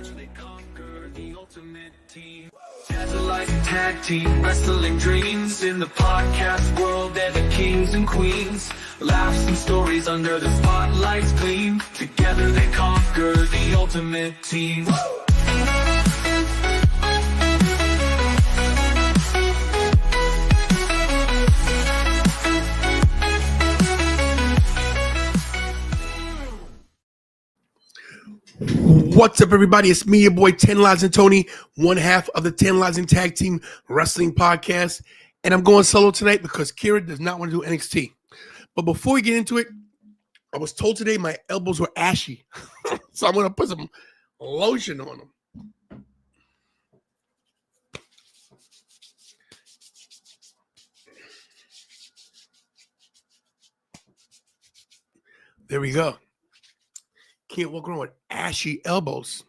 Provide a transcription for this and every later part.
They conquer the ultimate team. As a life tag team, wrestling dreams. In the podcast world, they're the kings and queens. Laughs and stories under the spotlight's gleam. Together they conquer the ultimate team. What's up, everybody? It's me, your boy, 10 Lives and Tony, one half of the 10 Lives and Tag Team Wrestling Podcast. And I'm going solo tonight because Kira does not want to do NXT. But before we get into it, I was told today my elbows were ashy. So I'm going to put some lotion on them. There we go. Can't walk around with ashy elbows.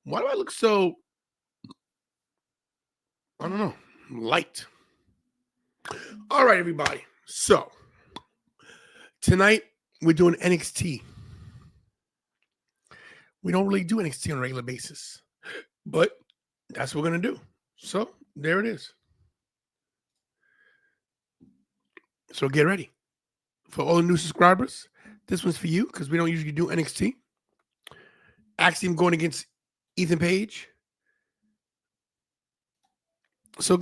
Why do I look so, I don't know, light? All right, everybody. So, tonight we're doing NXT. We don't really do NXT on a regular basis, but that's what we're going to do. So, there it is. So, get ready. For all the new subscribers, this one's for you because we don't usually do NXT. Axiom going against Ethan Page. So,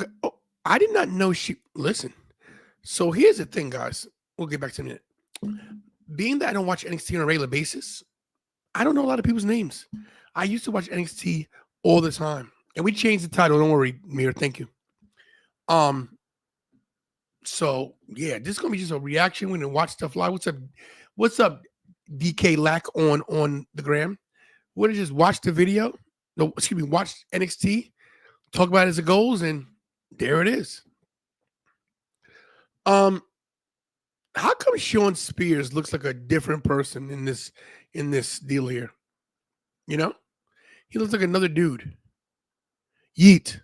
I did not know she... Listen. So, here's the thing, guys. We'll get back to it in a minute. Being that I don't watch NXT on a regular basis, I don't know a lot of people's names. I used to watch NXT all the time. And we changed the title. Don't worry, Mir. Thank you. So, yeah, this is going to be just a reaction. We're going to watch stuff live. What's up, DK Lack on the gram? We're going to just watch the video. No, excuse me, watch NXT, talk about it as it goes, and there it is. How come Shawn Spears looks like a different person in this deal here? You know? He looks like another dude. Yeet.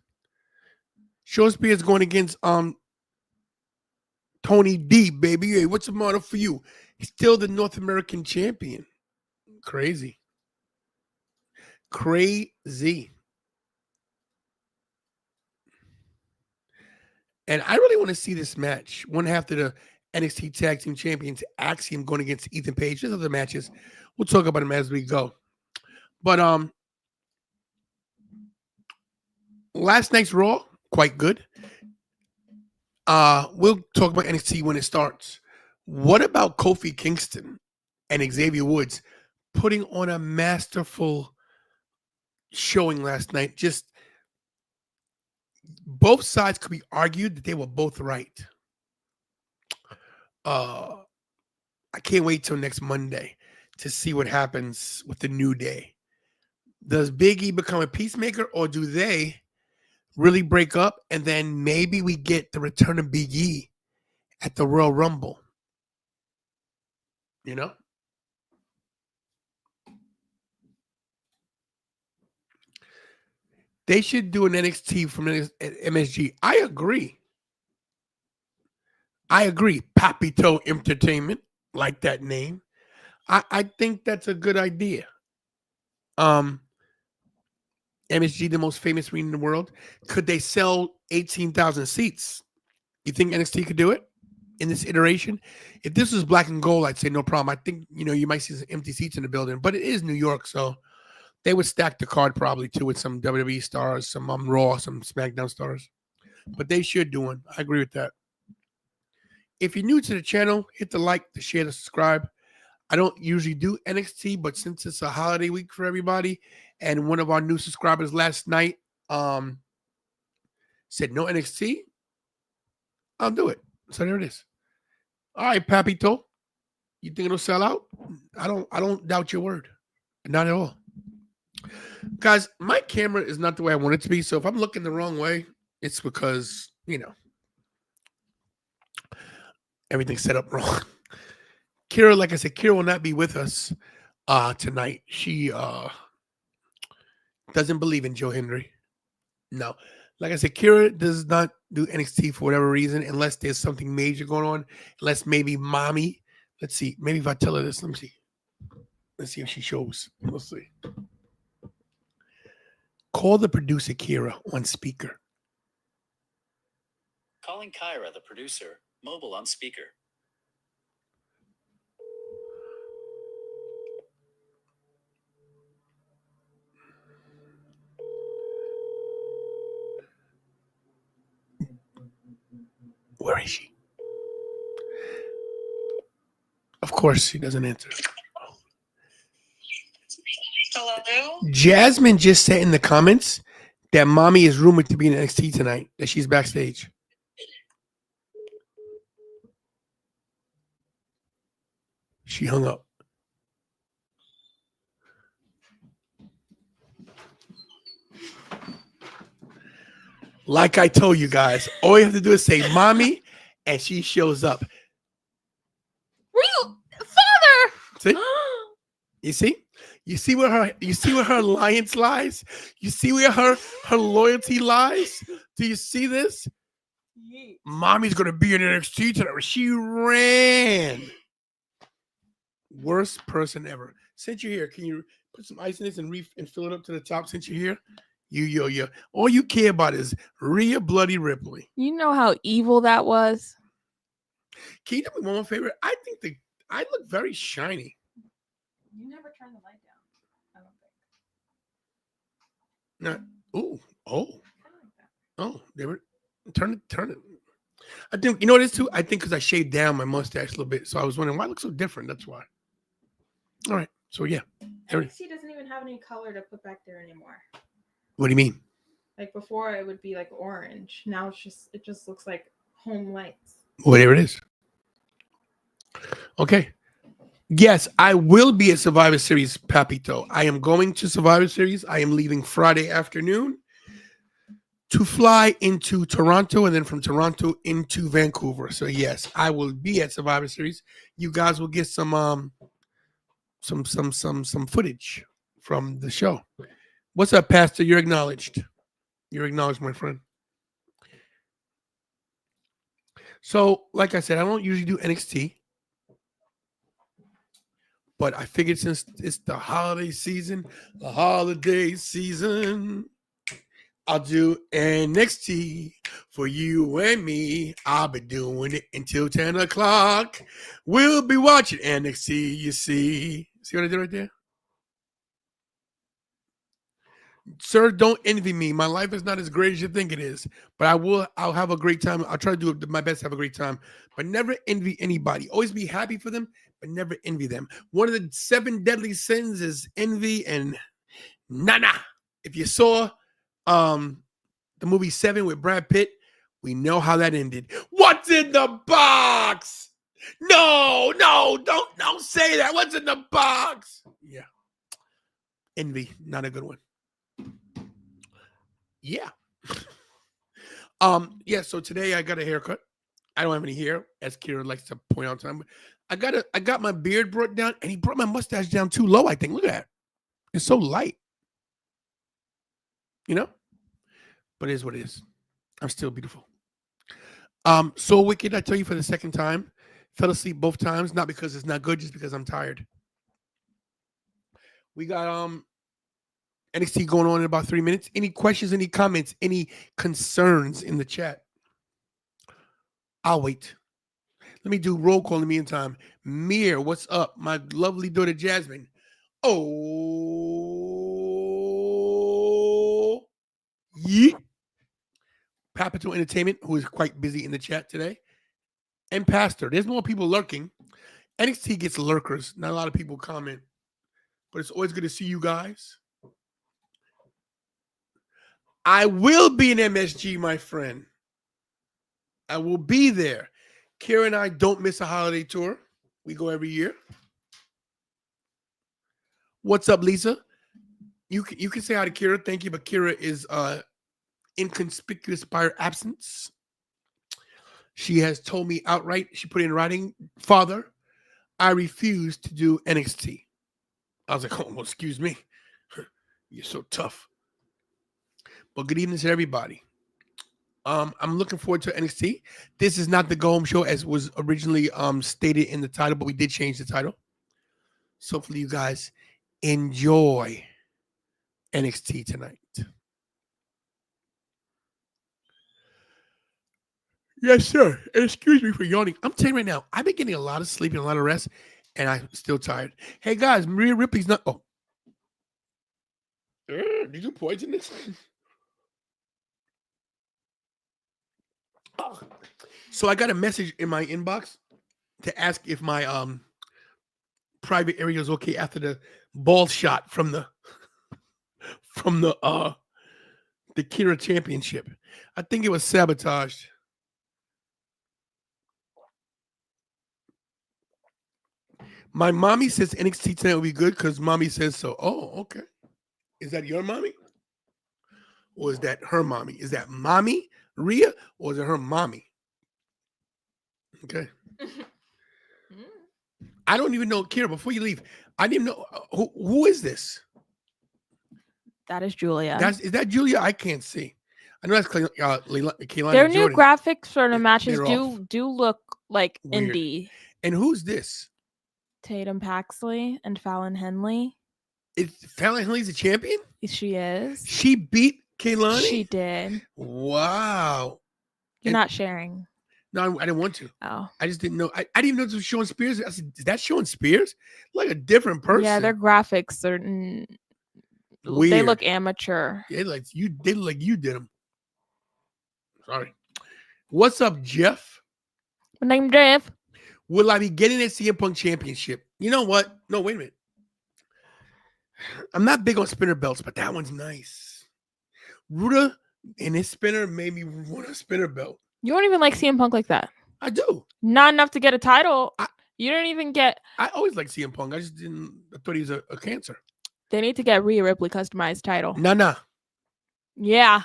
Shawn Spears going against Tony D, baby. Hey, what's the matter for you? He's still the North American champion. Crazy. And I really want to see this match. One half of the NXT Tag Team Champions, Axiom, going against Ethan Page. There's other matches. We'll talk about them as we go. But last night's Raw, quite good. We'll talk about NXT when it starts. What about Kofi Kingston and Xavier Woods putting on a masterful showing last night? Just both sides could be argued that they were both right. I can't wait till next Monday to see what happens with the New Day. Does Big E become a peacemaker, or do they really break up, and then maybe we get the return of Big E at the Royal Rumble? You know? They should do an NXT from MSG. I agree. Papito Entertainment, like that name. I think that's a good idea. MSG, the most famous arena in the world. Could they sell 18,000 seats? You think NXT could do it in this iteration? If this was black and gold, I'd say no problem. I think, you might see some empty seats in the building, but it is New York, so they would stack the card probably too with some WWE stars, some Raw, some SmackDown stars. But they should do one. I agree with that. If you're new to the channel, hit the like, the share, the subscribe. I don't usually do NXT, but since it's a holiday week for everybody, and one of our new subscribers last night said no NXT, I'll do it. So there it is. All right, Papito. You think it'll sell out? I don't doubt your word. Not at all. Guys, my camera is not the way I want it to be. So if I'm looking the wrong way, it's because, everything's set up wrong. Kira, like I said, Kira will not be with us tonight. She doesn't believe in Joe Henry. No. Like I said, Kira does not do NXT for whatever reason, unless there's something major going on. Unless maybe mommy. Let's see. Maybe if I tell her this, let me see. Let's see if she shows. Let's see. Call the producer, Kira, on speaker. Calling Kyra, the producer, mobile on speaker. Where is she? Of course, she doesn't answer. Hello? Jasmine just said in the comments that mommy is rumored to be in NXT tonight, that she's backstage. She hung up. Like I told you guys, all you have to do is say mommy, and she shows up. Real father. See? You see? You see where her alliance lies? You see where her loyalty lies? Do you see this? Mommy's gonna be in NXT tonight. She ran. Worst person ever. Since you're here, can you put some ice in this and fill it up to the top since you're here? You. All you care about is Rhea Bloody Ripley. You know how evil that was? Can you tell me one more favor? I think I look very shiny. You never turn the light down, I don't think. They were turn it. I think you know what it is too. I think because I shaved down my mustache a little bit, so I was wondering why it looks so different. That's why. All right, so yeah. NXT doesn't even have any color to put back there anymore. What do you mean? Like before, it would be like orange. Now it just looks like home lights. Whatever it is. Okay. Yes, I will be at Survivor Series, Papito. I am going to Survivor Series. I am leaving Friday afternoon to fly into Toronto and then from Toronto into Vancouver. So yes, I will be at Survivor Series. You guys will get some footage from the show. What's up, Pastor? You're acknowledged. You're acknowledged, my friend. So, like I said, I don't usually do NXT. But I figured since it's the holiday season, I'll do NXT for you and me. I'll be doing it until 10 o'clock. We'll be watching NXT, you see. See what I did right there? Sir, don't envy me. My life is not as great as you think it is. But I'll have a great time. I'll try to do my best to have a great time. But never envy anybody. Always be happy for them, but never envy them. One of the 7 deadly sins is envy and nana. If you saw the movie 7 with Brad Pitt, we know how that ended. What's in the box? No, don't say that. What's in the box? Yeah. Envy, not a good one. Yeah. So today I got a haircut. I don't have any hair, as Kira likes to point out time. I got my beard brought down, and he brought my mustache down too low, I think. Look at that. It's so light. You know? But it is what it is. I'm still beautiful. So Wicked, I tell you for the second time. Fell asleep both times, not because it's not good, just because I'm tired. We got NXT going on in about 3 minutes. Any questions, any comments, any concerns in the chat? I'll wait. Let me do roll call in the meantime. Mir, what's up? My lovely daughter Jasmine. Oh, yeah. Papito Entertainment, who is quite busy in the chat today. And Pastor. There's more people lurking. NXT gets lurkers. Not a lot of people comment. But it's always good to see you guys. I will be in MSG, my friend. I will be there. Kira and I don't miss a holiday tour. We go every year. What's up, Lisa? You can say hi to Kira. Thank you, but Kira is inconspicuous by her absence. She has told me outright, she put in writing, Father, I refuse to do NXT. I was like, oh, well, excuse me. You're so tough. But good evening to everybody. I'm looking forward to NXT. This is not the Go Home Show as was originally stated in the title, but we did change the title. So hopefully you guys enjoy NXT tonight. Yes, sir. Excuse me for yawning. I'm telling you right now, I've been getting a lot of sleep and a lot of rest, and I'm still tired. Hey guys, Maria Ripley's not. Oh, did you poison this? Oh. So I got a message in my inbox to ask if my private area is okay after the ball shot from the Kira Championship. I think it was sabotaged. My mommy says NXT tonight will be good because mommy says so. Oh, okay. Is that your mommy? Or is that her mommy? Is that mommy, Rhea, or is it her mommy? Okay. I don't even know, Kira, before you leave, I didn't know who is this? That is Giulia. Is that Giulia? I can't see. I know that's Kelani. Their new Jordan. graphics for the matches They're off. do look like Weird. indie. And who's this? Tatum Paxley and Fallon Henley. Is Fallon Henley's a champion? She is. She beat Kelani? She did. Wow. You're not sharing. No, I didn't want to. Oh. I just didn't know. I didn't even know this was Shawn Spears. I said, is that Shawn Spears? Like a different person. Yeah, their graphics are weird. They look amateur. Yeah, they look like you did them. Sorry. What's up, Jeff? My name's Jeff. Will I be getting a CM Punk championship? You know what? No, wait a minute. I'm not big on spinner belts, but that one's nice. Ruda and his spinner made me want a spinner belt. You don't even like CM Punk like that. I do. Not enough to get a title. You don't even get. I always like CM Punk. I just didn't. I thought he was a cancer. They need to get Rhea Ripley customized title. Nah. Yeah.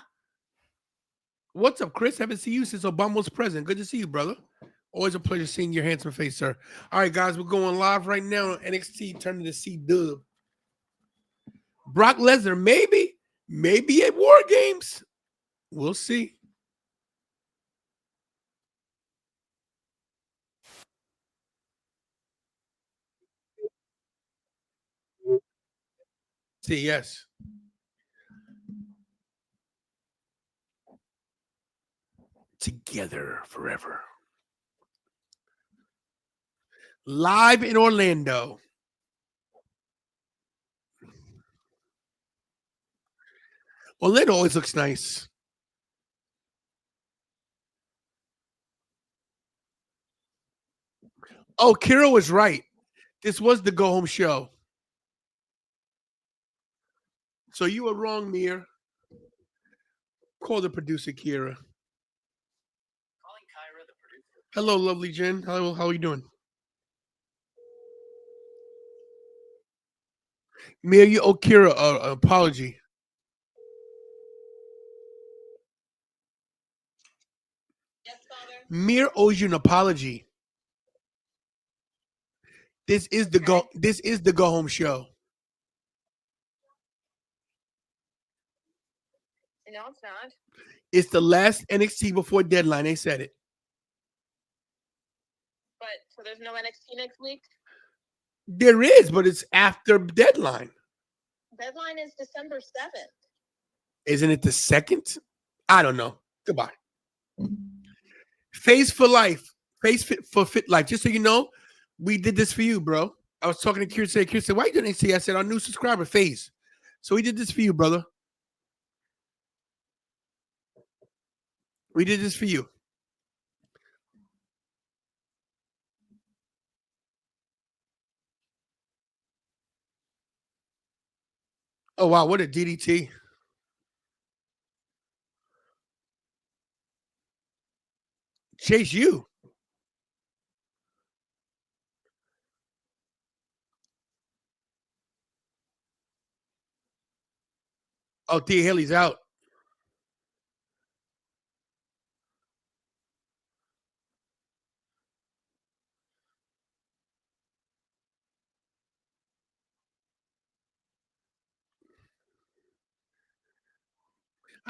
What's up, Chris? Haven't seen you since Obama was president. Good to see you, brother. Always a pleasure seeing your handsome face, sir. All right, guys, we're going live right now on NXT, turning to C-Dub. Brock Lesnar, maybe at War Games. We'll see. See, yes. Together forever. Live in Orlando. Orlando always looks nice. Oh, Kira was right. This was the go-home show. So you were wrong, Mir. Call the producer, Kira. Calling Kyra, the producer. Hello, lovely Jen. How are you doing? Mir, you owe Kira an apology. Yes, Father. Mir owes you an apology. This is the go home show. No, it's not. It's the last NXT before deadline. They said it. But so there's no NXT next week? There is, but it's after deadline. Deadline is December 7th. Isn't it the 2nd? I don't know. Goodbye. Face for life. Face fit for fit life. Just so you know, we did this for you, bro. I was talking to Kirsten. Kirsten said, why you doing NXT? I said, our new subscriber, Phase. So we did this for you, brother. We did this for you. Oh, wow. What a DDT. Chase you. Oh, Thea Haley's out.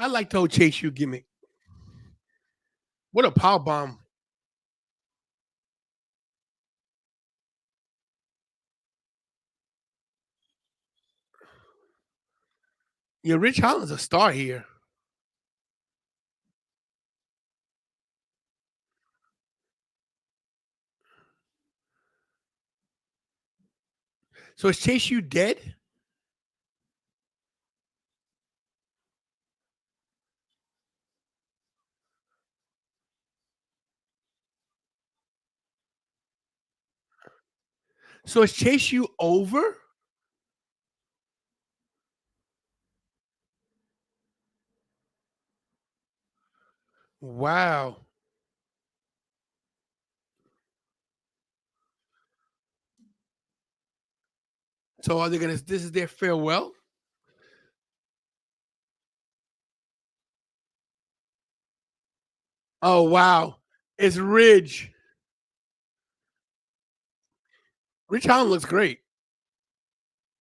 I like the whole Chase you gimmick. What a power bomb. Yeah, Rich Holland's a star here. So is Chase U dead? So is Chase U over? Wow. So are they gonna? This is their farewell. Oh wow, it's Ridge. Rich Holland looks great.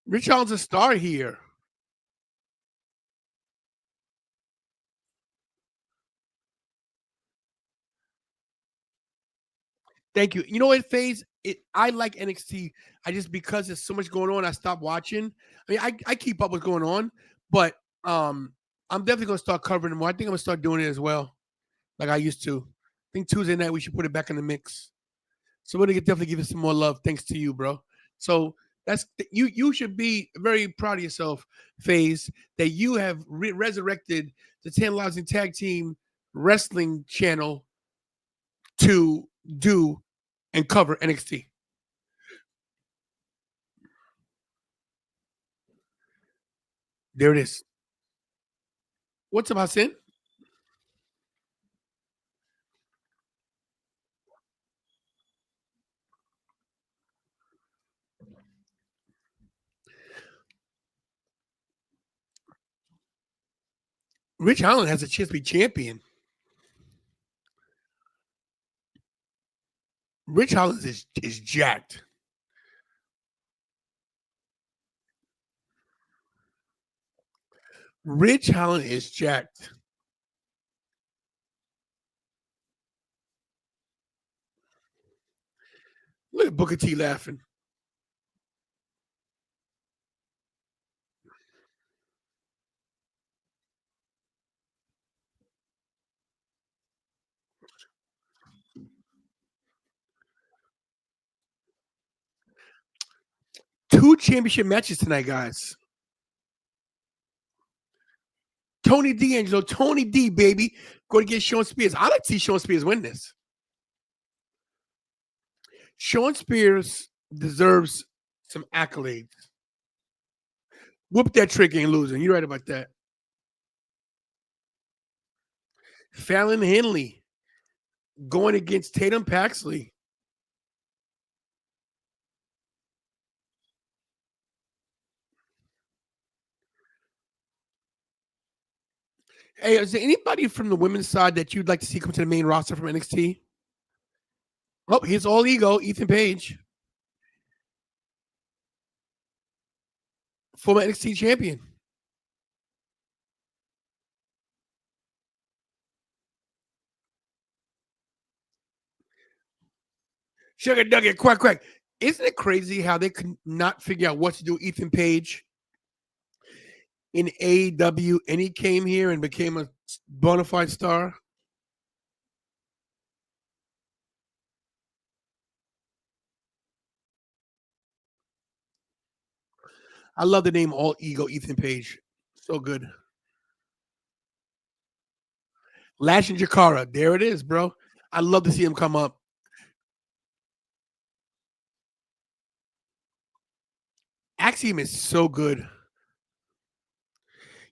Rich Holland's a star here. Thank you. You know what, Phase? I like NXT. I just because there's so much going on, I stopped watching. I mean, I keep up what's going on, but I'm definitely gonna start covering them more. I think I'm gonna start doing it as well, like I used to. I think Tuesday night we should put it back in the mix. So we're gonna definitely give it some more love, thanks to you, bro. So that's you. You should be very proud of yourself, Phase, that you have resurrected the 10 Lives in Tag Team Wrestling channel to do and cover NXT. There it is. What's up, Hassan? Rich Holland has a chance to be champion. Rich Holland is jacked. Rich Holland is jacked. Look at Booker T laughing. Two championship matches tonight, guys. Tony D'Angelo, Tony D, baby, going to get Shawn Spears. I like to see Shawn Spears win this. Shawn Spears deserves some accolades. Whoop that trick ain't losing. You're right about that. Fallon Henley going against Tatum Paxley. Hey, is there anybody from the women's side that you'd like to see come to the main roster from NXT? Oh, here's All Ego, Ethan Page, former NXT champion. Sugar Nugget, quack, quack. Isn't it crazy how they could not figure out what to do with Ethan Page in AEW and he came here and became a bona fide star? I love the name All Ego Ethan Page. So good. Lash and Jakara. There it is, bro. I love to see him come up. Axiom is so good.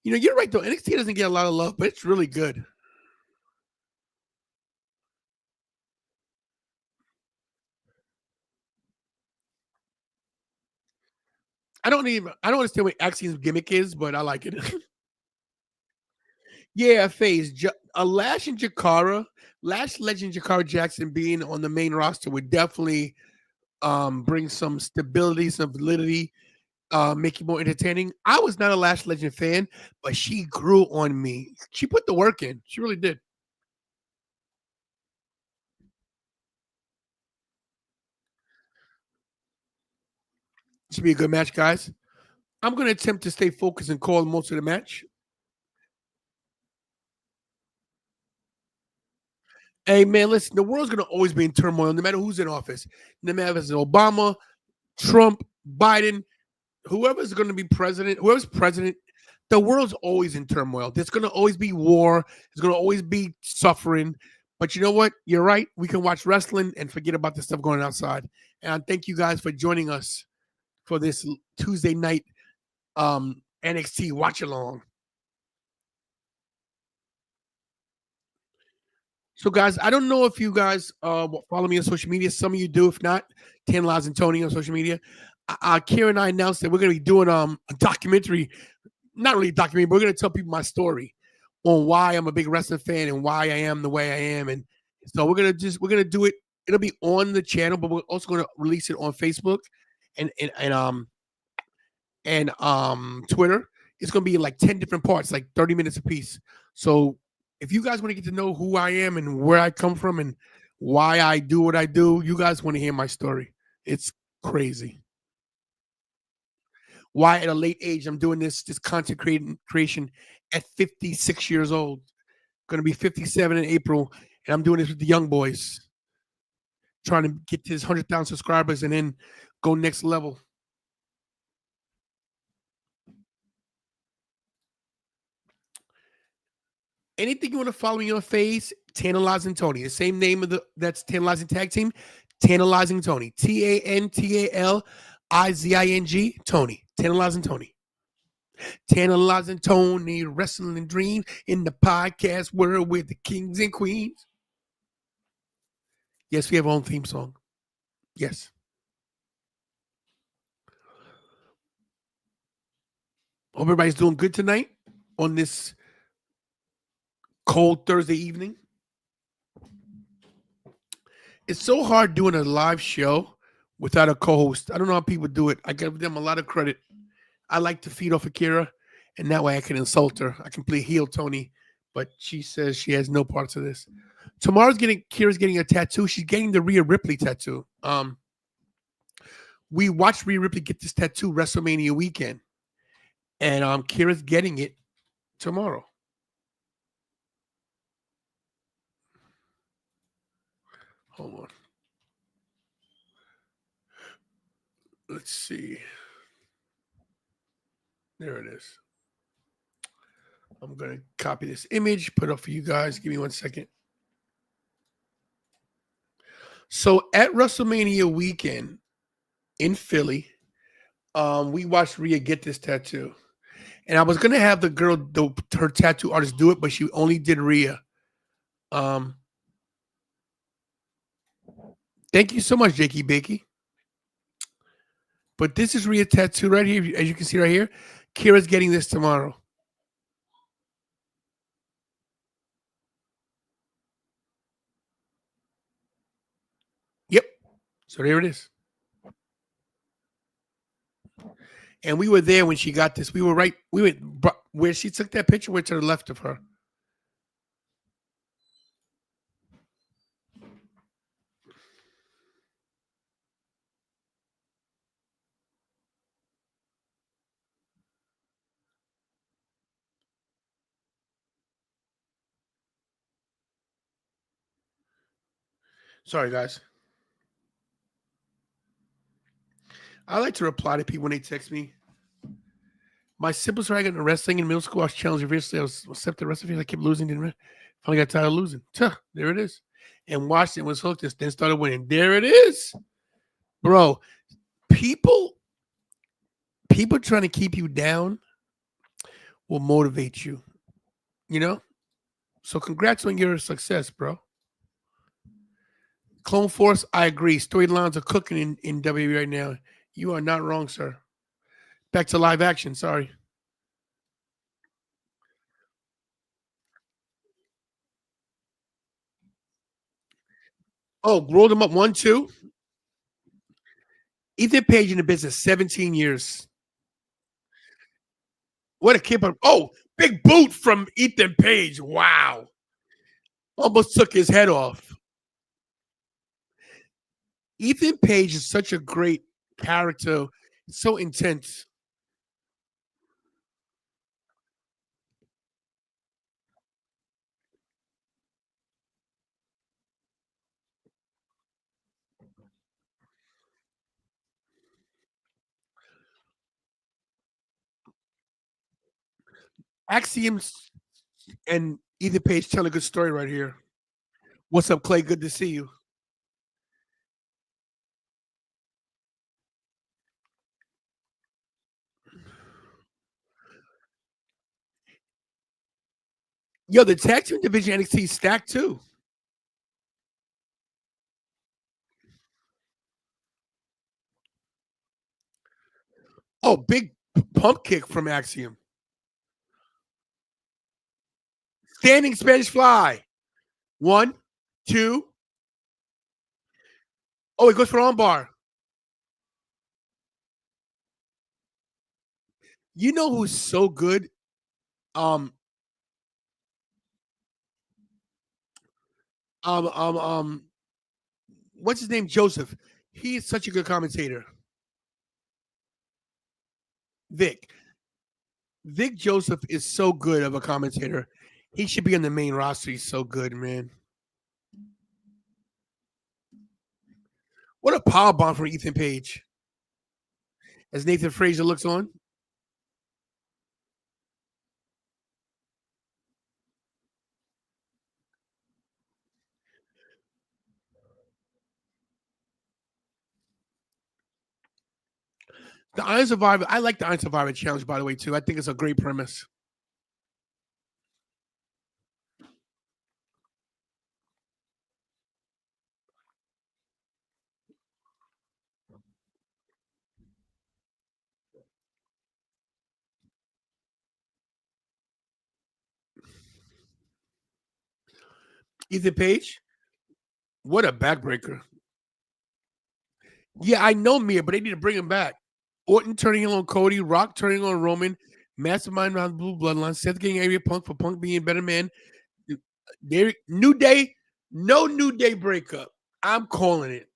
You know, you're right though. NXT doesn't get a lot of love, but it's really good. I don't understand what Axiom's gimmick is, but I like it. Yeah, Phase. A Lash and Jakara, Lash Legend Jakara Jackson being on the main roster would definitely bring some stability, some validity, make it more entertaining. I was not a Lash Legend fan, but she grew on me. She put the work in. She really did. This should be a good match, guys. I'm going to attempt to stay focused and call most of the match. Hey, man, listen, the world's going to always be in turmoil, no matter who's in office. No matter if it's Obama, Trump, Biden, whoever's going to be president, whoever's president, the world's always in turmoil. There's going to always be war. There's going to always be suffering. But you know what? You're right. We can watch wrestling and forget about the stuff going outside. And I thank you guys for joining us for this Tuesday night NXT watch along. So, guys, I don't know if you guys follow me on social media. Some of you do. If not, Tan Lives and Tony on social media. Kira and I announced that we're going to be doing a documentary. Not really a documentary, but we're going to tell people my story on why I'm a big wrestling fan and why I am the way I am. And so we're going to do it. It'll be on the channel, but we're also going to release it on Facebook and Twitter. It's going to be like 10 different parts, like 30 minutes apiece. So if you guys want to get to know who I am and where I come from and why I do what I do, you guys want to hear my story. It's crazy. Why at a late age I'm doing this content creation at 56 years old. Going to be 57 in April, and I'm doing this with the young boys, trying to get to this 100,000 subscribers and then go next level. Anything you want to follow me on face, Tantalizing Tony. The same name of that's Tantalizing Tag Team, Tantalizing Tony. TANTALIZING Tony. Tantalizing Tony. Tantalizing Tony, wrestling dream in the podcast world with the kings and queens. Yes, we have our own theme song. Yes. Hope everybody's doing good tonight on this cold Thursday evening. It's so hard doing a live show without a co-host. I don't know how people do it. I give them a lot of credit. I like to feed off Akira, and that way I can insult her. I can play heel Tony, but she says she has no parts of this. Kira's getting a tattoo. She's getting the Rhea Ripley tattoo. We watched Rhea Ripley get this tattoo WrestleMania weekend, and Kira's getting it tomorrow. Hold on. Let's see. There it is. I'm going to copy this image, put it up for you guys. Give me 1 second. So at WrestleMania weekend in Philly, we watched Rhea get this tattoo. And I was going to have the girl, her tattoo artist, do it, but she only did Rhea. Thank you so much, Jakey Bakey. But this is Rhea tattoo right here. As you can see right here, Kira's getting this tomorrow. Yep. So there it is. And we were there when she got this. We went where she took that picture. We're to the left of her. Sorry, guys. I like to reply to people when they text me. My siblings were getting wrestling in middle school. I was challenged fiercely. I was accepted the rest of it. I kept losing. Finally got tired of losing. There it is. And watched it, was hooked, and then started winning. There it is. Bro, people trying to keep you down will motivate you. You know? So congrats on your success, bro. Clone Force, I agree. Storylines are cooking in WWE right now. You are not wrong, sir. Back to live action. Sorry. Oh, rolled him up 1-2. Ethan Page in the business 17 years. What a keeper. Oh, big boot from Ethan Page. Wow. Almost took his head off. Ethan Page is such a great character. So intense. Axiom and Ethan Page tell a good story right here. What's up, Clay? Good to see you. Yo, the tag team division NXT is stacked too. Oh, big pump kick from Axiom. Standing Spanish fly. 1, 2. Oh, it goes for armbar. You know who's so good? Um, what's his name? Joseph. He is such a good commentator. Vic. Vic Joseph is so good of a commentator. He should be on the main roster. He's so good, man. What a power bomb from Ethan Page. As Nathan Frazier looks on. The Iron Survivor, I like the Iron Survivor challenge, by the way, too. I think it's a great premise. Ethan Page, what a backbreaker. Yeah, I know Mia, but they need to bring him back. Orton turning on Cody, Rock turning on Roman, Mastermind on Blue Bloodline, Seth getting area Punk for Punk being better man. New Day, no New Day breakup. I'm calling it.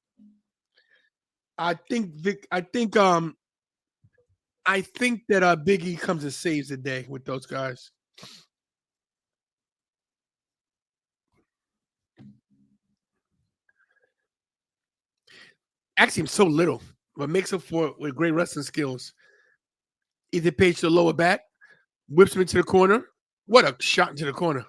I think that Big E comes and saves the day with those guys. Axioms so little, but makes up for it with great wrestling skills. Ethan Page to the lower back, whips him into the corner. What a shot into the corner.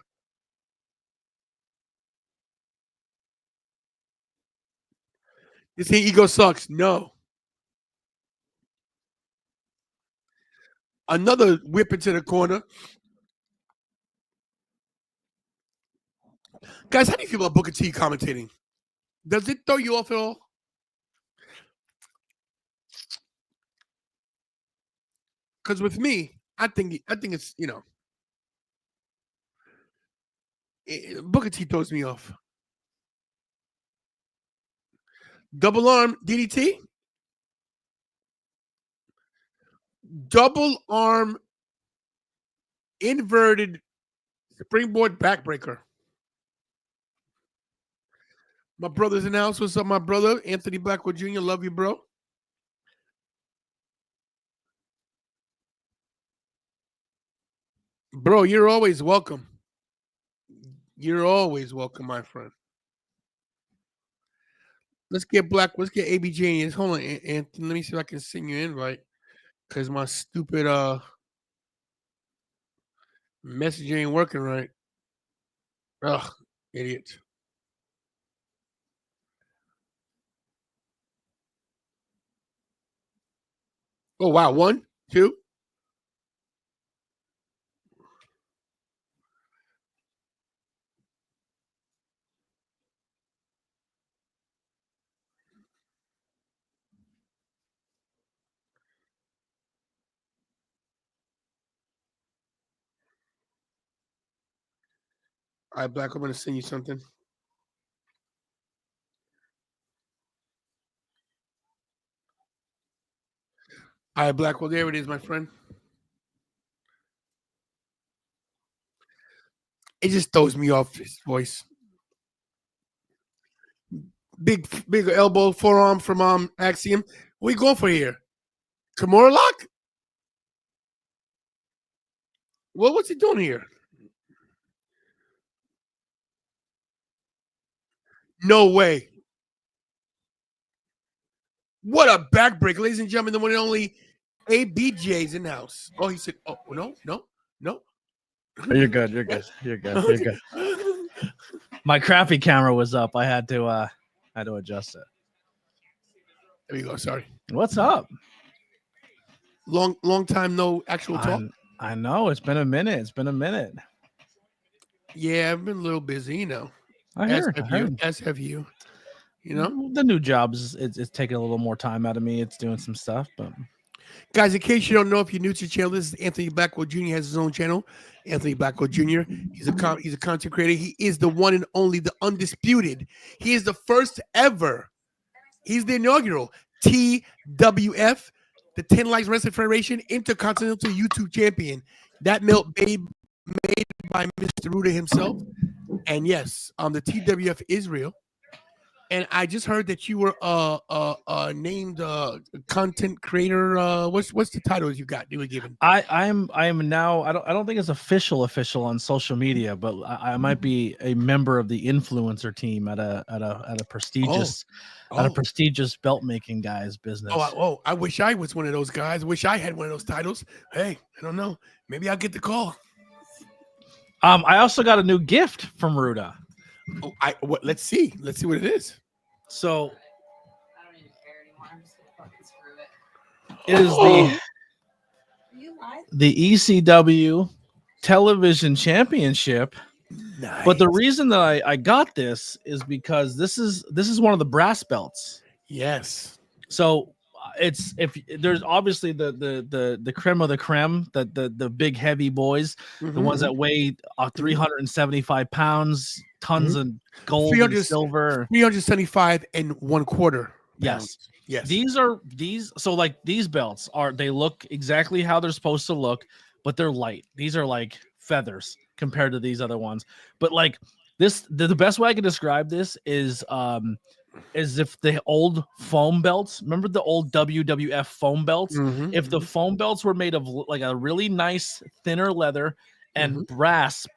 This here ego sucks. No. Another whip into the corner. Guys, how do you feel about Booker T commentating? Does it throw you off at all? Because with me, I think it's, Booker T throws me off. Double arm DDT. Double arm inverted springboard backbreaker. My brother's in the house. What's up, my brother? Anthony Blackwood Jr. Love you, bro. Bro, you're always welcome. You're always welcome, my friend. Let's get ABJ in. Hold on, Anthony. Let me see if I can send you an invite. Because my stupid message ain't working right. Ugh, idiot. Oh, wow. 1, 2. All right, Black, I'm going to send you something. All right, Black. Well, there it is, my friend. It just throws me off his voice. Big elbow, forearm from Axiom. What are you going for here? Kimura lock? Well, what's he doing here? No way. What a backbreak, ladies and gentlemen. The one and only ABJ's in the house. Oh, he said, oh, no. You're good. You're good. You're good. You're good. My crappy camera was up. I had to adjust it. There you go. Sorry. What's up? Long time no actual talk. I know it's been a minute. It's been a minute. Yeah, I've been a little busy, you know. I heard. As have you. You know, the new jobs. It's taking a little more time out of me. It's doing some stuff, but guys, in case you don't know, if you're new to the channel, this is Anthony Blackwell Jr. Has his own channel, Anthony Blackwell Jr. He's a content creator. He is the one and only, the undisputed. He is the first ever. He's the inaugural TWF, the 10 Lives Wrestling Federation Intercontinental YouTube Champion. That made by Mr. Ruda himself. And yes, the TWF is real. And I just heard that you were named content creator. What's the titles you got? You were given. I am now. I don't think it's official on social media, but I might be a member of the influencer team at a prestigious prestigious belt making guy's business. I wish I was one of those guys. I wish I had one of those titles. Hey, I don't know. Maybe I'll get the call. I also got a new gift from Ruda. Oh, let's see. Let's see what it is. So I don't even care anymore. I'm just gonna fucking screw it. it is the ECW Television Championship. Nice. But the reason that I got this is because this is one of the brass belts. Yes. So it's there's obviously the creme of the creme, the big heavy boys, the ones that weigh 375 pounds, tons of gold and silver, 375 and 1/4 pounds. Yes. So like these belts they look exactly how they're supposed to look, but they're light. These are like feathers compared to these other ones. But like the best way I can describe this is if the old foam belts, remember the old WWF foam belts? If the foam belts were made of like a really nice thinner leather and brass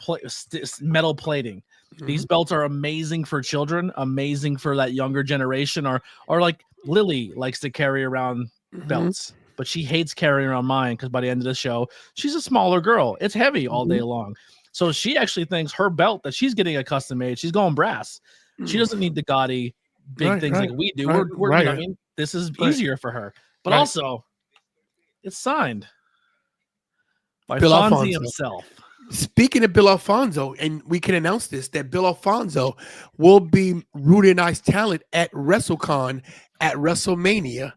metal plating. These belts are amazing for children, amazing for that younger generation, or like Lily likes to carry around belts, but she hates carrying around mine because by the end of the show, she's a smaller girl. It's heavy all day long. So she actually thinks her belt that she's getting a custom made, she's going brass. She doesn't need the gaudy big things like we do. We're you know, I mean, this is easier for her. But also, it's signed by Bill Fonzie Alfonso himself. Speaking of Bill Alfonso, and we can announce this, that Bill Alfonso will be Rudy and I's talent at WrestleCon at WrestleMania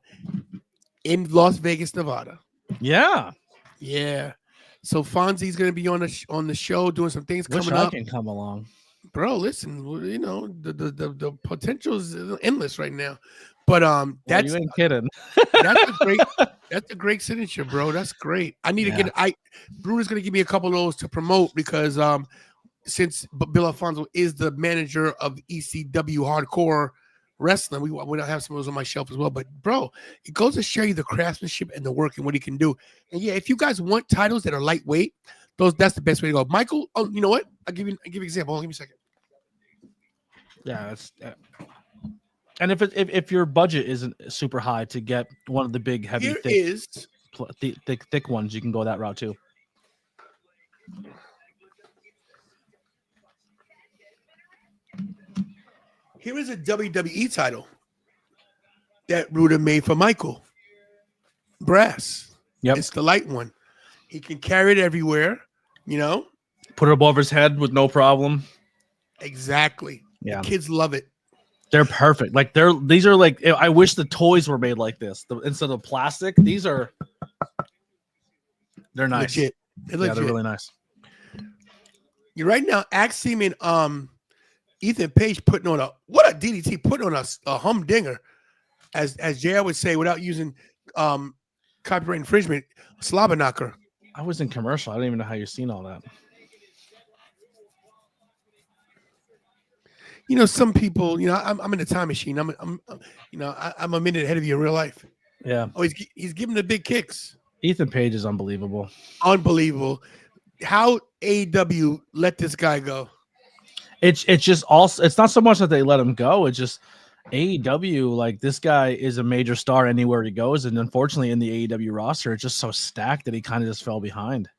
in Las Vegas, Nevada. Yeah. Yeah. So Fonzie's going to be on the show doing some things coming up. I can come along. Bro, listen, you know, the potential is endless right now. But that's you ain't kidding. that's a great signature, bro. That's great. I need to get Bruno's gonna give me a couple of those to promote because since Bill Alfonso is the manager of ECW Hardcore Wrestling, we don't have some of those on my shelf as well. But bro, it goes to show you the craftsmanship and the work and what he can do. And yeah, if you guys want titles that are lightweight, that's the best way to go. Michael, oh, you know what? I'll give you an example. Hold on, give me a second. Yeah, that's and if your budget isn't super high to get one of the big heavy thick ones, you can go that route too. Here is a WWE title that Ruda made for Michael. Brass. Yep. It's the light one. He can carry it everywhere, you know? Put it above his head with no problem. Exactly. Yeah. The kids love it. They're perfect. Like these are like, I wish the toys were made like this. Instead of plastic, they're nice. Legit. They're legit. They're really nice. You're right now, Axiom and Ethan Page putting on a DDT, putting on a humdinger, as JR would say, without using copyright infringement, slobber knocker. I was in commercial. I don't even know how you've seen all that. You know, some people, you know, I'm in a time machine. I'm a minute ahead of you in real life. Yeah. Oh, he's giving the big kicks. Ethan Page is unbelievable. Unbelievable. How AEW let this guy go? It's just also, it's not so much that they let him go. It's just AEW, like this guy is a major star anywhere he goes. And unfortunately in the AEW roster, it's just so stacked that he kind of just fell behind.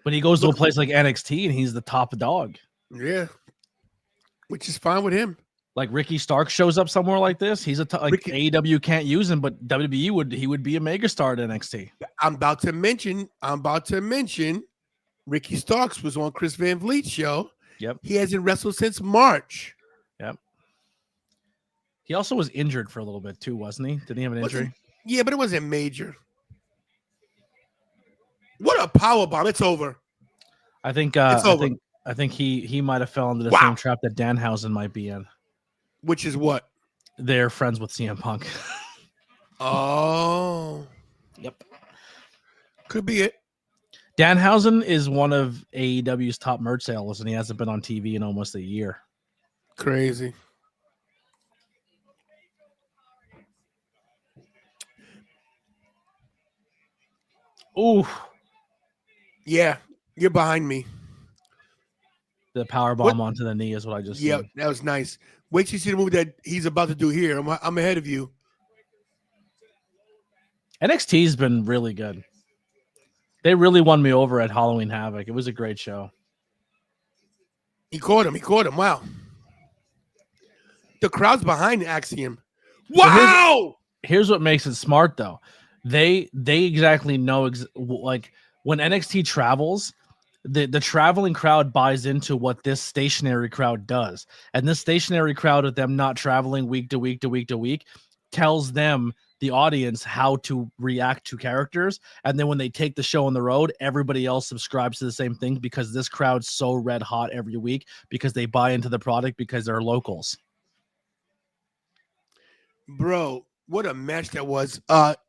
But he goes to a place like NXT and he's the top dog. Yeah, which is fine with him. Like Ricky Stark shows up somewhere like this, he's like AEW can't use him, but WWE would be a megastar at NXT. I'm about to mention Ricky Starks was on Chris Van Vliet's show. Yep. He hasn't wrestled since March. Yep. He also was injured for a little bit too, wasn't he? Did he have an injury? Yeah, but it wasn't major. What a power bomb! It's over. I think it's over. I think he might have fell into the same trap that Danhausen might be in. Which is what? They're friends with CM Punk. Oh. Yep. Could be it. Danhausen is one of AEW's top merch sales, and he hasn't been on TV in almost a year. Crazy. Ooh. Yeah, you're behind me. The power bomb onto the knee is what I just Yeah, seen. that was nice. Wait till you see the move that he's about to do here. I'm ahead of you. NXT's been really good. They really won me over at Halloween Havoc. It was a great show. He caught him. Wow. The crowd's behind Axiom. Wow. Here's what makes it smart, though. They exactly know like when NXT travels, the traveling crowd buys into what this stationary crowd does, and this stationary crowd of them not traveling week to week to week to week tells them, the audience, how to react to characters. And then when they take the show on the road, everybody else subscribes to the same thing because this crowd's so red hot every week because they buy into the product because they're locals. Bro, what a match that was.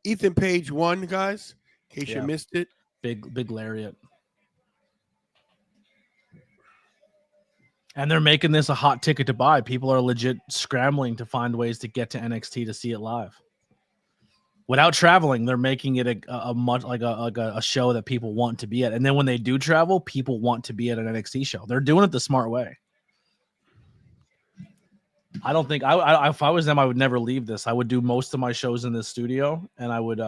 Ethan Page won, guys, in case you missed it. Big lariat. And they're making this a hot ticket to buy. People are legit scrambling to find ways to get to NXT to see it live. Without traveling, they're making it a much like a show that people want to be at. And then when they do travel, people want to be at an NXT show. They're doing it the smart way. I don't think if I was them, I would never leave this. I would do most of my shows in this studio, and I would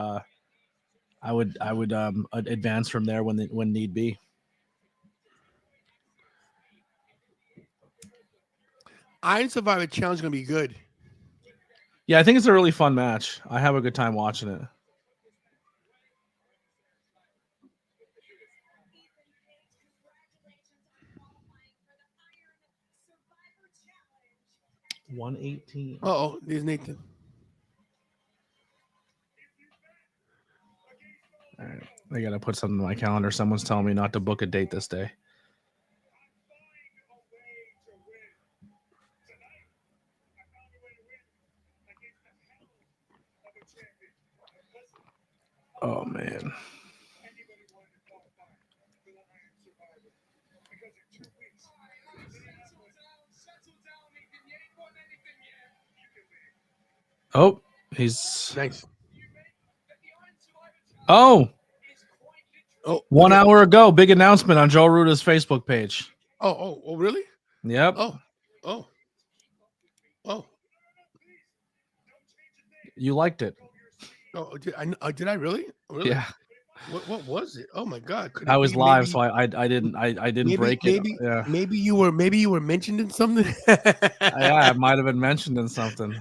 advance from there when need be. Iron Survivor Challenge is gonna be good. Yeah, I think it's a really fun match. I have a good time watching it. $118. Oh, there's Nathan. All right, I gotta put something in my calendar. Someone's telling me not to book a date this day. Oh man. Oh, he's Nice. Oh, 1 okay. hour ago, big announcement on Joe Ruda's Facebook page. Oh, really? Yep. Oh. You liked it. Oh, did I really? Really? Yeah. What was it? Oh my God! Could I it was be live, maybe- so I didn't break it. Yeah. Maybe you were mentioned in something. Yeah, it might have been mentioned in something.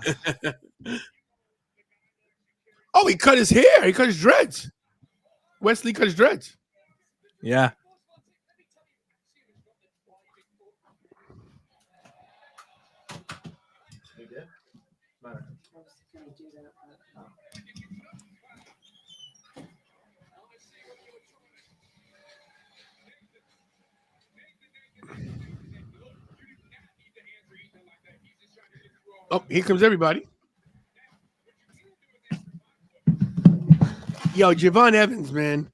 Oh, he cut his hair. He cut his dreads. Wesley cut his dreads. Yeah. Oh, here comes everybody. Yo, Javon Evans, man.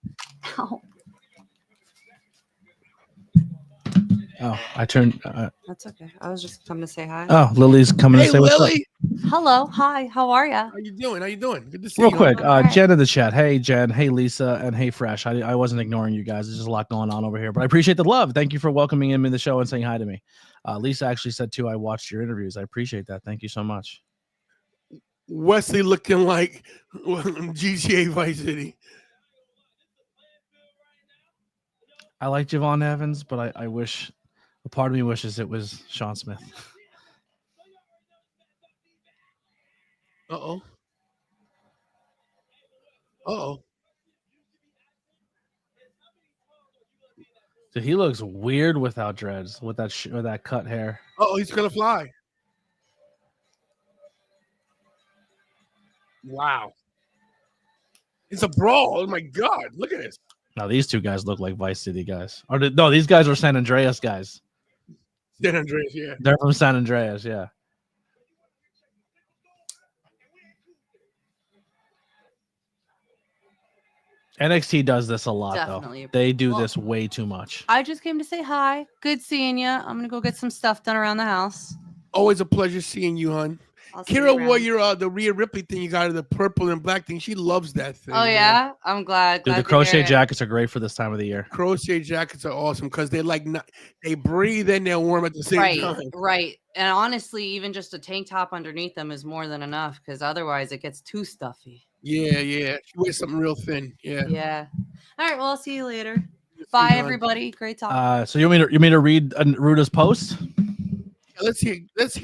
Oh, I turned. That's okay. I was just coming to say hi. Oh, Lily's coming Hey, to say what's up. Lily. Hello. Hi. How are you? How you doing? Good to see Real you. quick, Alright. Jen in the chat. Hey, Jen. Hey, Lisa. And hey, Fresh. I wasn't ignoring you guys. There's just a lot going on over here, but I appreciate the love. Thank you for welcoming him in the show and saying hi to me. Lisa actually said, too, I watched your interviews. I appreciate that. Thank you so much. Wesley looking like GTA Vice City. I like Javon Evans, but I wish a part of me wishes it was Shawn Smith. Uh-oh. Uh-oh. So he looks weird without dreads, with that cut hair. Uh-oh, he's gonna fly. Wow. It's a brawl. Oh my God. Look at this. Now these two guys look like Vice City guys. No, these guys are San Andreas guys. San Andreas, yeah. They're from San Andreas, yeah. NXT does this a lot, Definitely. though. They do Well, this way too much. I just came to say hi. Good seeing you. I'm gonna go get some stuff done around the house. Always a pleasure seeing you, hon. I'll see you Kira wore around. your the Rhea Ripley thing you got her, the purple and black thing. She loves that thing. Oh man. yeah, I'm glad. Dude, glad the to hear crochet it. jackets are great for this time of the year. Crochet jackets are awesome because they're like they breathe and they're warm at the same Right, time. right. And honestly, even just a tank top underneath them is more than enough because otherwise it gets too stuffy. Yeah, yeah. She wears something real thin. Yeah. Yeah. All right. Well, I'll see you later. See Bye, you, hon. everybody. Great talk. So you want me to read Ruda's post? Let's hear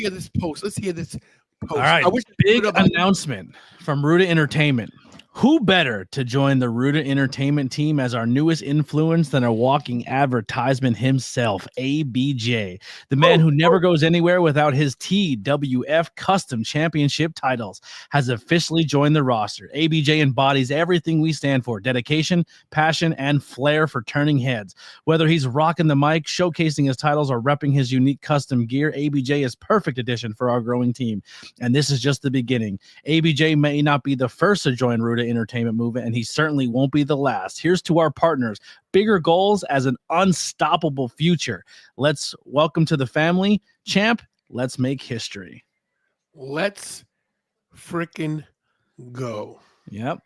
this post. Let's hear this post. All right. I wish Big Ruda about- announcement from Ruda Entertainment. Who better to join the Ruda Entertainment team as our newest influence than a walking advertisement himself, ABJ, the man who never goes anywhere without his TWF Custom Championship titles, has officially joined the roster. ABJ embodies everything we stand for: dedication, passion, and flair for turning heads. Whether he's rocking the mic, showcasing his titles, or repping his unique custom gear, ABJ is perfect addition for our growing team. And this is just the beginning. ABJ may not be the first to join Ruda Entertainment movement, and he certainly won't be the last. Here's to our partners: bigger goals as an unstoppable future. Let's welcome to the family, champ. Let's make history. Let's freaking go. Yep.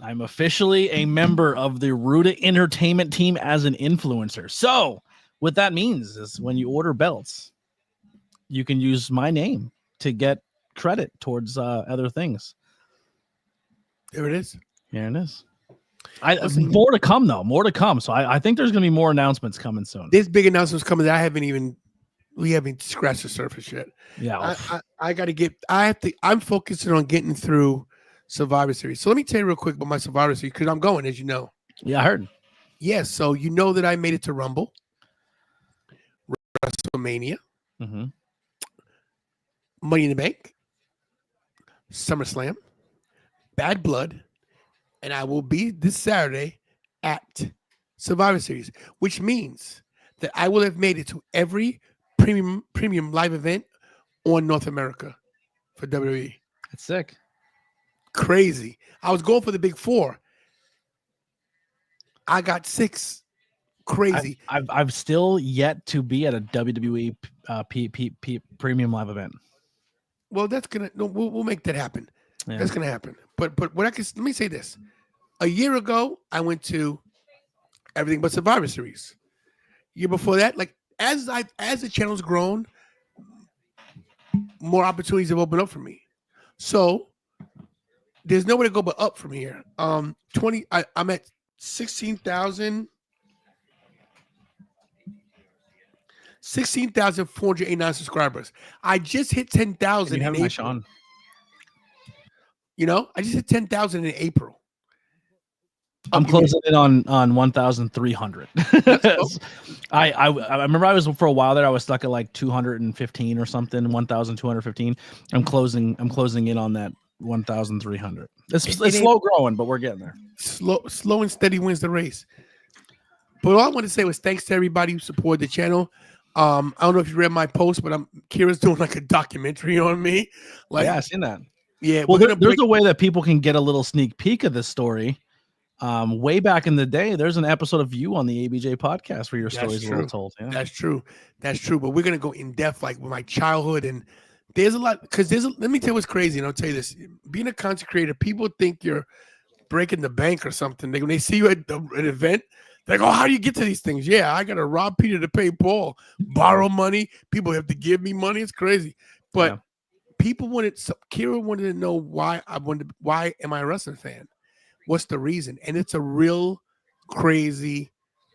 I'm officially a member of the Ruda Entertainment team as an influencer. So what that means is when you order belts, you can use my name to get credit towards other things. There it is. Here it is. Listen, More to come, though. More to come. So I think there's going to be more announcements coming soon. There's big announcements coming that we haven't scratched the surface yet. Yeah. I got to get. I'm focusing on getting through Survivor Series. So let me tell you real quick about my Survivor Series because I'm going, as you know. Yeah, I heard. Yes. So you know that I made it to Rumble, WrestleMania, Mm-hmm. Money in the Bank, SummerSlam, Bad Blood, and I will be this Saturday at Survivor Series, which means that I will have made it to every premium live event on North America for WWE. That's sick. Crazy. I was going for the big four. I got 6. Crazy. I've still yet to be at a WWE premium live event. Well, that's gonna. No, we'll make that happen. Yeah. That's gonna happen. But what let me say this: a year ago, I went to everything but Survivor Series. Year before that, like as the channel's grown, more opportunities have opened up for me. So there's nowhere to go but up from here. I'm at 16,489 subscribers. I just hit 10,000 in April. Shawn. You know, I just hit 10,000 in April. I'm closing in on 1,300. I remember I was for a while there. I was stuck at like 215 or something, 1,215. I'm closing in on that 1,300. It's slow growing, but we're getting there. Slow and steady wins the race. But all I want to say was thanks to everybody who supported the channel. I don't know if you read my post, but Kira's doing like a documentary on me. Like, yeah, I've seen that. Yeah, well, there's a way that people can get a little sneak peek of this story. Way back in the day, there's an episode of you on the ABJ podcast where your stories were told. Yeah. That's true. But we're gonna go in depth, like with my childhood, and there's a lot because let me tell you what's crazy, and I'll tell you this: being a content creator, people think you're breaking the bank or something. When they see you at an event, they're like, "Oh, how do you get to these things?" Yeah, I gotta rob Peter to pay Paul, borrow money. People have to give me money. It's crazy, but. Yeah. Kira wanted to know why am I a wrestling fan? What's the reason? And it's a real crazy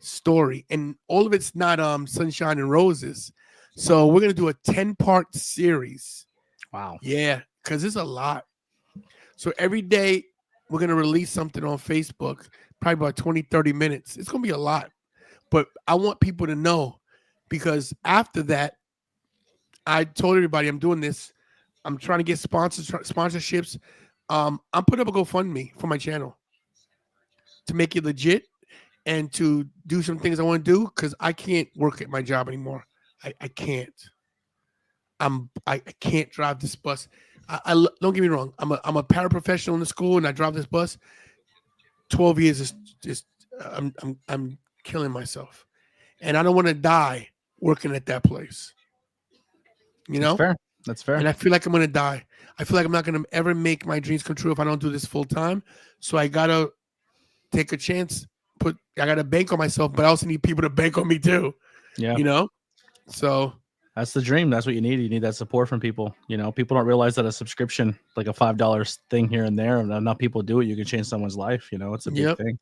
story, and all of it's not sunshine and roses. So we're gonna do a 10-part series. Wow. Yeah, because it's a lot. So every day we're gonna release something on Facebook, probably about 20, 30 minutes. It's gonna be a lot. But I want people to know, because after that, I told everybody I'm doing this. I'm trying to get sponsorships. I'm putting up a GoFundMe for my channel to make it legit and to do some things I want to do, because I can't work at my job anymore. I can't. I can't drive this bus. Don't get me wrong. I'm a paraprofessional in the school, and I drive this bus. 12 years is just I'm killing myself, and I don't want to die working at that place. You know, That's fair. That's fair. and I feel like I'm gonna die. I feel like I'm not gonna ever make my dreams come true if I don't do this full time. So I gotta take a chance. I gotta bank on myself, but I also need people to bank on me too. Yeah. You know, so That's the dream. That's what you need. You need that support from people. You know, people don't realize that a subscription, like a $5 thing here and there, and enough people do it, you can change someone's life. You know, it's a big Yep. thing.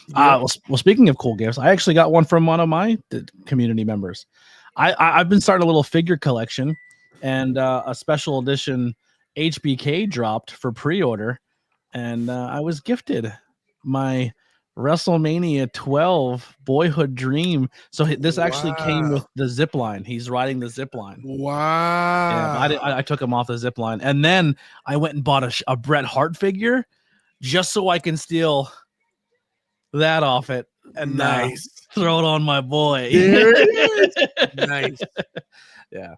yeah. Well, speaking of cool gifts, I actually got one from one of my community members. I've been starting a little figure collection, and a special edition HBK dropped for pre-order, and I was gifted my WrestleMania 12 boyhood dream. So this actually came with Wow. the zip line. He's riding the zip line. Yeah, Wow. but I took him off the zip line, and then I went and bought a Bret Hart figure just so I can steal that off it and Nice. throw it on my boy. There it is. Nice. Yeah.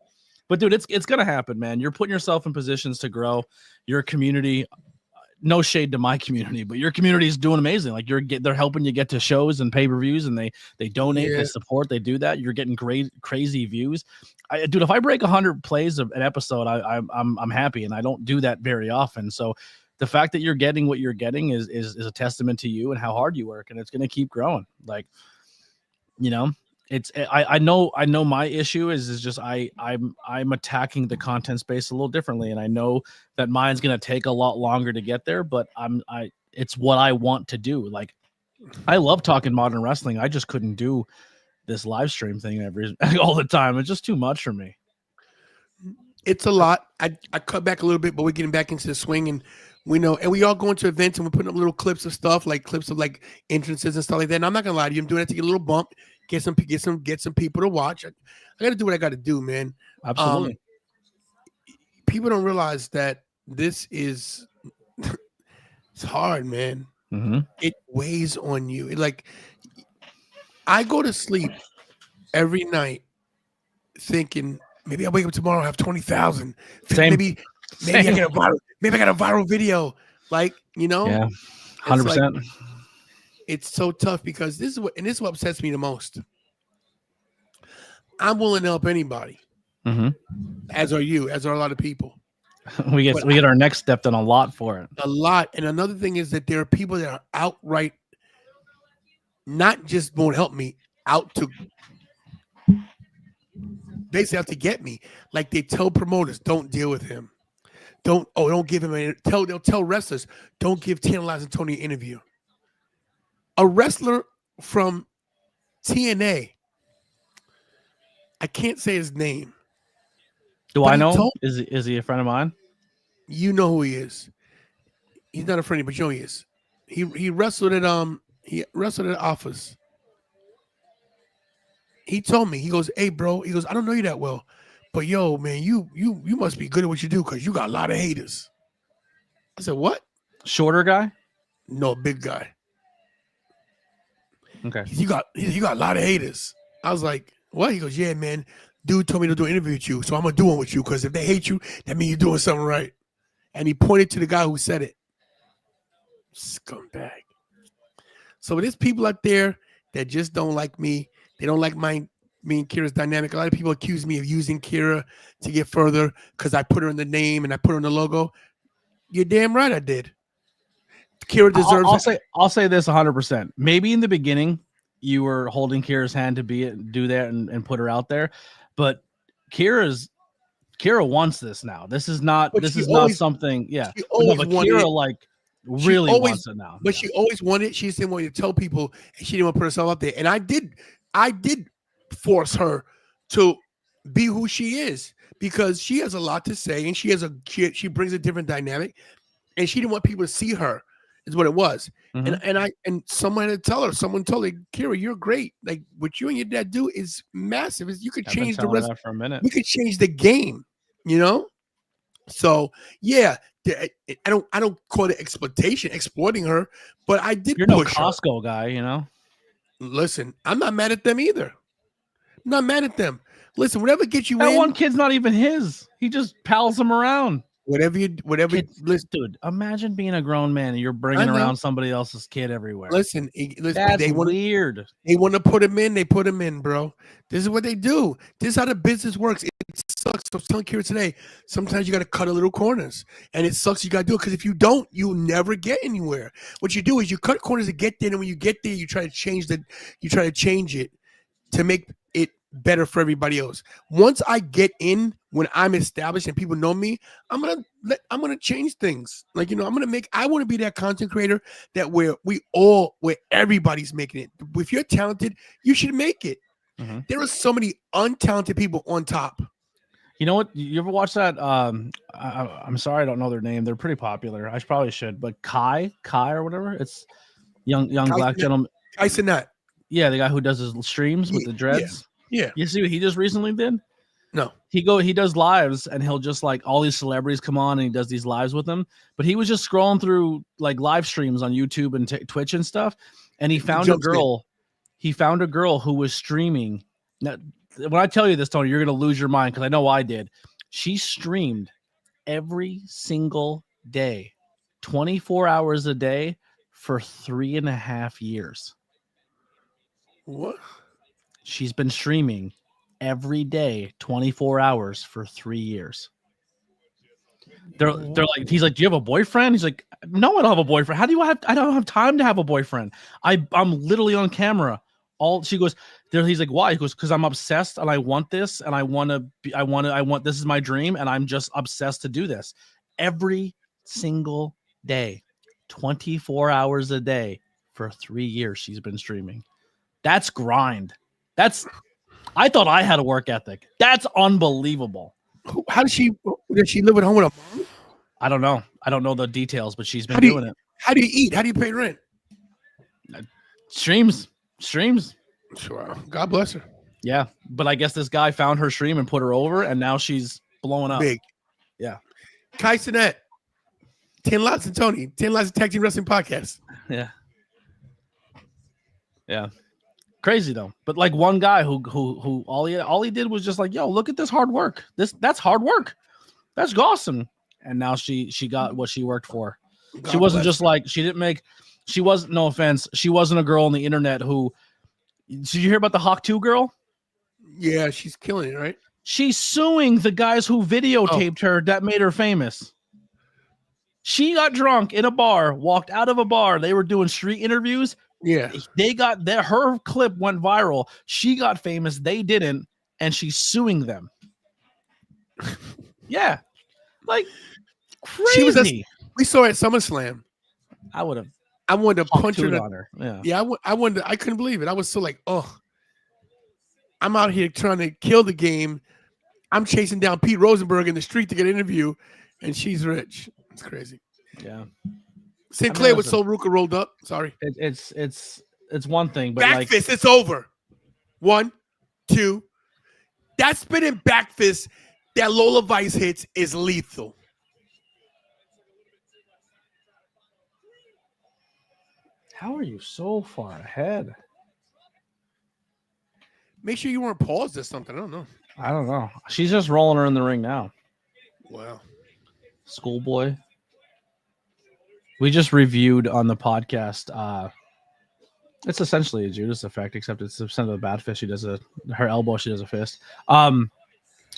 But dude, it's gonna happen, man. You're putting yourself in positions to grow. Your community, no shade to my community, but your community is doing amazing. Like they're helping you get to shows and pay-per-views, and they donate, Yeah. they support, they do that. You're getting great, crazy views. Dude, if I break 100 plays of an episode, I'm happy, and I don't do that very often. So the fact that you're getting what you're getting is a testament to you and how hard you work, and it's gonna keep growing. Like, you know, I know my issue is just I'm attacking the content space a little differently, and I know that mine's gonna take a lot longer to get there, but it's what I want to do. Like, I love talking modern wrestling. I just couldn't do this live stream thing all the time. It's just too much for me. It's a lot. I cut back a little bit, but we're getting back into the swing, and we know, and we all go into events, and we're putting up little clips of stuff, like clips of like entrances and stuff like that. And I'm not gonna lie to you, I'm doing it to get a little bump, get some people to watch. I got to do what I got to do, man. Absolutely. People don't realize that this is it's hard, man. Mm-hmm. It weighs on you. Like, I go to sleep every night thinking, maybe I'll wake up tomorrow and have 20,000. Same. Maybe I get a viral. Maybe I got a viral video. Like, you know, Yeah, It's 100%. like, it's so tough, because this is what upsets me the most. I'm willing to help anybody, Mm-hmm. as are you, as are a lot of people. we get our next step done a lot for it. A lot. And another thing is that there are people that are outright not just won't help me, out to basically out to get me. Like, they tell promoters, don't deal with him. Don't give him they'll tell wrestlers, don't give Tantalizing Tony an interview. A wrestler from TNA, I can't say his name. Do But I he know? told- Is he a friend of mine? You know who he is. He's not a friend, but you know who he is. He wrestled at Office. He told me, he goes, hey bro, he goes, I don't know you that well, but yo, man, you must be good at what you do, because you got a lot of haters. I said, what? Shorter guy? No, big guy. Okay. You got a lot of haters. I was like, what? He goes, yeah, man. Dude told me to do an interview with you, so I'm gonna do one with you, because if they hate you, that means you're doing something right. And he pointed to the guy who said it. Scumbag. So there's people out there that just don't like me. They don't like me and Kira's dynamic. A lot of people accuse me of using Kira to get further because I put her in the name and I put her in the logo. You're damn right I did. Kira deserves I'll say this 100%. Maybe in the beginning you were holding Kira's hand to do that and put her out there, but Kira wants this now. This is not But this she is always- not something. Yeah, she But no, always but wanted Kira it. like really always, wants it now. but she always wanted. She just didn't want to tell people, and she didn't want to put herself out there. And I did force her to be who she is because she has a lot to say, and she brings a different dynamic, and she didn't want people to see her. Is what it was. Mhm. And someone had to tell her. Someone told her, Kira, you're great. Like what you and your dad do is massive. You could I've been change the telling her rest. that for a minute. You could change the game. You know. So yeah, I don't call it exploiting her, but I did You're no push her. Costco guy, you know. Listen, I'm not mad at them either. I'm not mad at them. Listen, whatever gets you That in, one kid's not even his. He just pals him around. whatever. Listen, dude, imagine being a grown man and you're I bringing know. around somebody else's kid everywhere. Listen, That's they want weird. They want to put him in. They put him in, bro. This is what they do. This is how the business works. It sucks. I was telling Kira today, sometimes you got to cut a little corners. And it sucks you got to do it because if you don't, you'll never get anywhere. What you do is you cut corners to get there. And when you get there, you try to change it to make it better for everybody else. Once I get in, when I'm established and people know me, I'm gonna change things. Like, I want to be that content creator that where everybody's making it. If you're talented, you should make it. Mhm. There are so many untalented people on top. You know what? You ever watch that? I'm sorry, I don't know their name. They're pretty popular. I probably should, but Kai or whatever. It's young black gentleman. I said that. Yeah, the guy who does his streams with the dreads. Yeah. You see what he just recently did? No. He does lives and he'll just like all these celebrities come on and he does these lives with them. But he was just scrolling through like live streams on YouTube and Twitch and stuff, and he found a girl. He found a girl who was streaming. Now, when I tell you this, Tony, you're gonna lose your mind because I know I did. She streamed every single day, 24 hours a day for 3.5 years. What? She's been streaming every day, 24 hours for 3 years. They're like, he's like, do you have a boyfriend? He's like, no, I don't have a boyfriend. I don't have time to have a boyfriend. I'm literally on camera. She goes there. He's like, why? He goes, because I'm obsessed and I want this and I want this is my dream and I'm just obsessed to do this every single day, 24 hours a day for 3 years. She's been streaming. That's grind. I thought I had a work ethic. That's unbelievable. How does she live at home with a mom? I don't know. I don't know the details, but she's been doing it. How do you eat? How do you pay rent? Streams. Sure. God bless her. Yeah. But I guess this guy found her stream and put her over, and now she's blowing up. Big. Yeah. Kai Cenat. 10 Lots and Tony. 10 Lots of Tag Team Wrestling Podcast. Yeah. Yeah. Crazy though. But like one guy who all he did was just like, yo, look at this hard work. That's hard work. That's awesome. And now she got what she worked for. God she wasn't bless just her. like she wasn't, no offense, she wasn't a girl on the internet who, did you hear about the Hawk 2 girl? Yeah, she's killing it, right? She's suing the guys who videotaped her that made her famous. She got drunk in a bar, walked out of a bar. They were doing street interviews. Yeah. They got there. Her clip went viral. She got famous. They didn't. And she's suing them. Yeah. Like crazy. We saw her at SummerSlam. I would have. I wanted to punch her. On her. Yeah. Yeah, I wanted. I couldn't believe it. I was so like, oh, I'm out here trying to kill the game. I'm chasing down Pete Rosenberg in the street to get an interview, and she's rich. It's crazy. Yeah. Sinclair with Sol Ruka rolled up. Sorry. It's one thing, but back like fist, it's over. 1, 2. That spinning back fist that Lola Vice hits is lethal. how are you so far ahead? Make sure you weren't paused or something. I don't know. I don't know. She's just rolling her in the ring now. Wow. Schoolboy. We just reviewed on the podcast. It's essentially a Judas effect, except it's instead of a bad fist, she does her elbow, she does a fist. We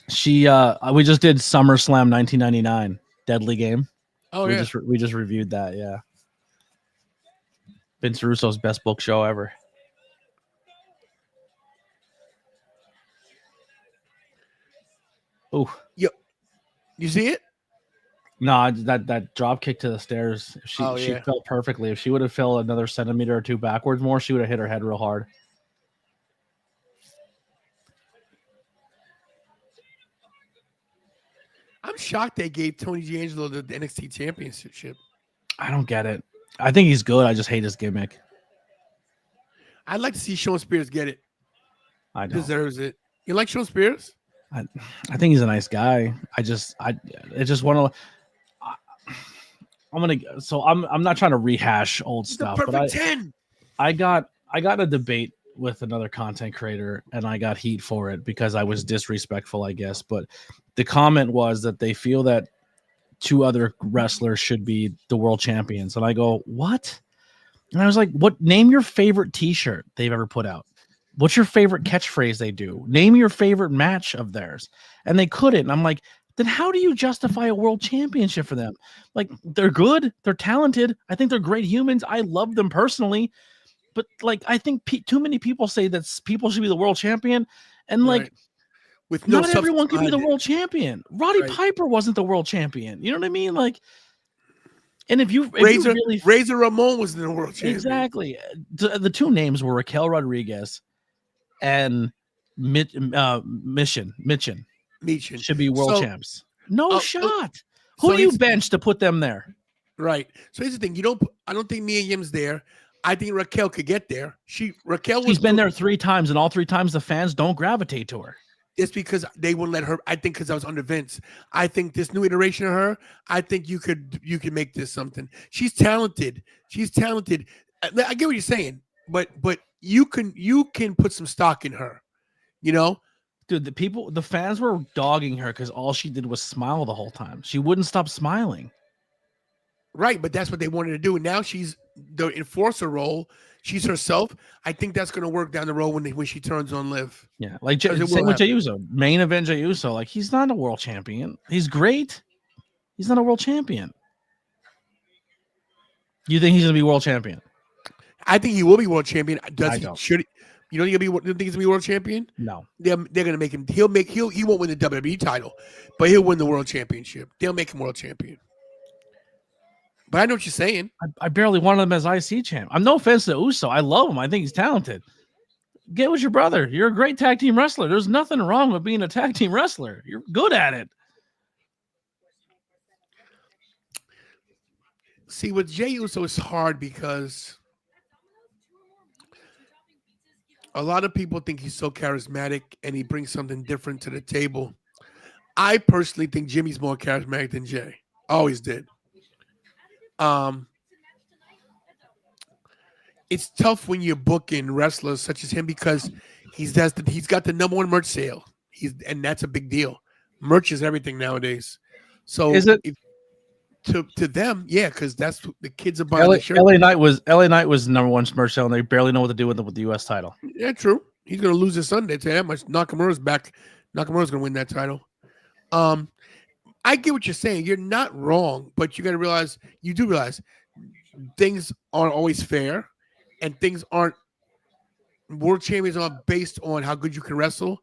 just did SummerSlam 1999 Deadly Game. Oh, we yeah. we just reviewed that. Yeah. Vince Russo's best book show ever. Oh, You see it? No, that drop kick to the stairs. She Oh, she yeah. fell perfectly. If she would have fell another centimeter or two backwards more, she would have hit her head real hard. I'm shocked they gave Tony D'Angelo the NXT championship. I don't get it. I think he's good. I just hate his gimmick. I'd like to see Shawn Spears get it. I don't. Deserves it. You like Shawn Spears? I think he's a nice guy. I just want to. I'm not trying to rehash old It's stuff, the but perfect 10. I got a debate with another content creator, and I got heat for it because I was disrespectful, I guess. But the comment was that they feel that 2 other wrestlers should be the world champions, and I go, what? And I was like, what? Name your favorite T-shirt they've ever put out. What's your favorite catchphrase they do? Name your favorite match of theirs. And they couldn't. And I'm like, then how do you justify a world championship for them? Like, they're good. They're talented. I think they're great humans. I love them personally. But, like, I think too many people say that people should be the world champion. And, like, Right. With no not everyone substance can be the behind it. world champion. Roddy Right. Piper wasn't the world champion. You know what I mean? Like, and if you Razor Ramon was in the world champion. exactly, the 2 names were Raquel Rodriguez and Michin Meechin. should be world So- champs. No Oh, shot. so Who do you he's- bench to put them there? Right. So here's the thing. I don't think Mia Yim's there. I think Raquel could get there. Raquel She's been there 3 times, and all 3 times the fans don't gravitate to her. It's because they wouldn't let her. I think because I was under Vince. I think this new iteration of her. I think you could make this something. She's talented. I get what you're saying, but you can put some stock in her. You know, Dude, the fans were dogging her because all she did was smile the whole time. She wouldn't stop smiling. right? But that's what they wanted to do. And now she's the enforcer role. She's herself. I think that's going to work down the road when she turns on Liv. Yeah, like Because it same will with Jey Uso. Main event Jey Uso. Like, he's not a world champion. He's great. He's not a world champion. You think he's gonna be world champion? I think he will be world champion. I don't. Should he? You don't think he's gonna be world champion? No. They're gonna make him. He won't win the WWE title, but he'll win the world championship. They'll make him world champion. But I know what you're saying. I barely wanted him as IC champ. I'm no offense to Uso. I love him. I think he's talented. Get with your brother. You're a great tag team wrestler. There's nothing wrong with being a tag team wrestler. You're good at it. See, with Jey Uso, it's hard because a lot of people think he's so charismatic and he brings something different to the table. I personally think Jimmy's more charismatic than Jey. Always did. It's tough when you're booking wrestlers such as him because he's got the #1 merch sale. And that's a big deal. Merch is everything nowadays. So Is it? To them, yeah, because that's what the kids are buying. LA, the shirt. LA Knight was #1 merch sale, and they barely know what to do with the U.S. title. Yeah, true. He's gonna lose this Sunday. Say that much. Nakamura's back. Nakamura's gonna win that title. I get what you're saying. You're not wrong, but you got to realize. You do realize things aren't always fair, and things aren't. World champions aren't based on how good you can wrestle.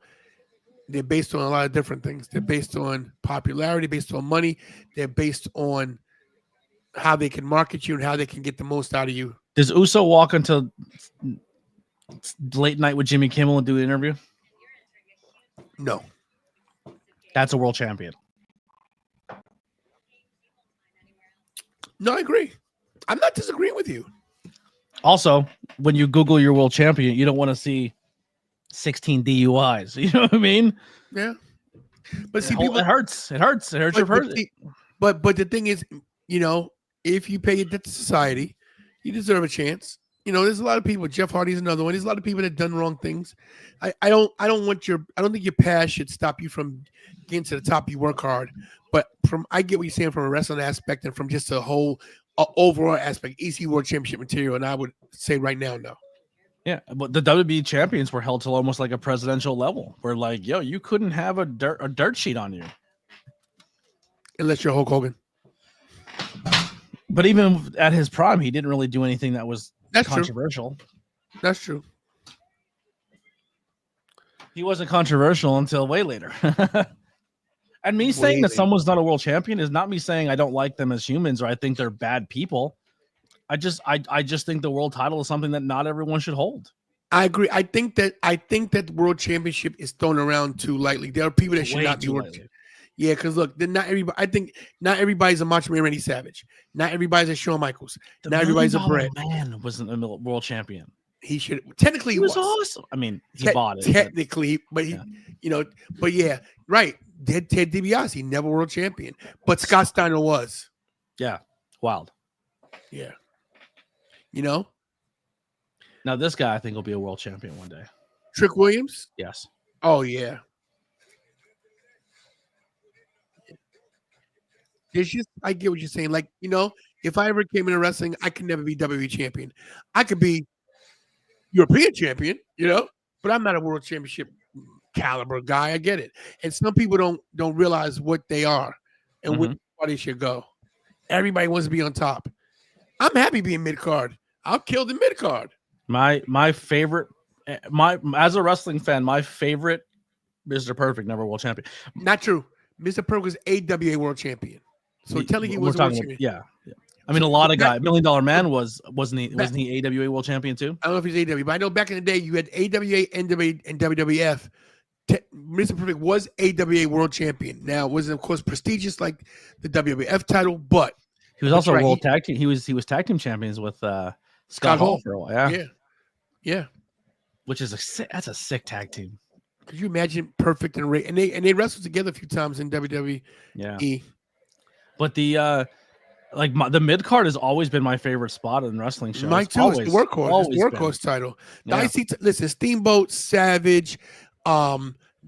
They're based on a lot of different things. They're based on popularity, based on money. They're based on how they can market you and how they can get the most out of you. Does Uso walk into late night with Jimmy Kimmel and do the interview? No. That's a world champion. No, I agree. I'm not disagreeing with you. Also, when you Google your world champion, you don't want to see 16 DUIs. You know what I mean? Yeah. But see, It hurts. It hurts. It hurts your person. But the thing is, if you pay your debt to society, you deserve a chance. There's a lot of people. Jeff Hardy's another one. There's a lot of people that have done wrong things. I don't think your past should stop you from getting to the top. You work hard, but I get what you're saying from a wrestling aspect and from just a whole overall aspect. EC World Championship material, and I would say right now, no. Yeah, but the WWE champions were held to almost like a presidential level. Where like, yo, you couldn't have a dirt sheet on you, unless you're Hulk Hogan. But even at his prime, he didn't really do anything that was That's controversial. True. That's true. He wasn't controversial until way later. And me saying that someone's not a world champion is not me saying I don't like them as humans or I think they're bad people. I just think the world title is something that not everyone should hold. I agree. I think that world championship is thrown around too lightly. There are people that should not be world. Yeah, because look, they're not everybody. I think not everybody's a Macho Man Randy Savage. Not everybody's a Shawn Michaels. Not everybody's a Bret. Man wasn't a world champion. He should technically he was awesome. I mean, he bought it technically, but he, but yeah, right. Ted DiBiase, never world champion, but Scott Steiner was. Yeah, wild. Yeah, Now this guy, I think, will be a world champion one day. Trick Williams. Yes. Oh yeah. It's just, I get what you're saying. Like, if I ever came into wrestling, I could never be WWE champion. I could be European champion, but I'm not a world championship caliber guy. I get it. And some people don't realize what they are and where they should go. Everybody wants to be on top. I'm happy being mid card. I'll kill the mid card. My favorite, as a wrestling fan, my favorite Mr. Perfect, never world champion. Not true. Mr. Perfect was AWA world champion. So telling he was world champion. Yeah. I mean, a lot of guys. $1 Million Man wasn't he AWA world champion too? I don't know if he's AWA, but I know back in the day you had AWA, NWA, and WWF. Mr. Perfect was AWA world champion. Now, it wasn't of course prestigious like the WWF title, but he was also world tag team. He was tag team champions with Scott Hall for a while. Yeah. Which is that's a sick tag team. Could you imagine Perfect and Ray? And they wrestled together a few times in WWE. Yeah. But the the mid card has always been my favorite spot in wrestling shows. Mine too. It's the workhorse. It's the workhorse title. Yeah. Listen, Steamboat, Savage,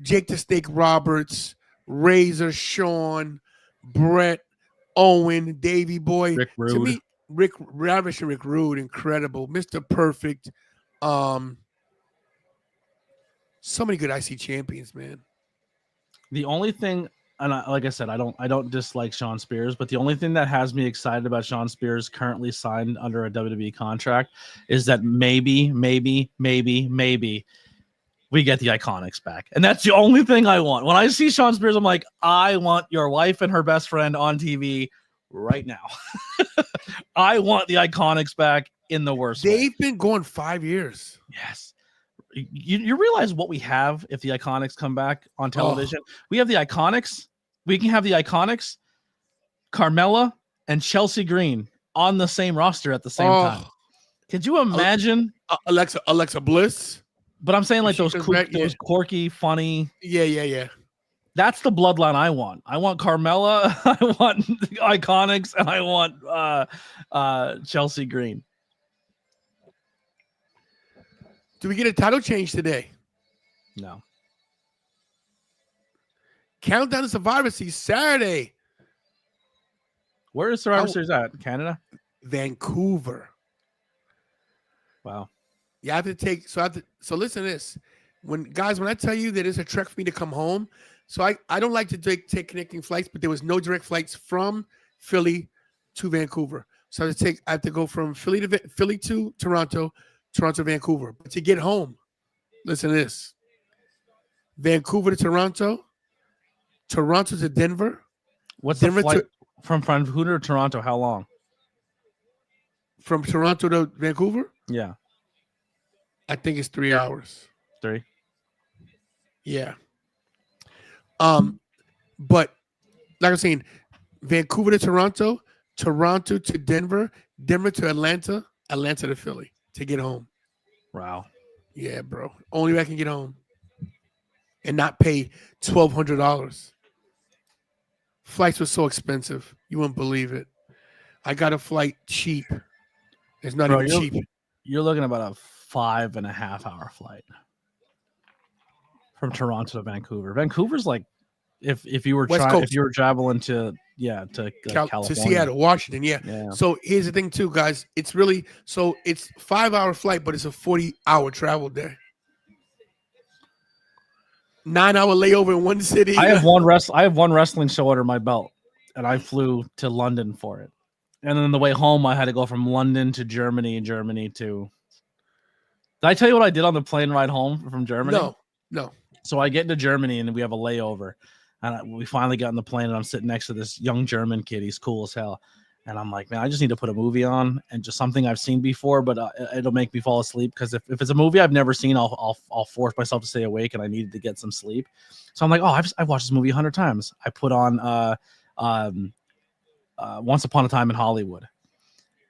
Jake the Snake Roberts, Razor, Shawn, Bret, Owen, Davey Boy. Rick Rude. To me, Rick Rude, incredible. Mr. Perfect. So many good IC champions, man. The only thing, and like I said, I don't dislike Shawn Spears, but the only thing that has me excited about Shawn Spears currently signed under a WWE contract is that maybe we get the Iconics back. And that's the only thing I want. When I see Shawn Spears, I'm like, I want your wife and her best friend on TV right now. I want the Iconics back in the worst way. They've been going 5 years. Yes. You realize what we have if the Iconics come back on television? We have the Iconics. We can have the Iconics, Carmella, and Chelsea Green on the same roster at the same time. Could you imagine? Alexa Bliss. But I'm saying like those quirky, funny. Yeah. That's the bloodline I want. I want Carmella, I want the Iconics, and I want Chelsea Green. Do we get a title change today? No. Countdown to Survivor Series Saturday. Where is Survivor Series at? Canada? Vancouver. Wow. You have to take so listen to this. When I tell you that it's a trek for me to come home, so I don't like to take connecting flights, but there was no direct flights from Philly to Vancouver. So I have to go from Philly to Toronto, Toronto, Vancouver. But to get home, listen to this. Vancouver to Toronto, Toronto to Denver. What's Denver the flight from Vancouver to Toronto? How long? From Toronto to Vancouver? Yeah. I think it's 3 hours. 3? Yeah. But like I'm saying, Vancouver to Toronto, Toronto to Denver, Denver to Atlanta, Atlanta to Philly to get home. Wow. Yeah, bro. Only way I can get home and not pay $1,200. Flights were so expensive. You wouldn't believe it. I got a flight cheap. It's not even cheap. You're looking about a 5.5 hour flight from Toronto to Vancouver. Vancouver's like if you were traveling to California. To Seattle, Washington, yeah. So here's the thing too, guys. It's 5-hour flight, but it's a 40-hour travel day. 9-hour layover in one city. I have one wrestling show under my belt, and I flew to London for it. And then on the way home, I had to go from London to Germany, to. Did I tell you what I did on the plane ride home from Germany? No. So I get into Germany and we have a layover. And we finally got on the plane, and I'm sitting next to this young German kid. He's cool as hell. And I'm like, man, I just need to put a movie on and just something I've seen before, but it'll make me fall asleep. Because if it's a movie I've never seen, I'll force myself to stay awake, and I needed to get some sleep. So I'm like, oh, I've watched this movie 100 times. I put on Once Upon a Time in Hollywood,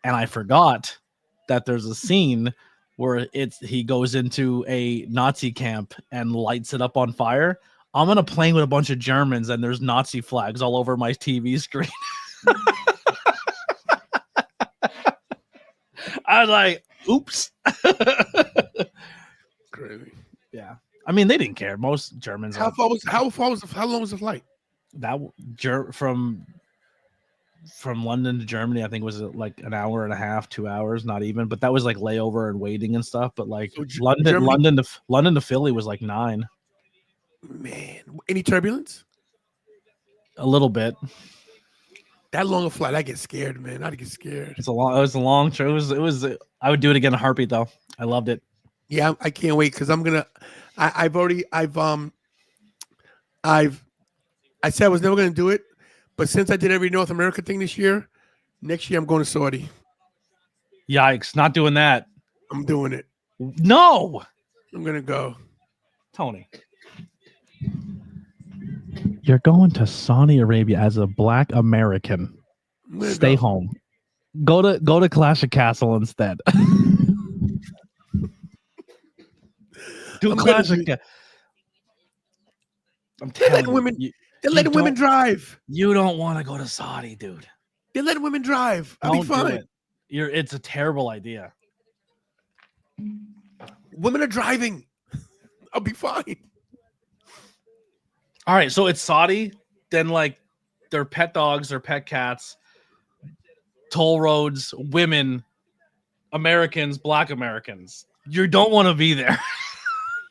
and I forgot that there's a scene where he goes into a Nazi camp and lights it up on fire. I'm on a plane with a bunch of Germans, and there's Nazi flags all over my TV screen. I was like, oops. Crazy. Yeah. I mean, they didn't care. Most Germans. How long was the flight? That from London to Germany, I think was like an hour and a half, 2 hours, not even. But that was like layover and waiting and stuff. But like So London to Philly was like 9. Man, any turbulence? A little bit. That long a flight, I get scared, man. I'd get scared. It was a long trip. It was. I would do it again in a heartbeat, though. I loved it. Yeah, I can't wait because I said I was never gonna do it, but since I did every North America thing this year, next year I'm going to Saudi. Yikes! Not doing that. I'm doing it. No, I'm gonna go. Tony. You're going to Saudi Arabia as a Black American. Stay home. Go to Clash of Castle instead. Do Clash of Castle. I'm telling you, they're letting women drive. You don't want to go to Saudi, dude. They're letting women drive. I'll Don't be fine. do it. It's a terrible idea. Women are driving. I'll be fine. All right, so it's Saudi, then like their pet dogs, their pet cats, toll roads, women, Americans, Black Americans. You don't want to be there.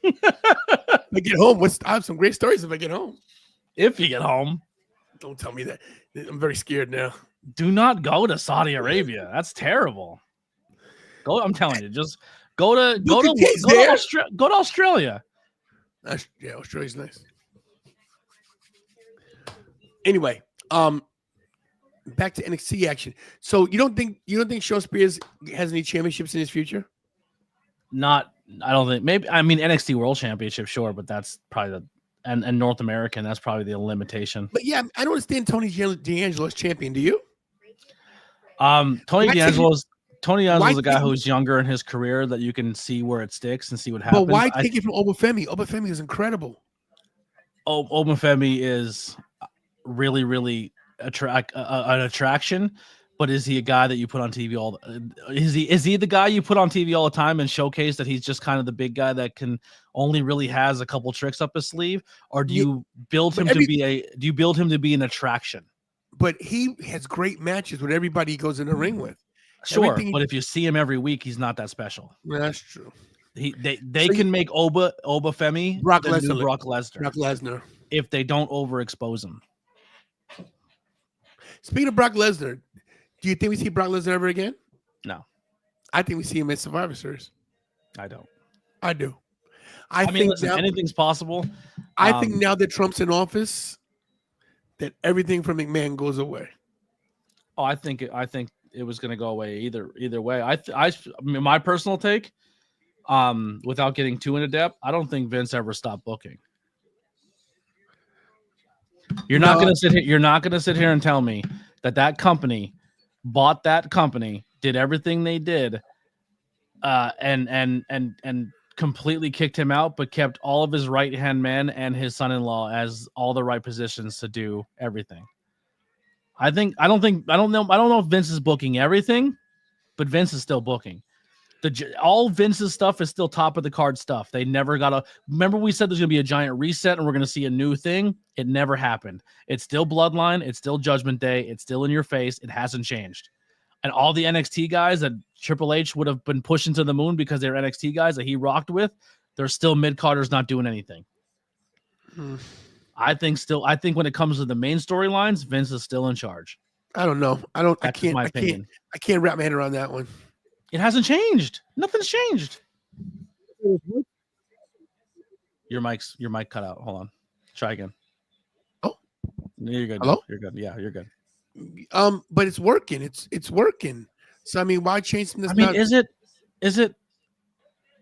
I get home. I have some great stories if I get home. If you get home. Don't tell me that. I'm very scared now. Do not go to Saudi Arabia. That's terrible. I'm telling you, just go to Australia. Yeah, Australia's nice. Anyway, back to NXT action. So you don't think Shawn Spears has any championships in his future? I don't think. Maybe, I mean, NXT World Championship, sure, but that's probably and North American, that's probably the limitation. But yeah, I don't understand Tony D'Angelo as champion. Do you? Tony D'Angelo's a guy who's younger in his career that you can see where it sticks and see what happens. But why take it from Obafemi? Obafemi is incredible. Obafemi is really, really an attraction, but is he a guy that you put on TV all? Is he the guy you put on TV all the time and showcase that he's just kind of the big guy that can only really has a couple tricks up his sleeve, or do you build him to be an attraction? But he has great matches with everybody he goes in the ring with. Sure, but if you see him every week, he's not that special. That's true. They can make Obafemi Brock Lesnar if they don't overexpose him. Speaking of Brock Lesnar, do you think we see Brock Lesnar ever again? No. I think we see him at Survivor Series. I don't. I do. I mean, listen, anything's possible. I think now that Trump's in office, that everything from McMahon goes away. Oh, I think it was going to go away either way. I mean, my personal take, without getting too into depth, I don't think Vince ever stopped booking. You're not going to sit here and tell me that company bought that company, did everything they did, and completely kicked him out, but kept all of his right-hand men and his son-in-law as all the right positions to do everything. I don't know if Vince is booking everything, but Vince is still booking. All Vince's stuff is still top of the card stuff. They never got remember we said there's going to be a giant reset and we're going to see a new thing. It never happened. It's still Bloodline. It's still Judgment Day. It's still in your face. It hasn't changed. And all the NXT guys that Triple H would have been pushing to the moon because they're NXT guys that he rocked with, they're still mid-carders not doing anything. I think when it comes to the main storylines, Vince is still in charge. I don't know. I can't wrap my head around that one. It hasn't changed. Nothing's changed. Your mic cut out. Hold on. Try again. Oh. You're good. Hello? You're good. Yeah, you're good. But it's working. It's working. So I mean, why change something? I That's mean, not, is it?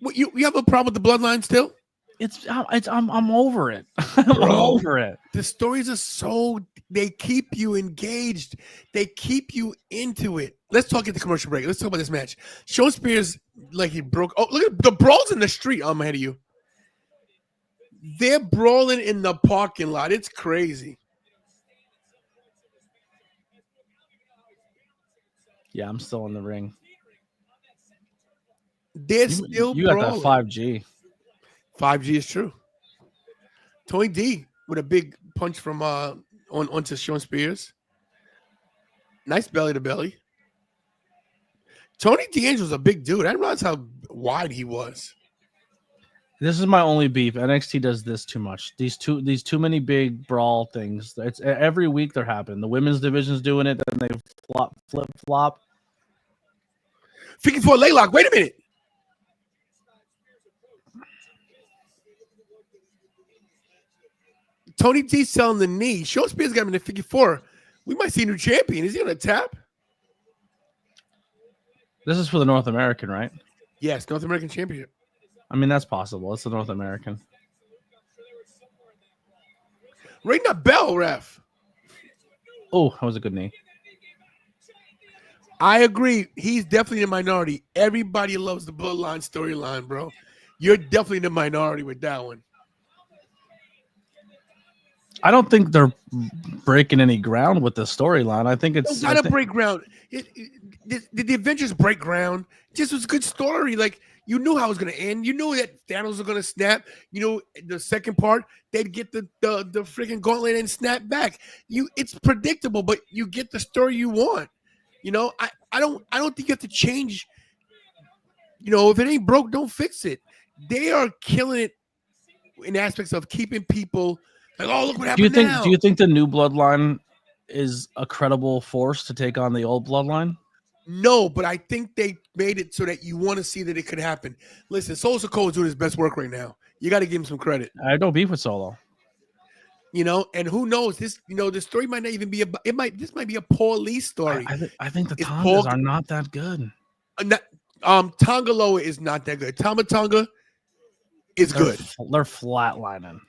what, you have a problem with the bloodline still? I'm over it. I'm Bro. over it. The stories are so, they keep you engaged. They keep you into it. Let's talk at the commercial break. Let's talk about this match. Shawn Spears, like he broke. Oh, look at the brawls in the street. I'm ahead of you. They're brawling in the parking lot. It's crazy. Yeah, I'm still in the ring. They're still You got brawling. that 5G. 5G is true. Tony D with a big punch from onto Shawn Spears. Nice belly to belly. Tony D'Angelo's a big dude. I didn't realize how wide he was. This is my only beef. NXT does this too much. These too many big brawl things. It's every week they're happening. The women's division's doing it, then they flip flop. 54 laylock. Wait a minute. Tony D selling the knee. Shawn Spears got him in the 54. We might see a new champion. Is he on a tap? This is for the North American, right? Yes, North American Championship. I mean, that's possible. It's the North American. Ring that bell, ref. Oh, that was a good knee. I agree. He's definitely the minority. Everybody loves the bloodline storyline, bro. You're definitely the minority with that one. I don't think they're breaking any ground with the storyline. I think it's Not a break ground. Did the Avengers break ground? Just was a good story. Like, you knew how it was going to end. You knew that Thanos was going to snap. You know, the second part, they'd get the freaking gauntlet and snap back. It's predictable, but you get the story you want. You know, I don't think you have to change. You know, if it ain't broke, don't fix it. They are killing it in aspects of keeping people like, oh, look what happened now. Do you think the new bloodline is a credible force to take on the old bloodline? No, but I think they made it so that you want to see that it could happen. Listen, Solo Sikoa is doing his best work right now. You got to give him some credit. I don't beef with Solo. You know, and who knows? This, you know, the story might not even be about. This might be a Paul Lee story. I think the It's Tongas are not that good. Tongaloa is not that good. Tama Tonga is good. They're flatlining.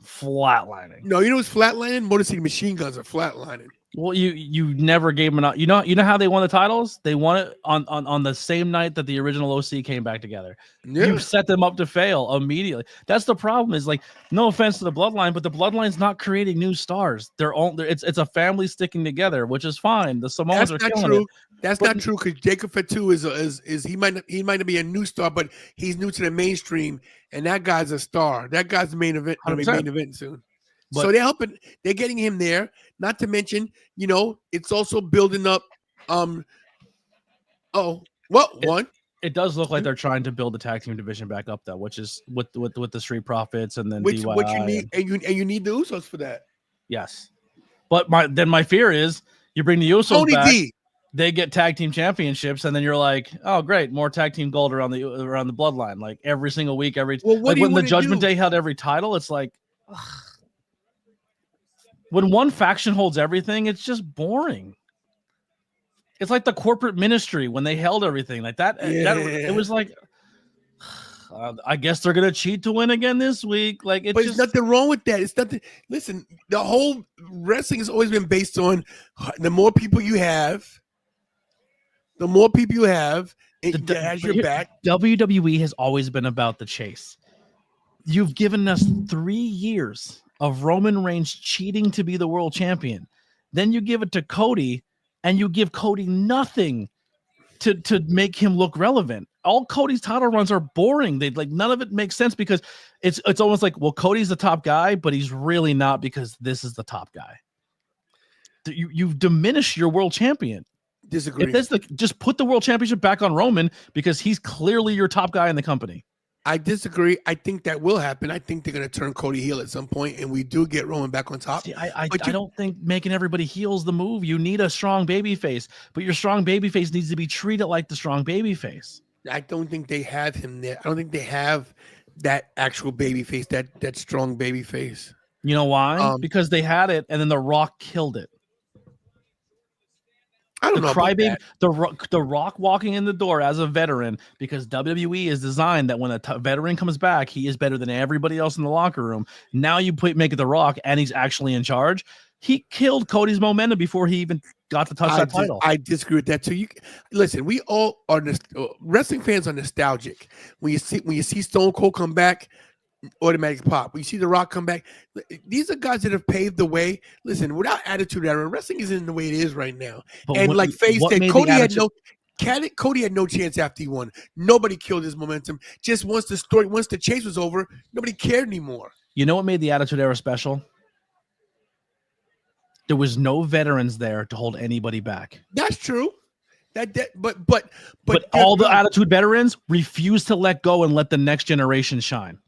Flatlining. No, you know what's flatlining? Motor City Machine Guns are flatlining. Well, you never gave them enough. You know how they won the titles? They won it on the same night that the original OC came back together. Yeah. You set them up to fail immediately. That's the problem. Is like, no offense to the bloodline, but the bloodline's not creating new stars. It's a family sticking together, which is fine. The Samoans are killing it. That's not true because Jacob Fatu is he might not be a new star, but he's new to the mainstream, and that guy's a star. That guy's the main event. Main event soon. But, so they're getting him there. Not to mention, you know, it's also building up. It does look like they're trying to build the tag team division back up, though, which is with the Street Profits and then which DIY you need, and you need the Usos for that. Yes, but my fear is you bring the Usos Tony back. D. They get tag team championships, and then you're like, oh, great, more tag team gold around the bloodline, like every single week, when the Judgment Day held every title, it's like, ugh. When one faction holds everything, it's just boring. It's like the corporate ministry when they held everything like that. Yeah. It was like, I guess they're gonna cheat to win again this week. Like, there's nothing wrong with that. It's nothing. Listen, the whole wrestling has always been based on the more people you have. The more people you have, it has your back. WWE has always been about the chase. You've given us 3 years of Roman Reigns cheating to be the world champion. Then you give it to Cody, and you give Cody nothing to make him look relevant. All Cody's title runs are boring. None of it makes sense because it's almost like, well, Cody's the top guy, but he's really not because this is the top guy. You've diminished your world champion. Disagree. Just put the world championship back on Roman because he's clearly your top guy in the company. I disagree. I think that will happen. I think they're going to turn Cody heel at some point, and we do get Roman back on top. See, I don't think making everybody heel's the move. You need a strong baby face, but your strong baby face needs to be treated like the strong baby face. I don't think they have him there. I don't think they have that actual baby face, that strong baby face. You know why? Um, Because they had it, and then The Rock killed it. I don't The know about crybaby, that. the Rock walking in the door as a veteran, because WWE is designed that when a veteran comes back, he is better than everybody else in the locker room. Now you make it The Rock, and he's actually in charge. He killed Cody's momentum before he even got to touch that title. I disagree with that too. You listen. We all are wrestling fans are nostalgic. When you see Stone Cold come back, automatic pop. When you see The Rock come back, these are guys that have paved the way. Listen, without Attitude Era, wrestling isn't the way it is right now. But And what- like Faye what said, made the Cody had Attitude- Cody had no chance after he won. Nobody killed his momentum. Just once the chase was over, nobody cared anymore. You know what made the Attitude Era special? There was no veterans there to hold anybody back. That's true. But all the Attitude veterans refused to let go and let the next generation shine.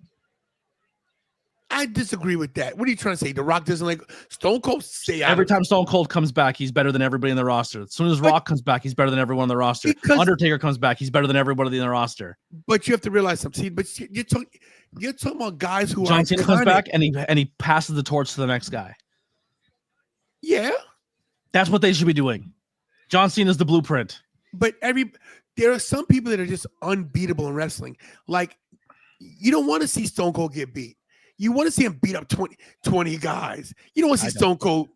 I disagree with that. What are you trying to say? The Rock doesn't like Stone Cold? Every time Stone Cold comes back, he's better than everybody in the roster. As soon as Rock comes back, he's better than everyone on the roster. Undertaker comes back, he's better than everybody in the roster. But you have to realize something. See, but you're talking about guys who John are Cena iconic. comes back and he passes the torch to the next guy. Yeah, that's what they should be doing. John Cena's the blueprint. But there are some people that are just unbeatable in wrestling. Like, you don't want to see Stone Cold get beat. You want to see him beat up 20 guys. You don't want to see Stone Cold.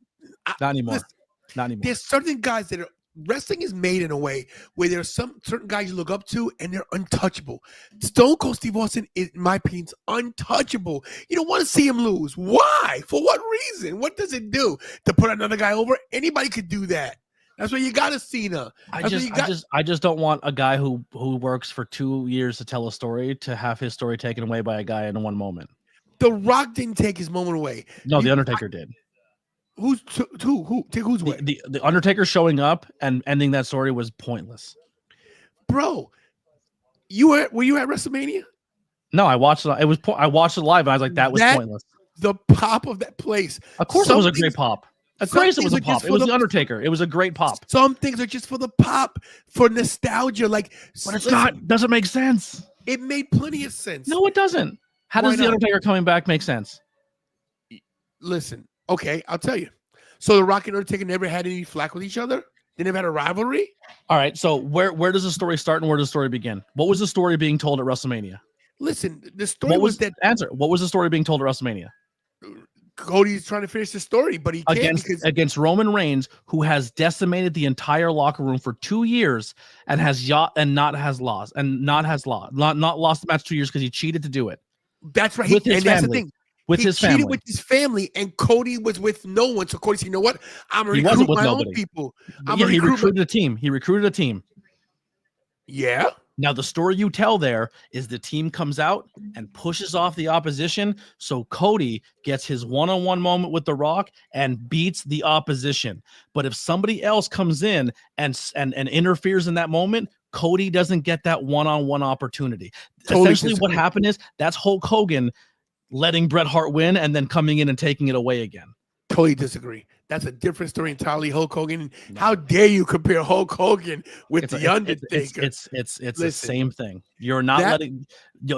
Not anymore. Listen, not anymore. There's certain guys that are wrestling is made in a way where there's some certain guys you look up to and they're untouchable. Stone Cold Steve Austin, in my opinion, is untouchable. You don't want to see him lose. Why? For what reason? What does it do to put another guy over? Anybody could do that. That's why you got a Cena. I just don't want a guy who works for 2 years to tell a story to have his story taken away by a guy in one moment. The Rock didn't take his moment away. No, The Undertaker did. Who's way? The Undertaker showing up and ending that story was pointless. Bro, were you at WrestleMania? No, I watched it. I watched it live and I was like, that was pointless. The pop of that place. Of course, it was a great pop. Of course, it was a pop. It was the Undertaker. It was a great pop. Some things are just for the pop, for nostalgia. Like, but it's not. Doesn't make sense. It made plenty of sense. No, it doesn't. How does the Undertaker coming back make sense? Listen, okay, I'll tell you. So the Rock and Undertaker never had any flack with each other? They never had a rivalry? All right, so where does the story start and where does the story begin? What was the story being told at WrestleMania? Listen, the story was that... Answer. What was the story being told at WrestleMania? Cody's trying to finish the story, but he can't against Roman Reigns, who has decimated the entire locker room for 2 years and not lost the match 2 years because he cheated to do it. That's right. With his family. That's the thing. He cheated with his family, and Cody was with no one. So Cody said, "You know what? I'm gonna recruit my own people." He recruited a team. He recruited a team. Yeah. Now the story you tell there is the team comes out and pushes off the opposition, so Cody gets his one-on-one moment with The Rock and beats the opposition. But if somebody else comes in and interferes in that moment, Cody doesn't get that one-on-one opportunity. Essentially, what happened is that's Hulk Hogan letting Bret Hart win and then coming in and taking it away again. Totally disagree. That's a different story entirely. Hulk Hogan. No. How dare you compare Hulk Hogan with The Undertaker? It's the same thing. You're not letting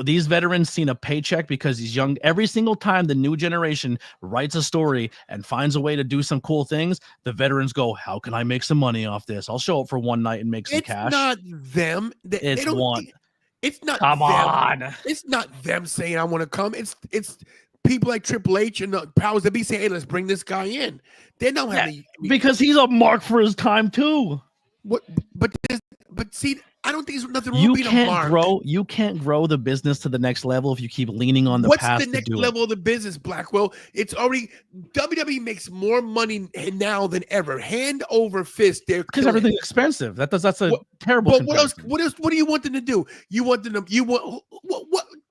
these veterans seen a paycheck because he's young. Every single time the new generation writes a story and finds a way to do some cool things, the veterans go, "How can I make some money off this? I'll show up for one night and make some cash." It's not them. It's one. It's not. Come on. It's not them saying I want to come. It's people like Triple H and the powers that be saying, "Hey, let's bring this guy in." They don't have because he's a mark for his time too. What? But see, I don't think there's nothing wrong being a mark. You can't grow the business to the next level if you keep leaning on the past. What's the next level of the business, Blackwell? It's already WWE makes more money now than ever, hand over fist. Because everything's expensive. That's a terrible. But what else? What do you want them to do? You want them to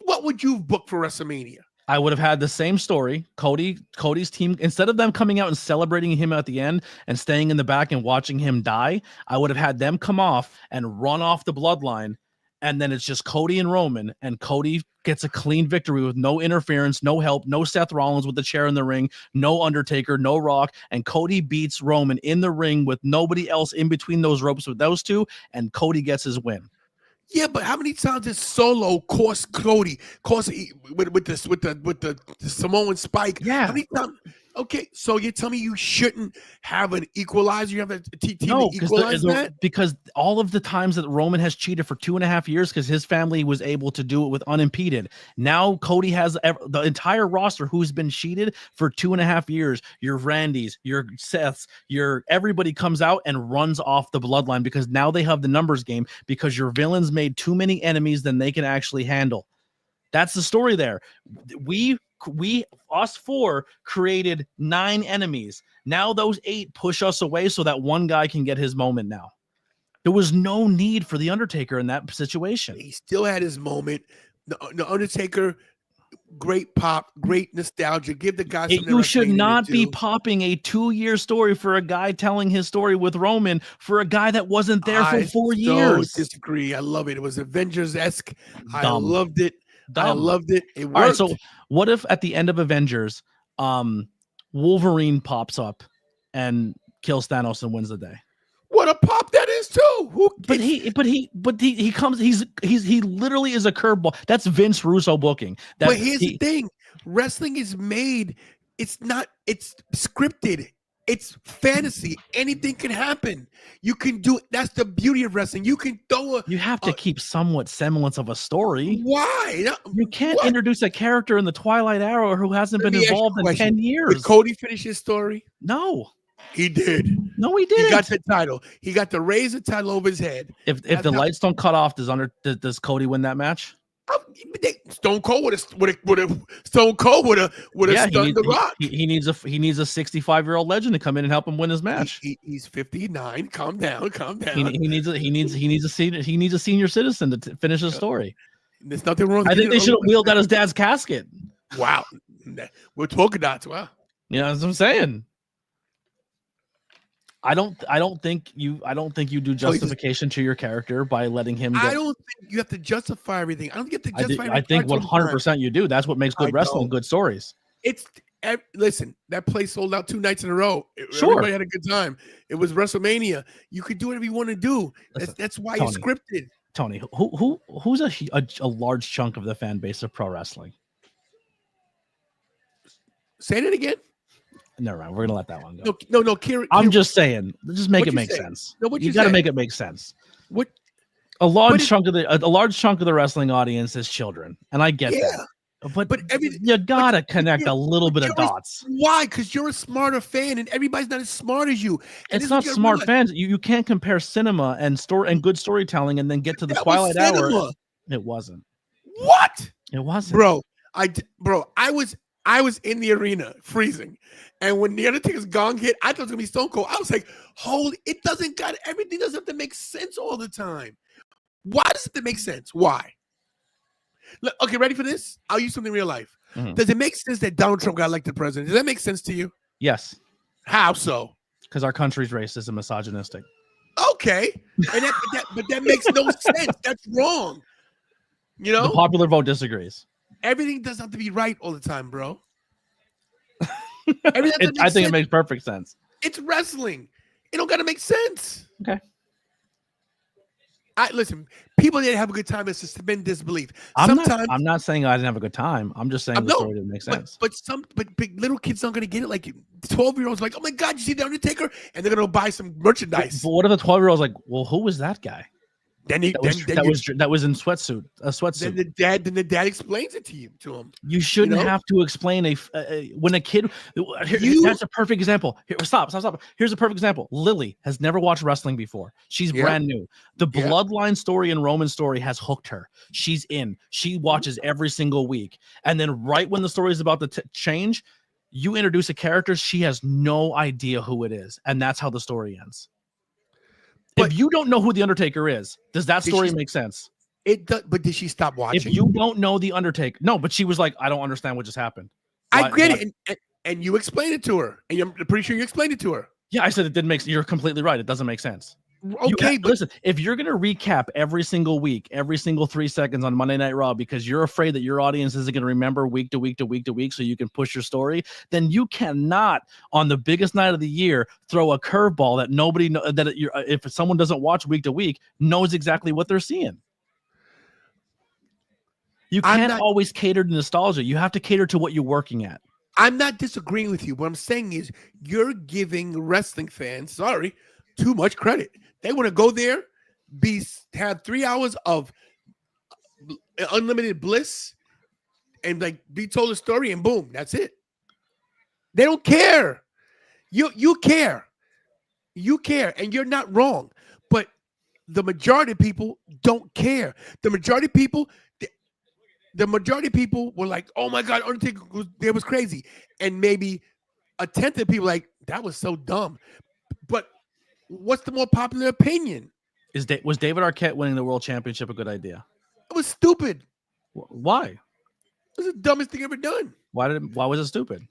what would you book for WrestleMania? I would have had the same story. Cody's team, instead of them coming out and celebrating him at the end and staying in the back and watching him die, I would have had them come off and run off the bloodline. And then it's just Cody and Roman, and Cody gets a clean victory with no interference, no help, no Seth Rollins with the chair in the ring, no Undertaker, no Rock, and Cody beats Roman in the ring with nobody else in between those ropes with those two, and Cody gets his win. Yeah, but how many times did Solo cost Cody, with the Samoan spike? Yeah. How many times? Okay, so you tell me you shouldn't have an equalizer? You have a team No, to equalize that? because all of the times that Roman has cheated for 2.5 years because his family was able to do it with unimpeded. Now Cody has the entire roster who's been cheated for 2.5 years. Your Randys, your Seths, your everybody comes out and runs off the bloodline because now they have the numbers game because your villains made too many enemies than they can actually handle. That's the story there. Us 4 created 9 enemies. Now those 8 push us away so that one guy can get his moment now. There was no need for The Undertaker in that situation. He still had his moment. The Undertaker, great pop, great nostalgia. Give the guy something. You should not be popping a 2-year story for a guy telling his story with Roman for a guy that wasn't there for 4 years. I disagree. I love it. It was Avengers-esque. I loved it. Dumb. I loved it. It worked. All right, so what if at the end of Avengers, Wolverine pops up and kills Thanos and wins the day? What a pop that is too. He comes. He literally is a curveball. That's Vince Russo booking. But here's the thing: wrestling is made. It's not. It's scripted. It's fantasy. Anything can happen. You can do it. That's the beauty of wrestling. You can throw a. You have to keep somewhat semblance of a story. Why? You can't introduce a character in the Twilight Era who hasn't been involved in 10 years. Did Cody finish his story? No. He did. No, he didn't. He got the title. He got to raise the title over his head. If the lights don't cut off, does Cody win that match? Stone Cold would have stunned The Rock. He needs a 65-year-old legend to come in and help him win his match. He's 59. Calm down. He needs a senior citizen to finish his story. There's nothing wrong. I think they should have wheeled out his dad's casket. Wow, we're talking dots. Wow. You know what I'm saying? I don't think you do justification to your character by letting him. I don't think you have to justify everything. I don't get to justify. I think 100% you do. That's what makes good wrestling, good stories. Listen, that place sold out 2 nights in a row. Sure. Everybody had a good time. It was WrestleMania. You could do whatever you want to do. That's why Tony, you're scripted. Tony, who's a large chunk of the fan base of pro wrestling? Say that again. Never mind. We're gonna let that one go. No. I'm just saying. Just make it make sense. No, you got to make it make sense. What? A large chunk of the wrestling audience is children, and I get that. But you gotta connect a little bit of dots. Why? Because you're a smarter fan, and everybody's not as smart as you. And it's not smart fans. You can't compare cinema and good storytelling, and then get to the Twilight Hour. It wasn't. What? It wasn't, bro. I was in the arena freezing, and when the Undertaker's gong hit, I thought it was gonna be Stone Cold. I was like, "Holy! Everything doesn't have to make sense all the time. Why does it make sense? Why?" Look, okay, ready for this? I'll use something real life. Mm-hmm. Does it make sense that Donald Trump got elected president? Does that make sense to you? Yes. How so? Because our country's racist and misogynistic. Okay, and but that makes no sense. That's wrong. You know, the popular vote disagrees. Everything doesn't have to be right all the time, bro. I think it makes perfect sense. It's wrestling. It don't gotta make sense. Okay. Listen, people didn't have a good time. It's suspend disbelief. I'm not saying I didn't have a good time. I'm just saying the story didn't make sense. But big little kids aren't gonna get it. Like 12-year-olds, like, oh my god, you see the Undertaker, and they're gonna buy some merchandise. But what if the 12-year-old's like, well, who was that guy? That was in a sweatsuit. Then the dad explains it to him. You shouldn't have to explain when a kid. That's a perfect example. Stop. Here's a perfect example. Lily has never watched wrestling before. She's brand new. The bloodline story and Roman story has hooked her. She's in. She watches every single week, and then right when the story is about to change, you introduce a character. She has no idea who it is, and that's how the story ends. But if you don't know who the Undertaker is, does that story make sense? It does, but did she stop watching? If you don't know the Undertaker, no. But she was like, "I don't understand what just happened." I get it, and you explained it to her, and I'm pretty sure you explained it to her. Yeah, I said it didn't make. You're completely right. It doesn't make sense. Okay, but listen, if you're gonna recap every single week, every single 3 seconds on Monday Night Raw because you're afraid that your audience isn't gonna remember week to week to week to week, so you can push your story, then you cannot on the biggest night of the year throw a curveball that nobody if someone doesn't watch week to week knows exactly what they're seeing. You can't always cater to nostalgia. You have to cater to what you're working at. I'm not disagreeing with you. What I'm saying is you're giving wrestling fans, too much credit. They want to go there, have 3 hours of unlimited bliss, and like be told a story, and boom, that's it. They don't care. You care. You care, and you're not wrong. But the majority of people don't care. The majority of people were like, "Oh my God, Undertaker was crazy," and maybe a tenth of people like that was so dumb. But what's the more popular opinion? Was David Arquette winning the world championship a good idea? It was stupid. Why? It was the dumbest thing ever done. Why was it stupid?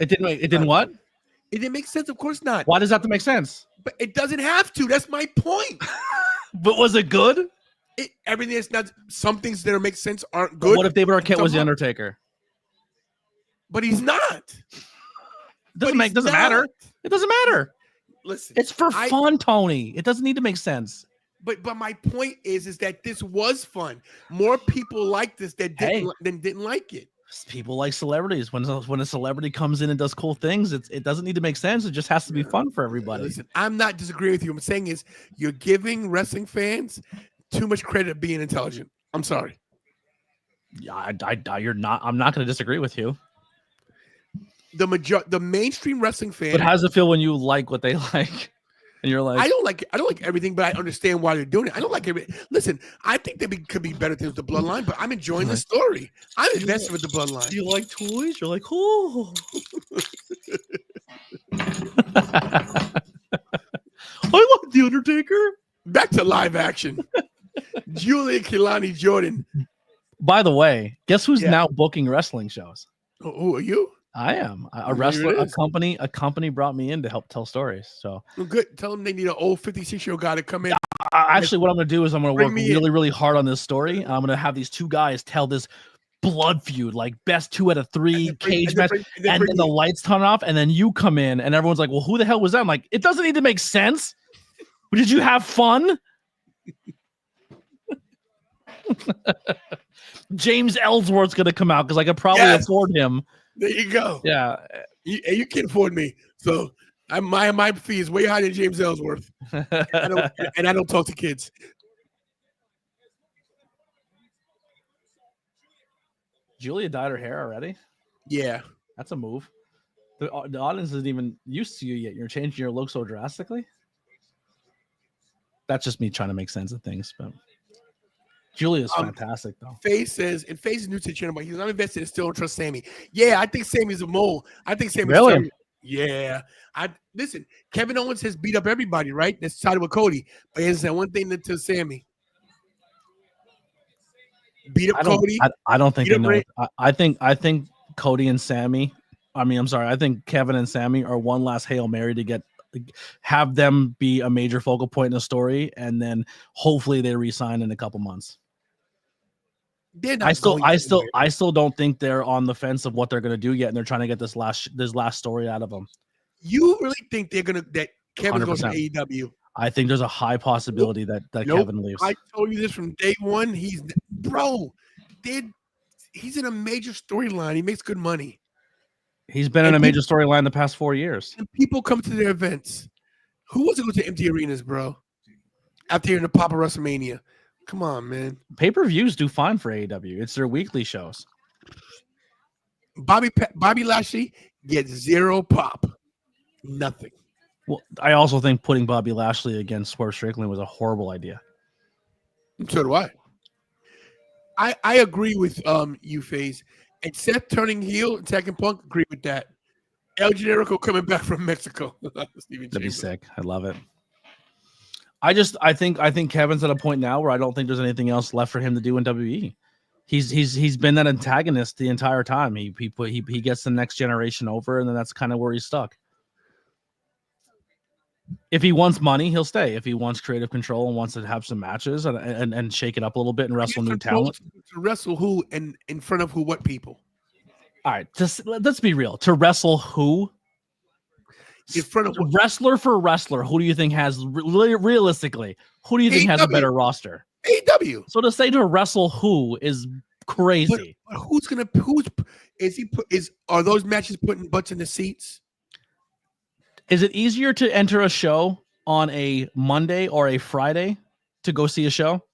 It didn't what? It didn't make sense. Of course not. Why does that have to make sense? But it doesn't have to. That's my point. But was it good? Everything that's not, some things that make sense aren't good. What if David Arquette was the Undertaker? But he's not. Doesn't matter. It doesn't matter. Listen, it's for fun, Tony. It doesn't need to make sense. But my point is that this was fun. More people like this that didn't like it. People like celebrities. When a celebrity comes in and does cool things, it doesn't need to make sense. It just has to be fun for everybody. Listen, I'm not disagreeing with you. What I'm saying is you're giving wrestling fans too much credit of being intelligent. I'm sorry. Yeah, you're not. I'm not going to disagree with you. The mainstream wrestling fan. But how does it feel when you like what they like, and you're like, I don't like everything, but I understand why they're doing it. I don't like everything. Listen, I think could be better things with the bloodline, but I'm enjoying the story. I'm invested with the bloodline. Do you like toys? You're like, oh. I love the Undertaker. Back to live action. Giulia, Kelani, Jordan. By the way, guess who's now booking wrestling shows? Who are you? I am a wrestler. A company brought me in to help tell stories. So good. Tell them they need an old 56-year-old guy to come in. Actually, what I'm going to do is I'm going to work really, really hard on this story. I'm going to have these two guys tell this blood feud, like best 2 out of 3 cage match, and then the lights turn off, and then you come in, and everyone's like, "Well, who the hell was that?" I'm like, "It doesn't need to make sense." But did you have fun? James Ellsworth's going to come out because I could probably afford him. There you go. Yeah, you can afford me, so my fee is way higher than James Ellsworth. and I don't talk to kids. Giulia dyed her hair already. Yeah, that's a move. The audience isn't even used to you yet. You're changing your look so drastically. That's just me trying to make sense of things, but Giulia's fantastic though. Faye says, and Faye's new to the channel, but he's not invested and still don't trust Sammy. Yeah, I think Sammy's a mole. I think Sammy's really. Yeah. Listen, Kevin Owens has beat up everybody, right? That's sided with Cody. But here's that one thing to Sammy. Beat up Cody. I don't think they know. I think Cody and Sammy. I think Kevin and Sammy are one last Hail Mary to have them be a major focal point in the story, and then hopefully they re-sign in a couple months. I still don't think they're on the fence of what they're going to do yet, and they're trying to get this last story out of them. You really think that Kevin's going to AEW? I think there's a high possibility that Kevin leaves. I told you this from day one. He's in a major storyline. He makes good money. He's been in a major storyline the past 4 years. And people come to their events. Who wants to go to empty arenas, bro? After you're in the pop of WrestleMania. Come on, man. Pay-per-views do fine for AEW. It's their weekly shows. Bobby Lashley gets 0 pop. Nothing. Well, I also think putting Bobby Lashley against Swerve Strickland was a horrible idea. So do I. I agree with you, FaZe. Except turning heel, attacking Punk, agree with that. El Generico coming back from Mexico. That'd be sick. I love it. I think Kevin's at a point now where I don't think there's anything else left for him to do in WWE. He's been that antagonist the entire time. He gets the next generation over, and then that's kind of where he's stuck. If he wants money, he'll stay. If he wants creative control and wants to have some matches and shake it up a little bit and wrestle new talent. To wrestle who and in front of who? What people? All right, let's be real. To wrestle who? In front of wrestler for wrestler. Who do you think has realistically? Who do you think has a better roster? AEW. So to say to wrestle who is crazy. But are those matches putting butts in the seats? Is it easier to enter a show on a Monday or a Friday to go see a show?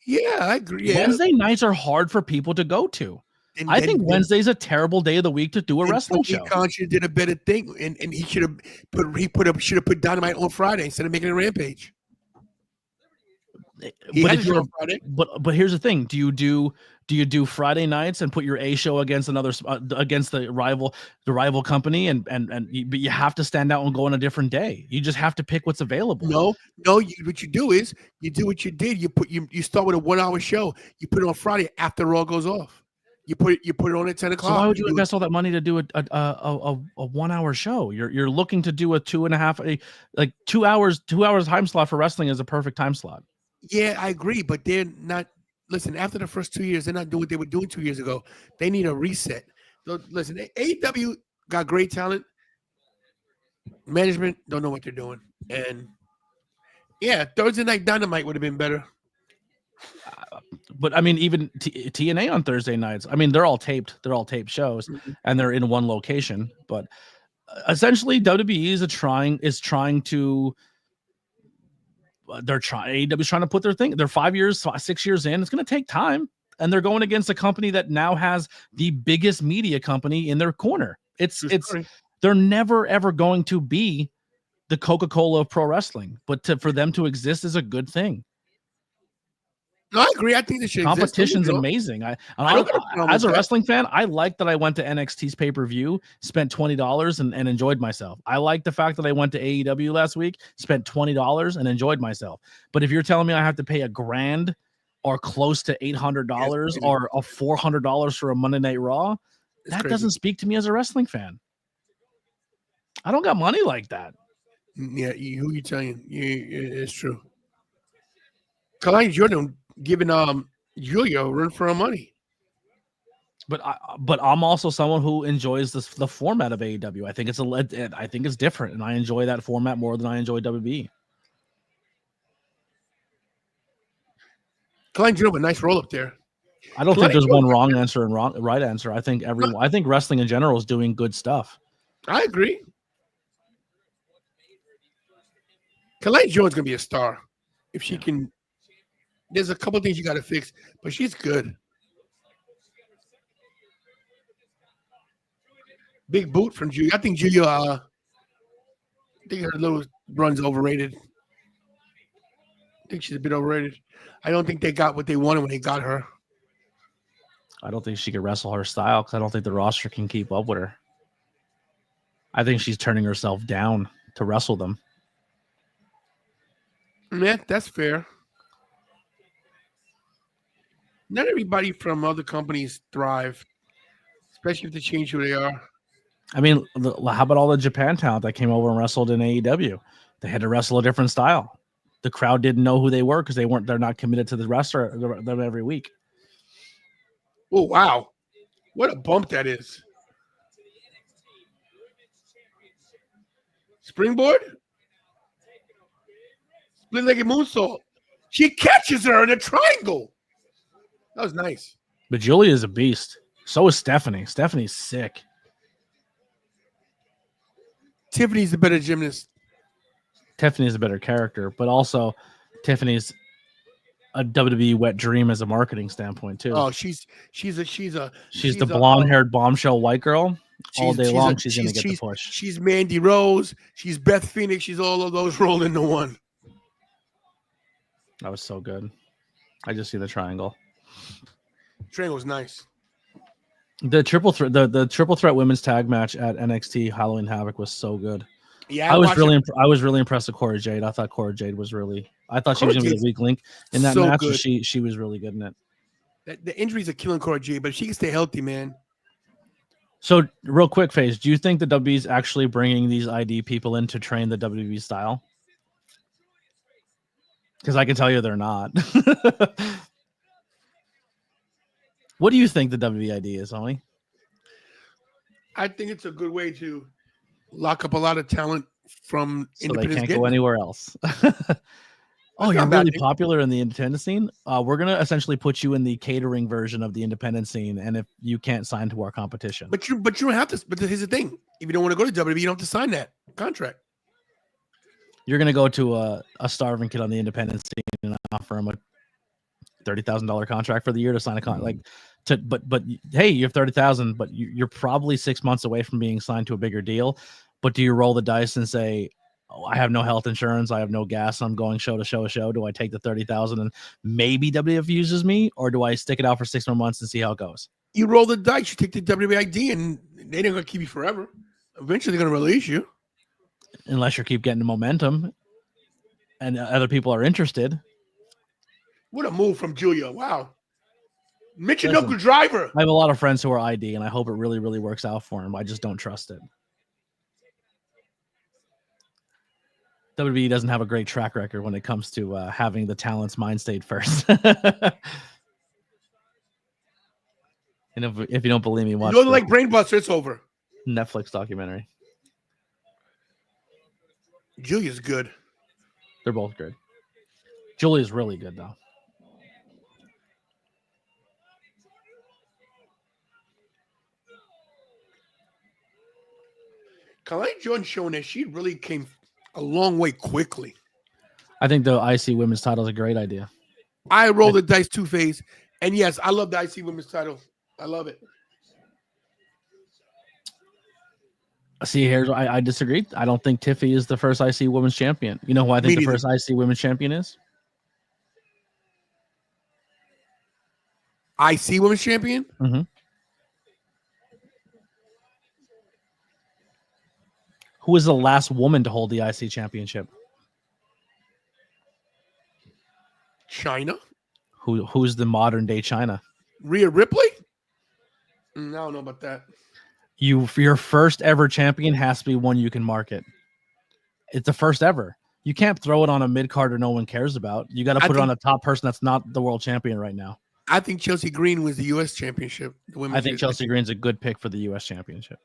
Yeah, I agree. Yeah. Wednesday nights are hard for people to go to. I think Wednesday's a terrible day of the week to do a wrestling show. Khan should have did a better thing, and he should have put Dynamite on Friday instead of making a Rampage. But here's the thing: do you do Friday nights and put your A show against against the rival company, but you have to stand out and go on a different day. You just have to pick what's available. No. What you do is you do what you did. You start with a 1 hour show. You put it on Friday after Raw goes off. You put it on at 10 o'clock. So why would you invest all that money to do a 1 hour show? You're looking to do a 2.5 2 hours time slot for wrestling is a perfect time slot. Yeah, I agree, but they're not. Listen, after the first 2 years, they're not doing what they were doing 2 years ago. They need a reset. So, listen, AEW got great talent. Management don't know what they're doing, and yeah, Thursday Night Dynamite would have been better. But I mean, even TNA on Thursday nights. I mean, they're all taped shows, and they're in one location. But essentially, WWE is trying to. AEW's trying to put their thing. They're 6 years in. It's going to take time, and they're going against a company that now has the biggest media company in their corner. They're never ever going to be the Coca-Cola of pro wrestling, but for them to exist is a good thing. No, I agree. I think this should competition's amazing. As a wrestling fan, I like that I went to NXT's pay-per-view, spent $20 and enjoyed myself. I like the fact that I went to AEW last week, spent $20 and enjoyed myself. But if you're telling me I have to pay $1,000 or close to $800 or a $400 for a Monday Night Raw, that doesn't speak to me as a wrestling fan. I don't got money like that. Yeah, who you telling? It's true. Kelani Jordan giving Giulia a run for her money. But I'm also someone who enjoys the format of AEW. I think it's different, and I enjoy that format more than I enjoy WB. Kelani Jordan, a nice roll up there. I don't think there's one wrong answer and right answer. I think wrestling in general is doing good stuff. I agree. Kelani Jordan's gonna be a star if she can. There's a couple things you got to fix, but she's good. Big boot from Giulia. I think Giulia. I think her little run's overrated. I think she's a bit overrated. I don't think they got what they wanted when they got her. I don't think she could wrestle her style because I don't think the roster can keep up with her. I think she's turning herself down to wrestle them. Yeah, that's fair. Not everybody from other companies thrive, especially if they change who they are. I mean, how about all the Japan talent that came over and wrestled in AEW? They had to wrestle a different style. The crowd didn't know who they were because they're not committed to the wrestler them every week. Oh, wow. What a bump that is. Springboard? Split-legged moonsault. She catches her in a triangle. That was nice. But Giulia is a beast. So is Stephanie. Stephanie's sick. Tiffany's the better gymnast. Tiffany's a better character, but also Tiffany's a WWE wet dream as a marketing standpoint too. Oh, she's the blonde-haired bombshell white girl. All day long, she's gonna get the push. She's Mandy Rose. She's Beth Phoenix. She's all of those rolled into one. That was so good. I just see the triangle. Triangle's nice. The triple threat, the triple threat women's tag match at NXT Halloween Havoc was so good. Yeah, I was really impressed with Cora Jade. I thought Cora Jade was really. I thought she was going to be the weak link in that match. But she was really good in it. The injuries are killing Cora Jade, but if she can stay healthy, man. So, real quick, FaZe, do you think the WWE's actually bringing these ID people in to train the WWE style? Because I can tell you they're not. What do you think the WWE ID is, Ollie? I think it's a good way to lock up a lot of talent from so they can't go anywhere else. Oh, That's you're not a bad really thing. popular in the independent scene. We're gonna essentially put you in the catering version of the independent scene, and if you can't sign to our competition, But you don't have to. But here's the thing: if you don't want to go to WWE, you don't have to sign that contract. you're gonna go to a starving kid on the independent scene and offer him a $30,000 contract for the year to sign a contract. But hey, you have 30,000, but you're probably 6 months away from being signed to a bigger deal. But do you roll the dice and say, oh, I have no health insurance, I have no gas, I'm going show to show? Do I take the 30,000 and maybe WWF uses me, or do I stick it out for 6 more months and see how it goes? You roll the dice. You take the WID, and they're not going to keep you forever. Eventually, they're going to release you. Unless you keep getting the momentum and other people are interested. What a move from Giulia! Wow, Listen, Michinoku driver. I have a lot of friends who are ID, and I hope it really, really works out for him. I just don't trust it. WWE doesn't have a great track record when it comes to having the talent's mind state first. And if you don't believe me, watch You know, the like Brainbuster. It's over. Netflix documentary. Giulia's good. They're both good. Giulia's really good, though. Kalani Jordan showing that she really came a long way quickly. I think the IC women's title is a great idea. I roll the dice two-phase, and yes, I love the IC women's title. I love it. See, here's I disagree. I don't think Tiffy is the first IC women's champion. You know who I think the first IC women's champion is? IC women's champion? Mm-hmm. Who was the last woman to hold the IC championship? China? Who's the modern day China? Rhea Ripley? I don't know about that. Your first ever champion has to be one you can market. It's the first ever. You can't throw it on a mid carder no one cares about. You got to put it on a top person that's not the world champion right now. I think Chelsea Green was the U.S. championship. I think Chelsea Green's a good pick for the U.S. championship.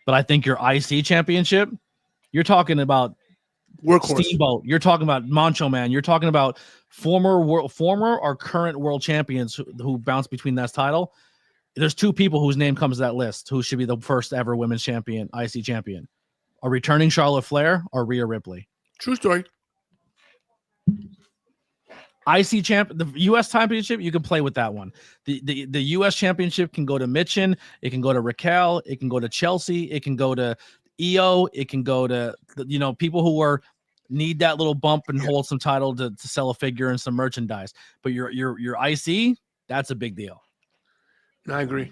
But I think your IC championship, you're talking about Workhorse. Steamboat. You're talking about Macho Man. You're talking about former or current world champions who bounce between that title. There's two people whose name comes to that list who should be the first ever women's champion, IC champion. A returning Charlotte Flair or Rhea Ripley. True story. IC champ, the U.S. championship, you can play with that one. The U.S. championship can go to Mitchin, it can go to Raquel, it can go to Chelsea, it can go to EO, it can go to people who need that little bump and hold some title to sell a figure and some merchandise. But your IC, that's a big deal. I agree.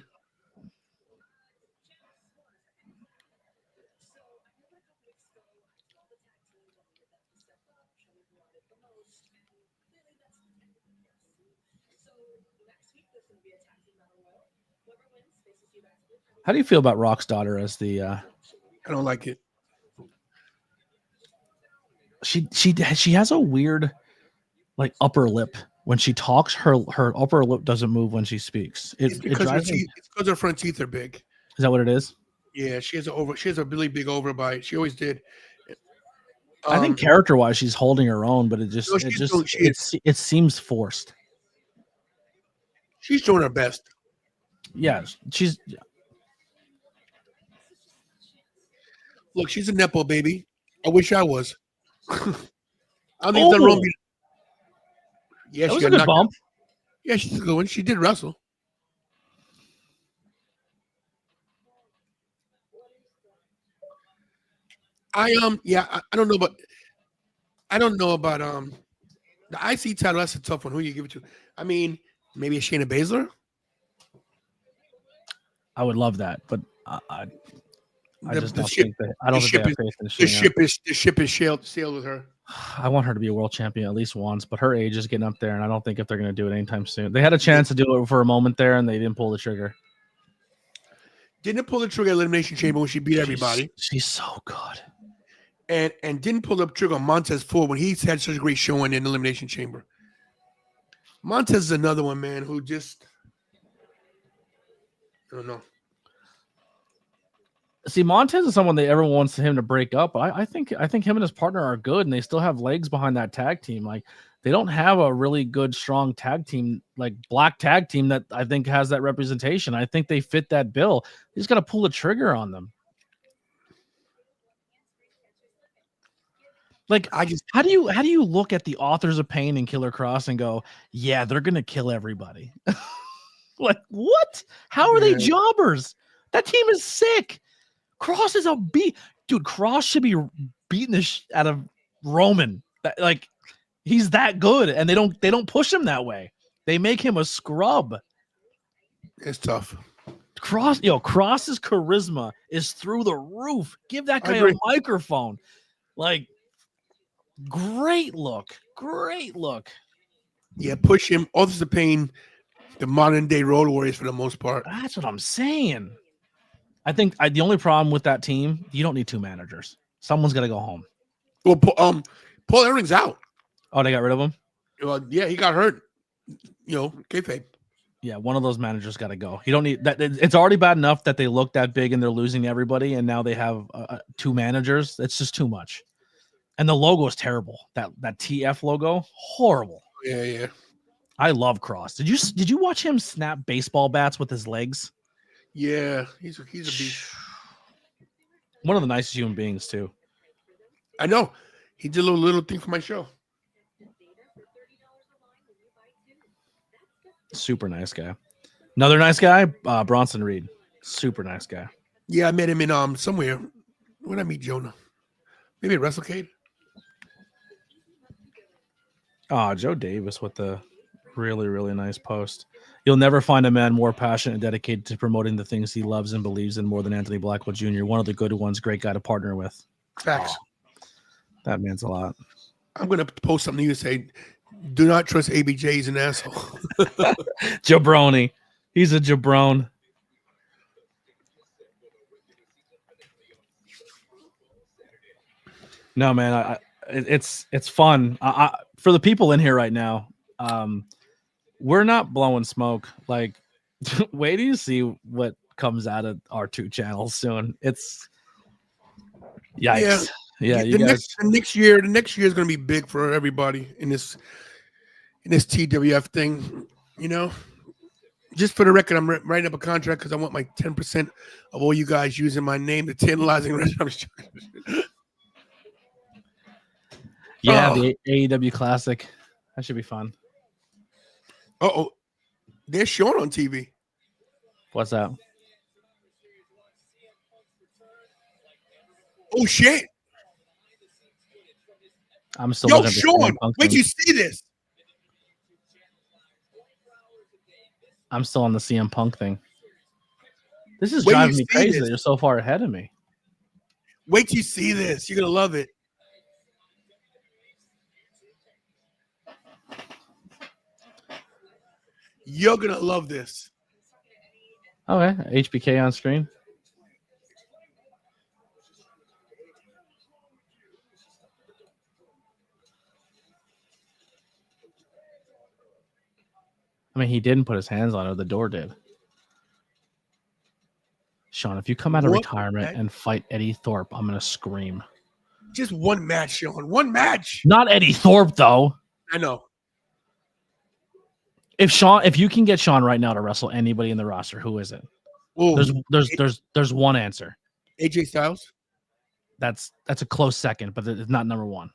How do you feel about Rock's daughter as the? I don't like it. She has a weird, like, upper lip when she talks. Her upper lip doesn't move when she speaks. It's because her front teeth are big. Is that what it is? Yeah, she has a really big overbite. She always did. I think character-wise, she's holding her own, but it seems forced. She's doing her best. Yeah, she's. Look, she's a nepo baby. I wish I was. I don't think it's wrong. Yeah, that was a good bump. Yeah, she's a good one. She did wrestle. I don't know about the IC title. That's a tough one. Who you give it to? I mean, maybe a Shayna Baszler. I would love that, but I just don't think that. I don't think they have faith in Shayna. The ship is sailed with her. I want her to be a world champion at least once, but her age is getting up there, and I don't think if they're going to do it anytime soon. They had a chance to do it for a moment there, and they didn't pull the trigger. Didn't pull the trigger at Elimination Chamber when she beat everybody. She's so good. And didn't pull the trigger on Montez Ford when he's had such a great showing in the Elimination Chamber. Montez is another one, man, who just, I don't know. See, Montez is someone that everyone wants him to break up. I think him and his partner are good, and they still have legs behind that tag team. Like they don't have a really good, strong tag team, like black tag team that I think has that representation. I think they fit that bill. He's got to pull the trigger on them. Like how do you look at the Authors of Pain and Killer Cross and go, yeah, they're gonna kill everybody? Like what? How are they jobbers? That team is sick. Cross is a beat, dude. Cross should be beating the out of Roman. Like he's that good, and they don't push him that way. They make him a scrub. It's tough. Cross's charisma is through the roof. Give that guy a microphone. Like, great look. Yeah, push him. Authors of Pain, the modern day Road Warriors for the most part. That's what I'm saying. I think the only problem with that team, you don't need two managers. Someone's got to go home. Well, Paul Elling's out. Oh, they got rid of him? Yeah, he got hurt. Kayfabe. Yeah, one of those managers got to go. You don't need that. It's already bad enough that they look that big and they're losing everybody, and now they have two managers. It's just too much. And the logo is terrible. That TF logo, horrible. Yeah. I love Cross. Did you watch him snap baseball bats with his legs? Yeah, he's a beast. One of the nicest human beings too. I know. He did a little thing for my show. Super nice guy. Another nice guy, Bronson Reed. Super nice guy. Yeah, I met him in somewhere. Where did I meet Jonah? Maybe at WrestleCade. Oh, Joe Davis with the really, really nice post. You'll never find a man more passionate and dedicated to promoting the things he loves and believes in more than Anthony Blackwell Jr. One of the good ones, great guy to partner with. Facts. Oh, that means a lot. I'm going to post something to you say, do not trust ABJ. He's an asshole. Jabroni. He's a jabron. No, man, it's fun. For the people in here right now, we're not blowing smoke. Like, wait till you see what comes out of our two channels soon. It's yikes. Yeah, the next year is going to be big for everybody in this TWF thing. Just for the record, I'm writing up a contract because I want my 10% of all you guys using my name, the tantalizing restaurant. Yeah, the AEW Classic. That should be fun. They're showing on TV. What's that? Oh shit! I'm still. Yo, Sean, wait till you see this. I'm still on the CM Punk thing. This is driving me crazy that you're so far ahead of me. Wait till you see this. You're gonna love it. You're gonna love this. Okay, HBK on screen. I mean, he didn't put his hands on her. The door did. Sean, if you come out of retirement and fight Eddie Thorpe, I'm going to scream. Just one match, Sean. One match. Not Eddie Thorpe, though. I know. If you can get Sean right now to wrestle anybody in the roster, who is it? Ooh, There's one answer. AJ Styles. That's a close second, but it's not number one.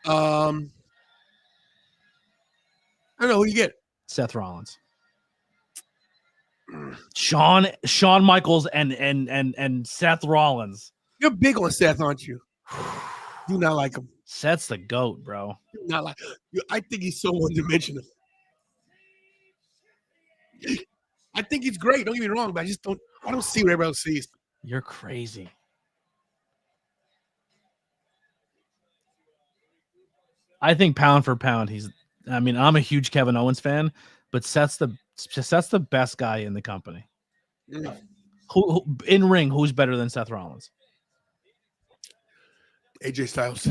I don't know who you get. Seth Rollins. Shawn Michaels and Seth Rollins. You're big on Seth, aren't you? Do not like him. Seth's the GOAT, bro. Do not like. I think he's so one-dimensional. I think he's great. Don't get me wrong, but I don't see what everybody else sees. You're crazy. I think pound for pound, I'm a huge Kevin Owens fan, but Seth's the best guy in the company. Yeah. Who in ring, who's better than Seth Rollins? AJ Styles.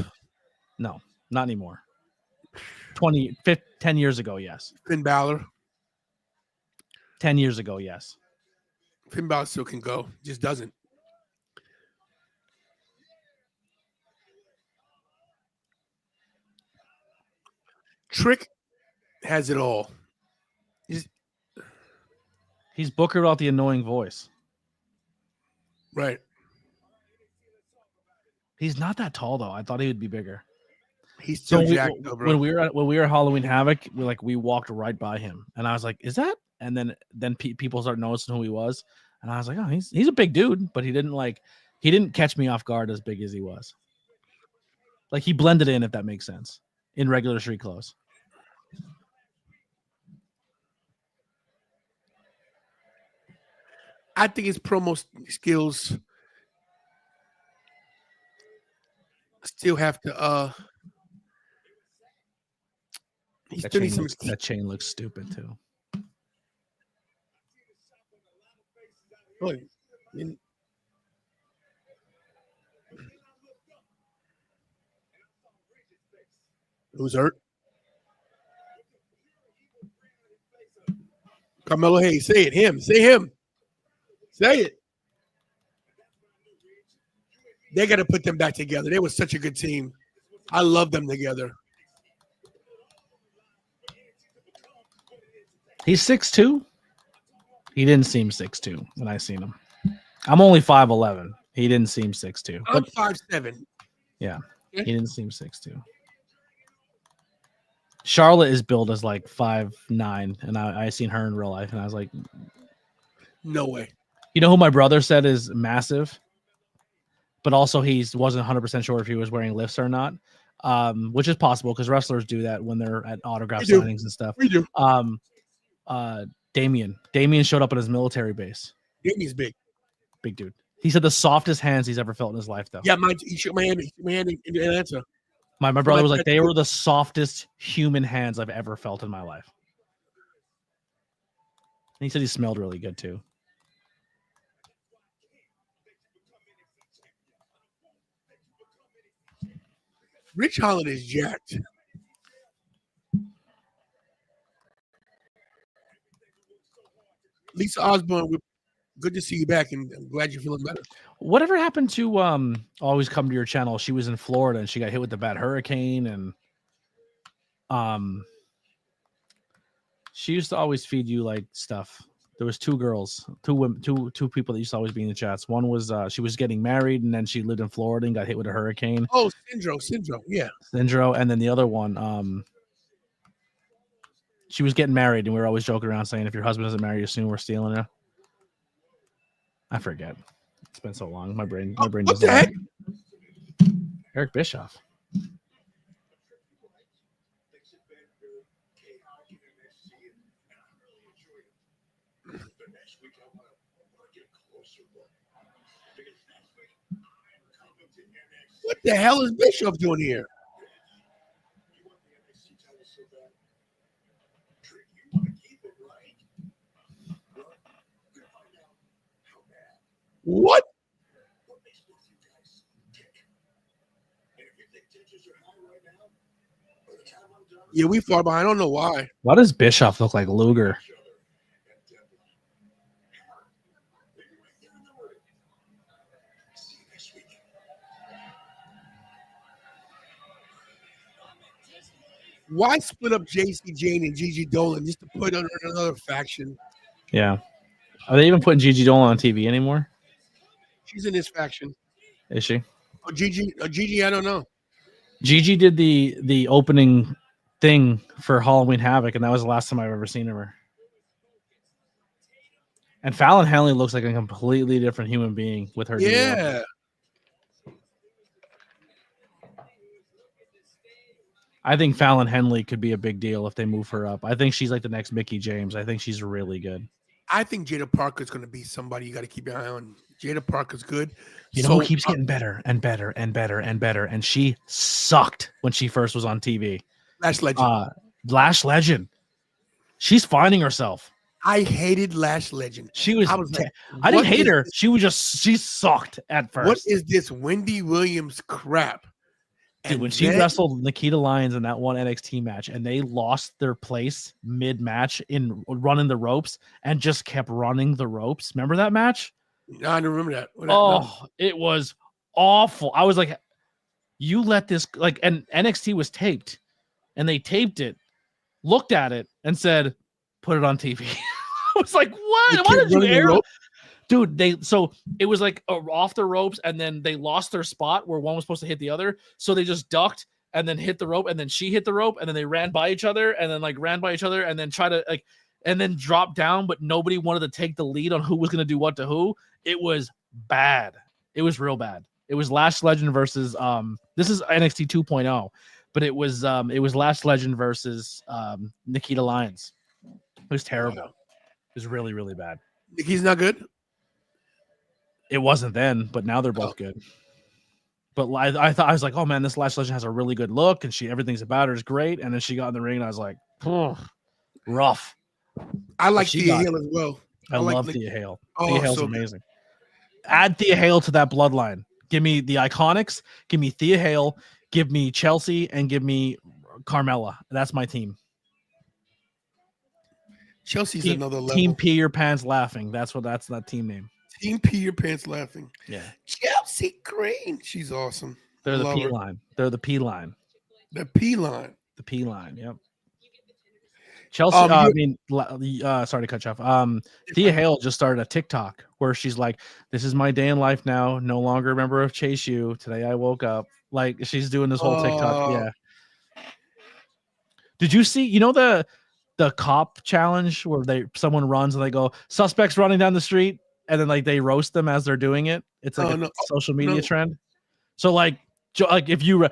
No, not anymore. 10 years ago, yes. Finn Balor. 10 years ago, yes. Finn Balor still can go. Just doesn't. Trick has it all. He's Booker without the annoying voice. Right. He's not that tall though. I thought he would be bigger. He's still So jacked, though, bro. when we were at Halloween Havoc, we walked right by him, and I was like, "Is that?" And then people start noticing who he was, and I was like, "Oh, he's a big dude," but he didn't catch me off guard as big as he was. Like he blended in, if that makes sense, in regular street clothes. I think his promo skills still have to. He still needs some. That chain looks stupid too. Oh, who's hurt? Carmelo Hayes, say it. Him. Say him. Say it. They got to put them back together. They were such a good team. I love them together. He's 6'2". He didn't seem 6'2" when I seen him. I'm only 5'11". He didn't seem 6'2". I'm But 5'7". yeah, he didn't seem 6'2". Charlotte is billed as like 5'9", and I seen her in real life, and I was like, no way. You know who my brother said is massive, but also he wasn't 100% sure if he was wearing lifts or not, which is possible because wrestlers do that when they're at autograph signings and stuff. We do. Damien showed up at his military base. Damien's big. Big dude. He said the softest hands he's ever felt in his life, though. Yeah, he shook my hand in Atlanta. My brother was like, they were the softest human hands I've ever felt in my life. And he said he smelled really good, too. Rich Holland is jacked. Lisa Osborne, good to see you back, and I'm glad you're feeling better. Whatever happened to always come to your channel? She was in Florida and she got hit with the bad hurricane, and she used to always feed you like stuff. There was two girls, two women, two people that used to always be in the chats. One was she was getting married, and then she lived in Florida and got hit with a hurricane. Oh, Syndro, yeah. Syndro, and then the other one, she was getting married, and we were always joking around saying, if your husband doesn't marry you soon, we're stealing you. I forget. It's been so long. My brain What doesn't. the heck? Eric Bischoff. What the hell is Bischoff doing here? What? Yeah, we far behind. I don't know why. Why does Bischoff look like Luger? Why split up JC Jane and Gigi Dolan just to put under another faction? Yeah. Are they even putting Gigi Dolan on TV anymore? She's in this faction. Is she? Oh, Gigi, I don't know. Gigi did the opening thing for Halloween Havoc, and that was the last time I've ever seen of her. And Fallon Henley looks like a completely different human being with her. Yeah. I think Fallon Henley could be a big deal if they move her up. I think she's like the next Mickie James. I think she's really good. I think Jada Parker's going to be somebody you got to keep your eye on. Jada Parker's good. You know who keeps getting better and better and better and better, and she sucked when she first was on TV. Lash Legend. Lash Legend. She's finding herself. I hated Lash Legend. She was. I didn't hate her. She sucked at first. What is this Wendy Williams crap? Dude, when she wrestled Nikita Lyons in that one NXT match, and they lost their place mid-match in running the ropes and just kept running the ropes. Remember that match? No, I don't remember that. It was awful. I was like, you let this, like, and NXT was taped. and they taped it, looked at it, and said, "Put it on TV." I was like, "What? They Why kept did you running the air?" rope? Dude, so it was like off the ropes, and then they lost their spot where one was supposed to hit the other, so they just ducked and then hit the rope, and then she hit the rope, and then they ran by each other, and then and then try to and then drop down, but nobody wanted to take the lead on who was going to do what to who. It was bad. It was real bad. It was Lash Legend versus this is NXT 2.0, but it was Lash Legend versus Nikita Lyons. It was terrible. It was really, really bad. Nikki's not good. It wasn't then, but now they're both good. But I thought, I was like, oh man, this Lash Legend has a really good look, and everything's about her is great. And then she got in the ring, and I was like, rough. I like She Thea got- Hale as well. I like love Nick- Thea Hale. Oh, Thea Hale's so good. amazing. Add Thea Hale to that bloodline. Give me the Iconics. Give me Thea Hale. Give me Chelsea, and give me Carmella. That's my team. Chelsea's Team, another level. team Pee Your Pants Laughing. That's that team name. Team Pee Your Pants Laughing. Yeah, Chelsea Green. She's awesome. they're the Love P her. line. They're the P line. The P line. The P line. Yep. Chelsea. Sorry to cut you off. Thea Hale just started a TikTok where she's like, "This is my day in life now. No longer a member of Chase U. Today I woke up." Like she's doing this whole TikTok. Oh. Yeah. Did you see? You know the cop challenge where someone runs and they go, "Suspects running down the street," and then like they roast them as they're doing it. It's like Oh, a no. social media No. trend. So like if you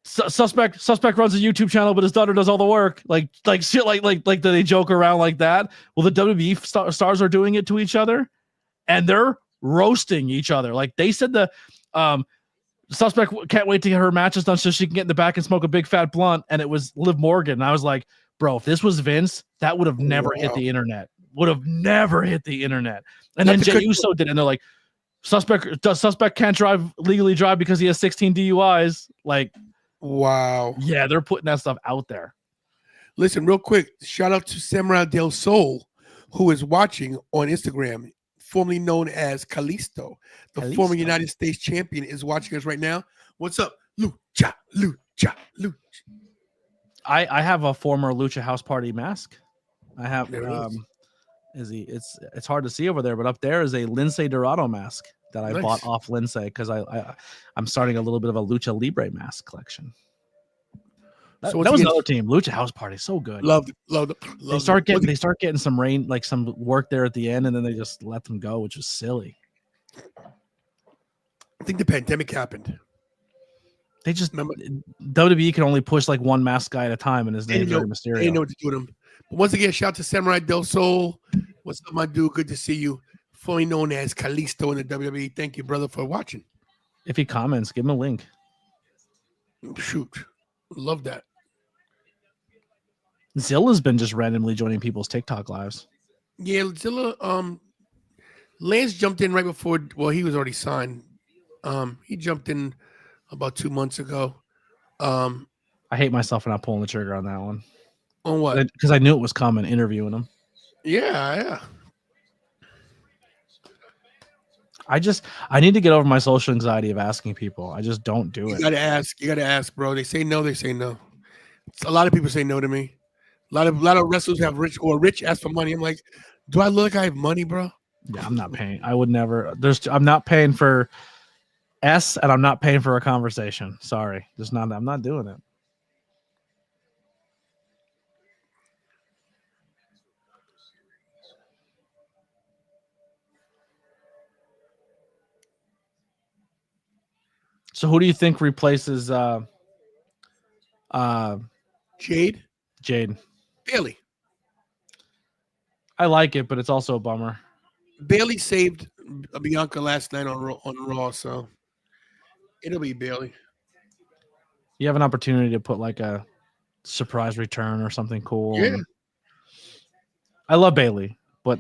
suspect runs a YouTube channel, but his daughter does all the work, like shit, like they joke around like that. Well, the WWE stars are doing it to each other, and they're roasting each other. Like they said, the suspect can't wait to get her matches done so she can get in the back and smoke a big fat blunt, and it was Liv Morgan. And I was like, bro, if this was Vince, that would have never hit the internet. Would have never hit the internet. And Not then to Jey cut- Uso did it, and they're like, suspect can't legally drive because he has 16 DUIs. Like, Wow. yeah, they're putting that stuff out there. Listen, real quick, shout out to Samurai Del Sol, who is watching on Instagram, formerly known as Kalisto. The former Kalisto. United States champion is watching us right now. What's up? Lucha, Lucha, Lucha. I have a former Lucha House Party mask. I have There it is. it's hard to see over there, but up there is a Lince Dorado mask that I Nice. bought off Lince because I'm starting a little bit of a Lucha Libre mask collection. That, So once that was again- another team. Lucha House Party, so good. Love They start getting some rain, like some work there at the end, and then they just let them go, which was silly. I think the pandemic happened. They just Remember- WWE can only push like one mask guy at a time, and his They name's didn't Rey know, Mysterio. they didn't know what to do with him. But once again, shout out to Samurai Del Sol. What's up, my dude? Good to see you. Formerly known as Kalisto in the WWE. Thank you, brother, for watching. If he comments, give him a link. Shoot. Love that. Zilla's been just randomly joining people's TikTok lives. Yeah, Zilla, Lance jumped in right before, well, he was already signed. He jumped in about 2 months ago. I hate myself for not pulling the trigger on that one On what? because I knew it was coming. Interviewing him, Yeah. I need to get over my social anxiety of asking people. I just don't do You it. gotta ask. You gotta ask, bro. They say no. They say no. A lot of people say no to me. A lot of wrestlers have rich ask for money. I'm like, do I look like I have money, bro? Yeah, I'm not paying. I would never. I'm not paying for S, and I'm not paying for a conversation. Sorry, just not. I'm not doing it. So who do you think replaces Jade, Jade? Bailey. I like it, but it's also a bummer. Bailey saved Bianca last night on Raw, so it'll be Bailey. You have an opportunity to put like a surprise return or something cool. Yeah. I love Bailey, but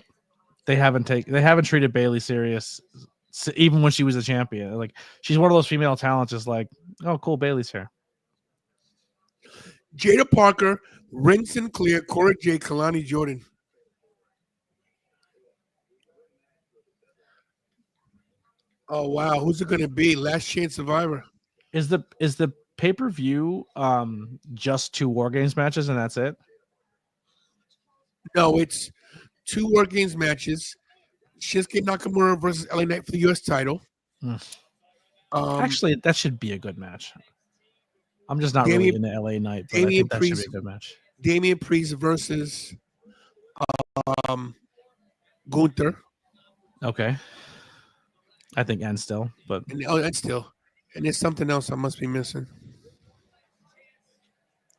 they haven't treated Bailey serious even when she was a champion. Like she's one of those female talents, just like, oh, cool, Bailey's here. Jada Parker, Ren Sinclair, Cora J, Kelani Jordan. Oh wow, who's it gonna be? Last Chance Survivor. Is the pay-per-view just 2 War Games matches and that's it? No, it's 2 War Games matches. Shinsuke Nakamura versus LA Knight for the U.S. title. Actually, that should be a good match. I'm just not really into LA Knight, but I Damian think that should be Priest- a good match. Damian Priest versus Gunther. Okay. I think and still, but And that's still. And there's something else I must be missing.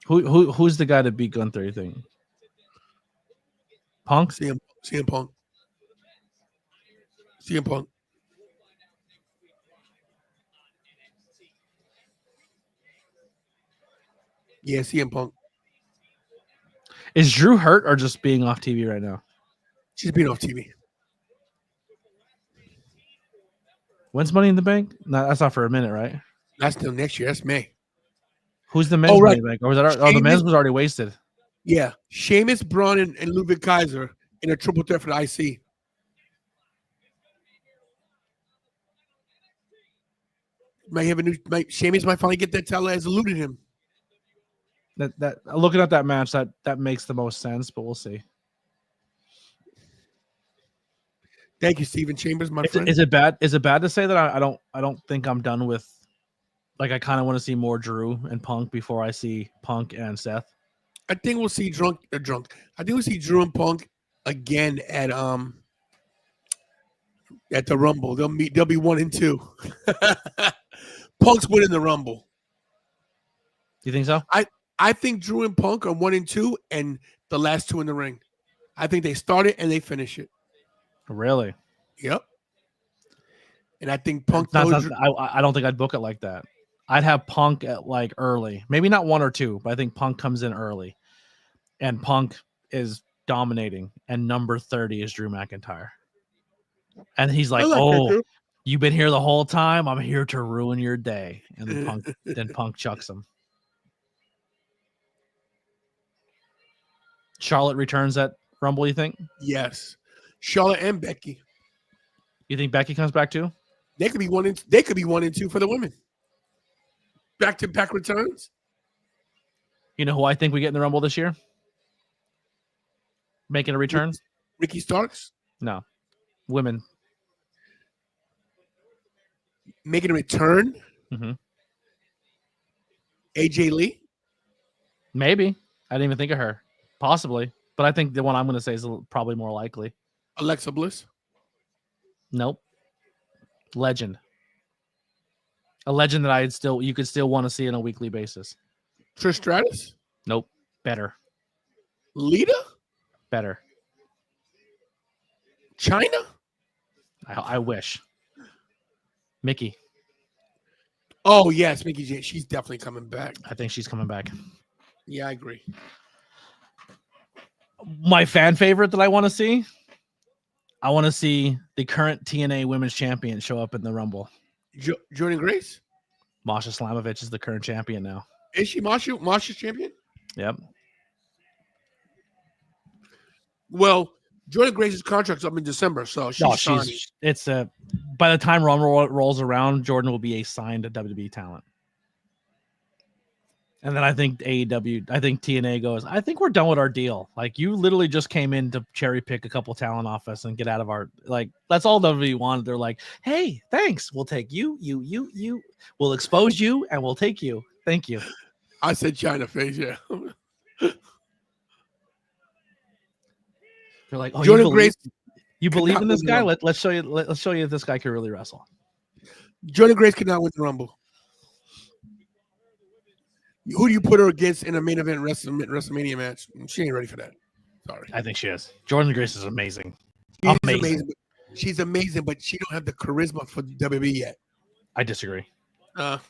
who's the guy to beat Gunther, you think? Punk? CM Punk. CM Punk. Yeah, CM Punk. Is Drew hurt or just being off TV right now? She's been off TV. When's Money in the Bank? No, that's not for a minute, right? That's still next year. That's May. Who's the men's Oh, Money right. in the Bank? Or was that? Oh, the men's was already wasted. Yeah. Sheamus, Braun, and Ludwig Kaiser in a triple threat for the IC. Might have a new. Sheamus might finally get that title as eluded him. That looking at that match, that makes the most sense, but we'll see. Thank you, Steven Chambers, my friend. Is it bad? Is it bad to say that I don't think I'm done with? Like, I kind of want to see more Drew and Punk before I see Punk and Seth. I think we'll see drunk. I think we'll see Drew and Punk again at the Rumble. They'll meet. They'll be 1 and 2. Punk's winning the Rumble. You think so? I think Drew and Punk are 1 and 2, and the last 2 in the ring. I think they start it and they finish it. Really? Yep. And I think Punk. I don't think I'd book it like that. I'd have Punk at like early, maybe not 1 or 2, but I think Punk comes in early, and Punk is dominating, and number 30 is Drew McIntyre, and he's like, "Oh, you've been here the whole time. I'm here to ruin your day," and then Punk chucks him. Charlotte returns at Rumble. You think? Yes. Charlotte and Becky. You think Becky comes back too? They could be 1 and 2 for the women. Back to back returns. You know who I think we get in the Rumble this year? Making a return? Ricky Starks No. Women. making a return. Mhm. AJ Lee. Maybe. I didn't even think of her. Possibly. But I think the one I'm going to say is probably more likely. Alexa Bliss. Nope. Legend. A legend that you could still want to see on a weekly basis. Trish Stratus. Nope. Better. Lita. Better. China. I wish. Mickey. Oh yes, Mickey J. She's definitely coming back. I think she's coming back. Yeah, I agree. My fan favorite that I want to see. I want to see the current TNA Women's Champion show up in the Rumble. Jordan Grace. Masha Slamovich is the current champion now. Is she Masha's champion? Yep. Well, Jordan Grace's contract's up in December, so It's by the time Rumble rolls around, Jordan will be a signed WWE talent. And then I think TNA goes, I think we're done with our deal. Like, you literally just came in to cherry pick a couple talent off us and get out of our, like, that's all WWE wanted. They're like, hey, thanks. We'll take you. We'll expose you and we'll take you. Thank you. I said China face, yeah. They're like, oh, Jordan Grace. You believe in this guy? Let's show you. Let's show you if this guy can really wrestle. Jordan Grace cannot win the Rumble. Who do you put her against in a main event WrestleMania match? She ain't ready for that. Sorry. I think she is. Jordan Grace is amazing. She's amazing, but she don't have the charisma for WWE yet. I disagree. Have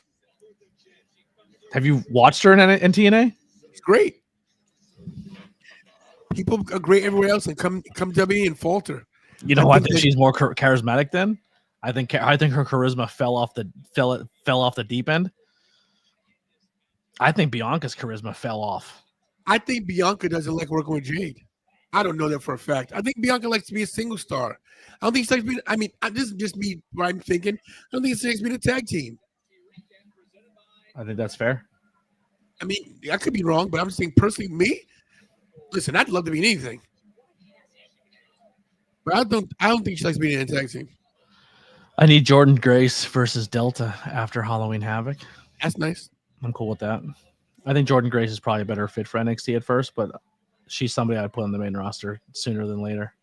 you watched her in TNA? It's great. People are great everywhere else and come WWE and falter. You know, I think she's more charismatic than. I think her charisma fell off the deep end. I think Bianca's charisma fell off. I think Bianca doesn't like working with Jade. I don't know that for a fact. I think Bianca likes to be a single star. I don't think she likes being. I mean, this is just me. What I'm thinking. I don't think she likes being a tag team. I think that's fair. I mean, I could be wrong, but I'm saying personally, me. Listen, I'd love to be in anything, but I don't think she likes being in a tag team. I need Jordan Grace versus Delta after Halloween Havoc. That's nice. I'm cool with that. I think Jordan Grace is probably a better fit for NXT at first, but she's somebody I'd put on the main roster sooner than later.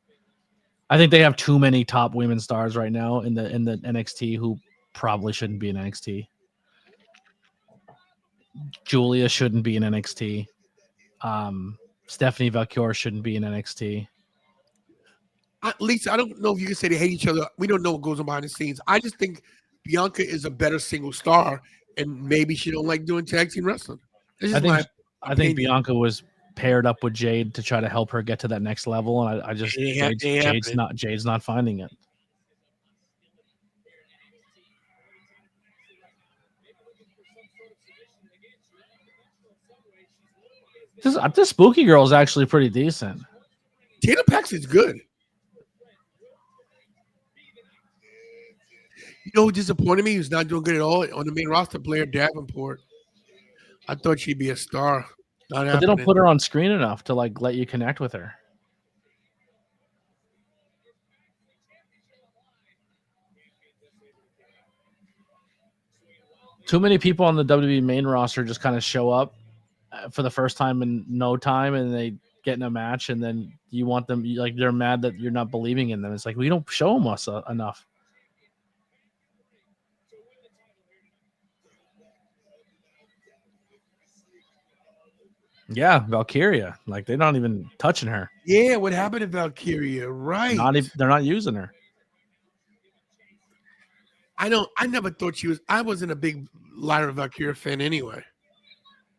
I think they have too many top women stars right now in the NXT who probably shouldn't be in NXT. Giulia shouldn't be in NXT. Stephanie Valkyrie shouldn't be in NXT. At least I don't know if you can say they hate each other. We don't know what goes on behind the scenes. I just think Bianca is a better single star, and maybe she don't like doing tag team wrestling. I think Bianca was paired up with Jade to try to help her get to that next level, and I just Jade's not finding it. This Spooky Girl is actually pretty decent. Tatum Paxley's good. You know who disappointed me? Who's not doing good at all on the main roster? Blair Davenport. I thought she'd be a star. But they don't put her on screen enough to like let you connect with her. Too many people on the WWE main roster just kind of show up for the first time in no time, and they get in a match, and then you want them like they're mad that you're not believing in them. It's like we don't show them us enough. Yeah, Valkyria. Like they're not even touching her. Yeah, what happened to Valkyria? Right. They're not using her. I never thought she was. I wasn't a big Lyra Valkyria fan anyway.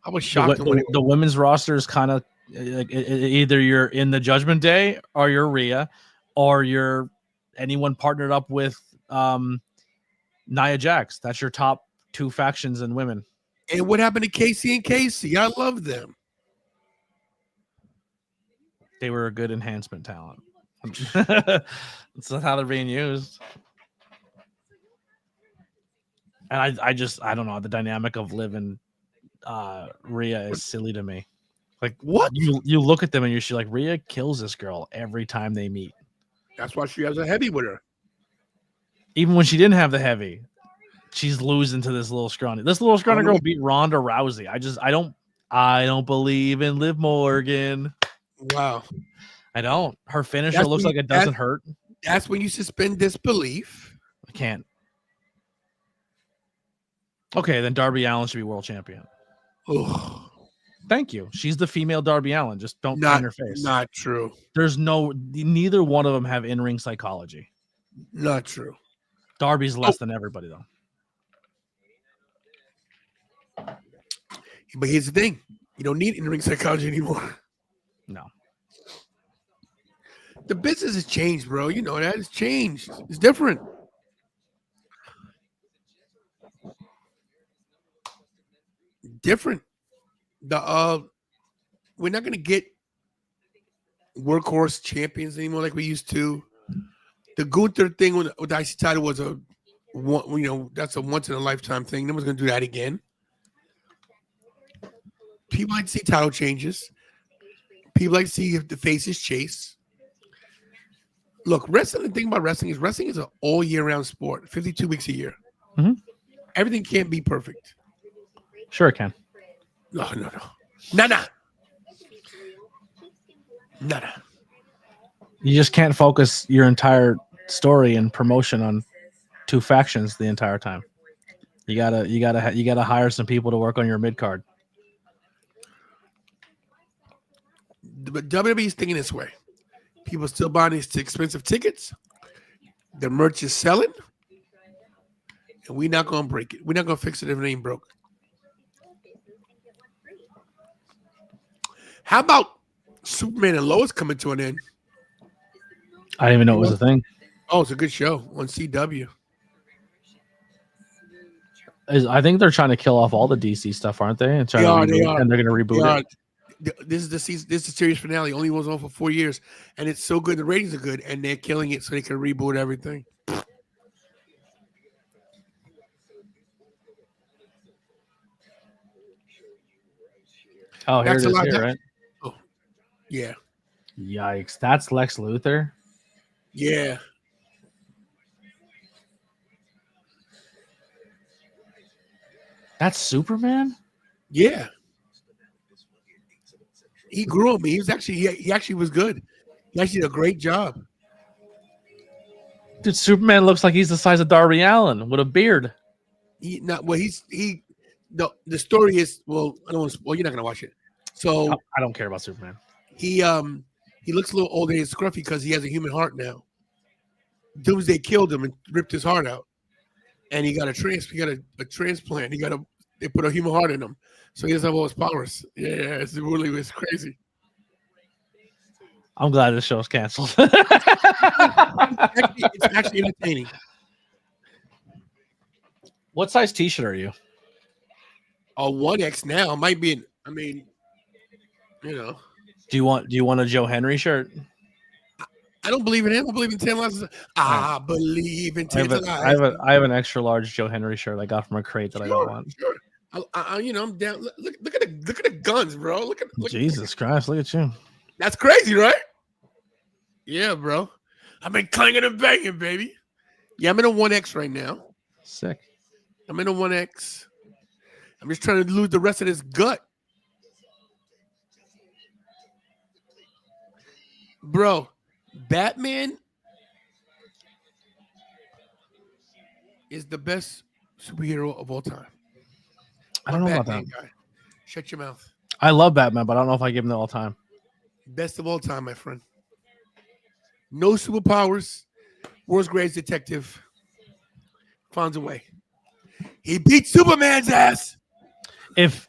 I was shocked. The women's roster is kind of like either you're in the Judgment Day or you're Rhea, or you're anyone partnered up with Nia Jax. That's your top two factions in women. And what happened to Casey and Casey? I love them. They were a good enhancement talent. That's how they're being used. And I don't know. The dynamic of Liv and Rhea is silly to me. Like what? You look at them and you're like, Rhea kills this girl every time they meet. That's why she has a heavy with her. Even when she didn't have the heavy, she's losing to this little scrawny. This little scrawny girl beat Ronda Rousey. I don't believe in Liv Morgan. Wow. I don't. Her finisher looks like it doesn't hurt. That's when you suspend disbelief. I can't. Okay, then Darby Allin should be world champion. Ugh. Thank you. She's the female Darby Allin. Just don't paint her face. Not true. Neither one of them have in-ring psychology. Not true. Darby's less than everybody, though. But here's the thing. You don't need in-ring psychology anymore. No. The business has changed, bro. You know that. It's changed. It's different. Different. We're not gonna get workhorse champions anymore like we used to. The Gunther thing with the IC title was that's a once in a lifetime thing. No one's gonna do that again. People like to see title changes. People like to see if the faces chase. Look, wrestling. The thing about wrestling is an all year round sport. 52 weeks a year. Mm-hmm. Everything can't be perfect. Sure it can. No. You just can't focus your entire story and promotion on two factions the entire time. You gotta hire some people to work on your mid card. But WWE is thinking this way. People still buying these expensive tickets. The merch is selling. And we're not going to break it. We're not going to fix it if it ain't broke. How about Superman and Lois coming to an end? I didn't even know it was a thing. Oh, it's a good show on CW. I think they're trying to kill off all the DC stuff, aren't they? And They are. And they're going to reboot it. This is the season. This is the series finale. Only was on for 4 years, and it's so good. The ratings are good, and they're killing it so they can reboot everything. Oh, here That's it a is. lot. Here, right? Oh, yeah, Yikes! That's Lex Luthor. yeah. That's Superman. Yeah, he grew on me. He was actually he actually was good. He actually did a great job. Dude, Superman looks like he's the size of Darby Allin with a beard. He not well. He the story is well. I don't want to. Well, you're not gonna watch it. So I don't care about Superman. he looks a little older and scruffy because he has a human heart now. Doomsday killed him and ripped his heart out, and he got a transplant. They put a human heart in him, so he doesn't have all his powers. Yeah, it's crazy. I'm glad this show's canceled. It's actually entertaining. What size T-shirt are you? A 1X now might be. I mean, you know, Do you want a Joe Henry shirt? I don't believe in him. I believe in 10 lives. I believe in 10 lives. I have an extra large Joe Henry shirt I got from a crate that I don't want. Sure. I'm down. Look at the guns, bro. Look Jesus Christ, look at you. That's crazy, right? Yeah, bro. I've been clanging and banging, baby. Yeah, I'm in a 1X right now. Sick. I'm in a 1X. I'm just trying to lose the rest of this gut. Bro, Batman is the best superhero of all time. I don't know about that. Guy. Shut your mouth. I love Batman, but I don't know if I give him the all time. Best of all time, my friend. No superpowers. World's greatest detective. Finds a way. He beat Superman's ass. If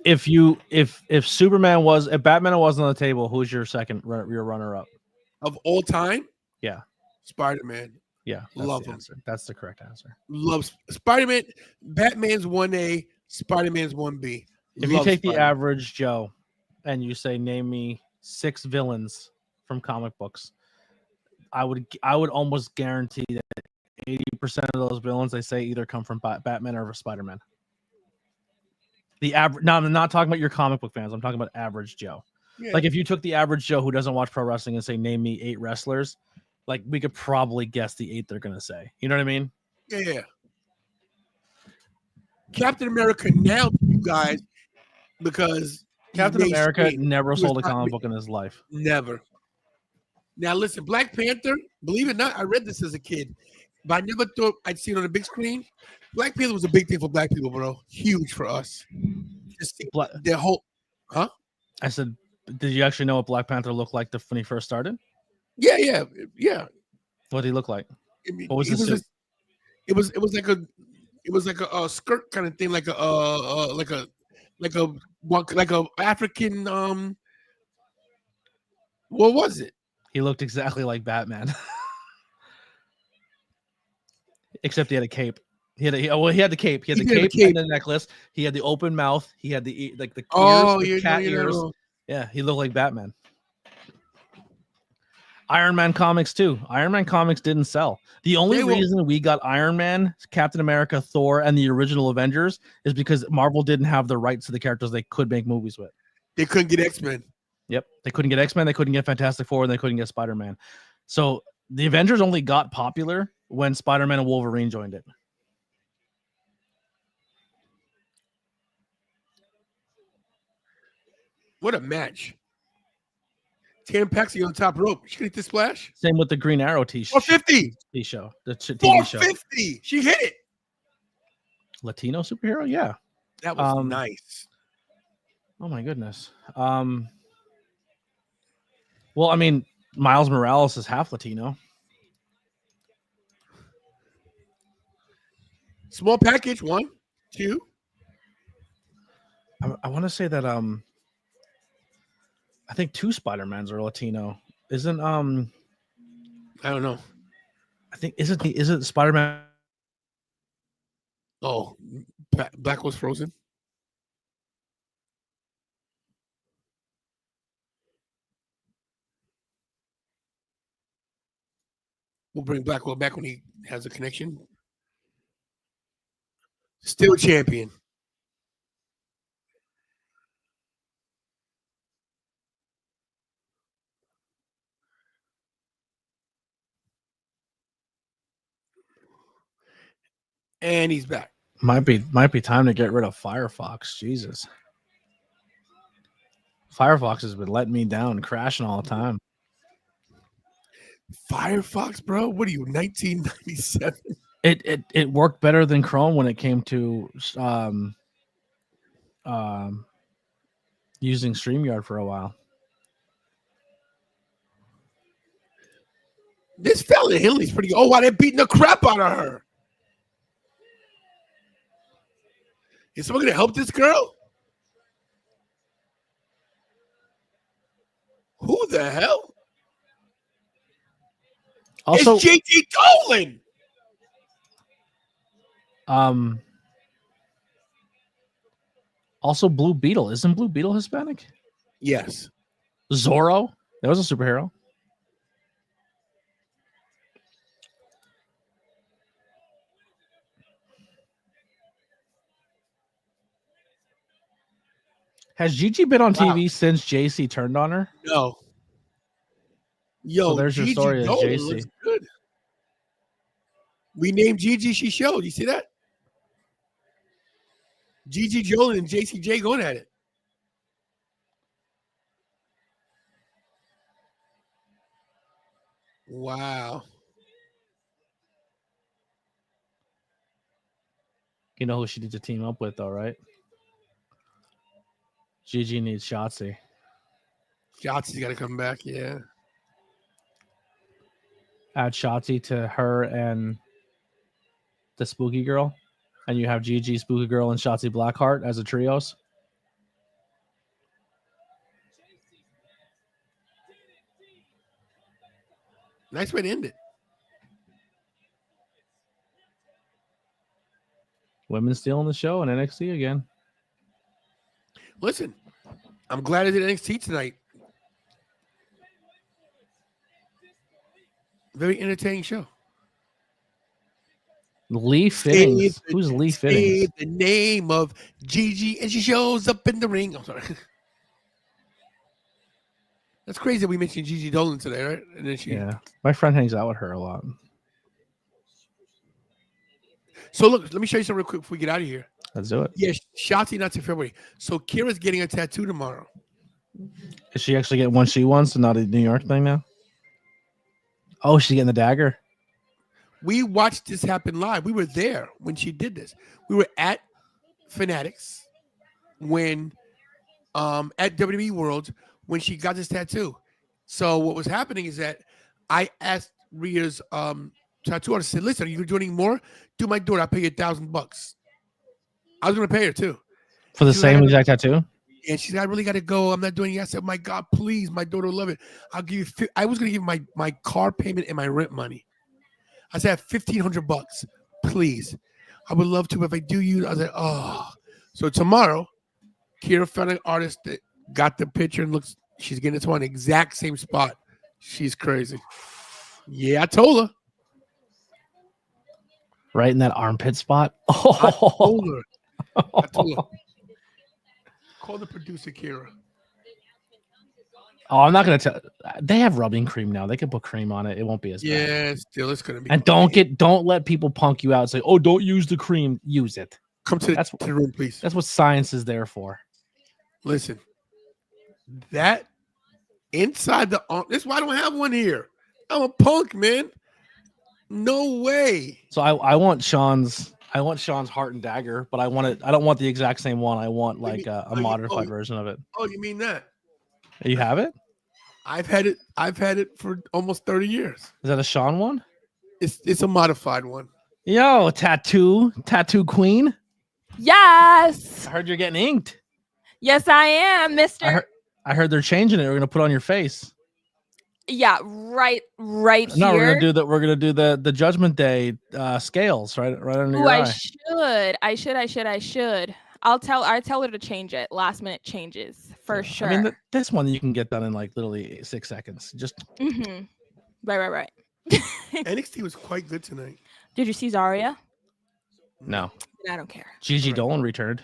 Superman was, if Batman wasn't on the table, who's your runner up? Of all time? Yeah. Spider-Man. Yeah. Love him. Answer. That's the correct answer. Loves Spider-Man. Batman's 1A. Spider-Man's 1B. If you take the average Joe and you say, name me 6 villains from comic books, I would almost guarantee that 80% of those villains they say either come from Batman or Spider-Man. The average. Now, I'm not talking about your comic book fans. I'm talking about average Joe. Yeah. Like if you took the average Joe who doesn't watch pro wrestling and say, name me 8 wrestlers, like we could probably guess the 8 they're gonna say. You know what I mean? Yeah. Captain America now, you guys, because Captain America never sold a not comic book in his life. Never. Now listen, Black Panther, believe it or not, I read this as a kid, but I never thought I'd see it on the big screen. Black Panther was a big thing for black people, bro. Huge for us. Just their whole, huh? I said, did you actually know what Black Panther looked like when he first started? Yeah. What did he look like? What was it his suit? It was like a skirt kind of thing, like a African what was it? He looked exactly like Batman, except he had a cape. He had the cape. He had the cape and the necklace. He had the open mouth. He had the ears, the cat ears. Yeah, he looked like Batman. Iron Man comics too. Iron Man comics didn't sell. The only reason we got Iron Man, Captain America, Thor, and the original Avengers is because Marvel didn't have the rights to the characters they could make movies with. They couldn't get X-Men. Yep. They couldn't get X-Men, they couldn't get Fantastic Four, and they couldn't get Spider-Man. So the Avengers only got popular when Spider-Man and Wolverine joined it. What a match. Tatum Paxley on top rope. She hit the splash. Same with the Green Arrow t-shirt. 450. Show. The TV show. 450. She hit it. Latino superhero? Yeah. That was nice. Oh my goodness. Well, I mean, Miles Morales is half Latino. Small package. 1, 2. I want to say that I think 2 Spider-Mans are Latino. Isn't I don't know. I think isn't Spider-Man? Oh, Black was frozen. We'll bring Blackwell back when he has a connection. Still champion. And he's back. Might be time to get rid of Firefox. Jesus. Firefox has been letting me down, crashing all the time. Firefox, bro? What are you, 1997? It worked better than Chrome when it came to using StreamYard for a while. This fella Henley's pretty good. Oh, wow, they're beating the crap out of her. Is someone going to help this girl? Who the hell? Also, it's JT Dolan. Also Blue Beetle. Isn't Blue Beetle Hispanic? Yes. Zorro. That was a superhero. Has Gigi been on TV since JC turned on her? No. Yo, So there's your Gigi story as Dolan JC. looks good. We named Gigi, she showed. You see that? Gigi Dolan and JCJ going at it. Wow. You know who she needs to team up with, though, right? Gigi needs Shotzi. Shotzi's got to come back, yeah. Add Shotzi to her and the Spooky Girl, and you have Gigi, Spooky Girl, and Shotzi Blackheart as a trios. Nice way to end it. Women stealing the show in NXT again. Listen, I'm glad I did NXT tonight. Very entertaining show. Lee Fittings. Who's Lee Fittings? Say the name of Gigi, and she shows up in the ring. I'm sorry. That's crazy that we mentioned Gigi Dolan today, right? And then Yeah, my friend hangs out with her a lot. So look, let me show you something real quick before we get out of here. Let's do it. Yeah, Shotzi not till February. So Kira's getting a tattoo tomorrow. Is she actually getting one she wants and not a New York thing now? Oh, she's getting the dagger. We watched this happen live. We were there when she did this. We were at Fanatics when at WWE Worlds when she got this tattoo. So what was happening is that I asked Rhea's tattoo artist, said, listen, are you doing more? Do my daughter, I'll pay you $1,000. I was gonna pay her too. For the She's same like, exact tattoo? and she's like, I really gotta go. I'm not doing it. I said, my God, please, my daughter will love it. I'll give you I was gonna give my car payment and my rent money. I said $1,500, please. I would love to, but if I do you, I was like, oh. So tomorrow, Kira found an artist that got the picture and looks, she's getting it to one exact same spot. She's crazy. Yeah, I told her. Right in that armpit spot? I told her. I told her. Call the producer, Kira. Oh, I'm not gonna tell. They have rubbing cream now. They can put cream on it. It won't be as bad. Yeah, still it's gonna be. And don't let people punk you out and say, "Oh, don't use the cream. Use it." Come to That's the room, please. That's what science is there for. Listen, that inside the arm. That's why I don't have one here. I'm a punk, man. No way. So I want Sean's heart and dagger, but I want it. I don't want the exact same one. I want like a modified version of it. Oh, you mean that? You have it? I've had it for almost 30 years. Is that a Sean one? It's a modified one. Yo, tattoo queen. Yes. I heard you're getting inked. Yes, I am, Mr. I heard they're changing it. We're gonna put on your face. Yeah, right No, here. we're gonna do the Judgment Day scales right under your eye. I should. I'll tell her to change it. Last minute changes for sure. I mean, this one you can get done in like literally 6 seconds. Just Right. NXT was quite good tonight. Did you see Zarya? no. I don't care. Gigi Dolan returned.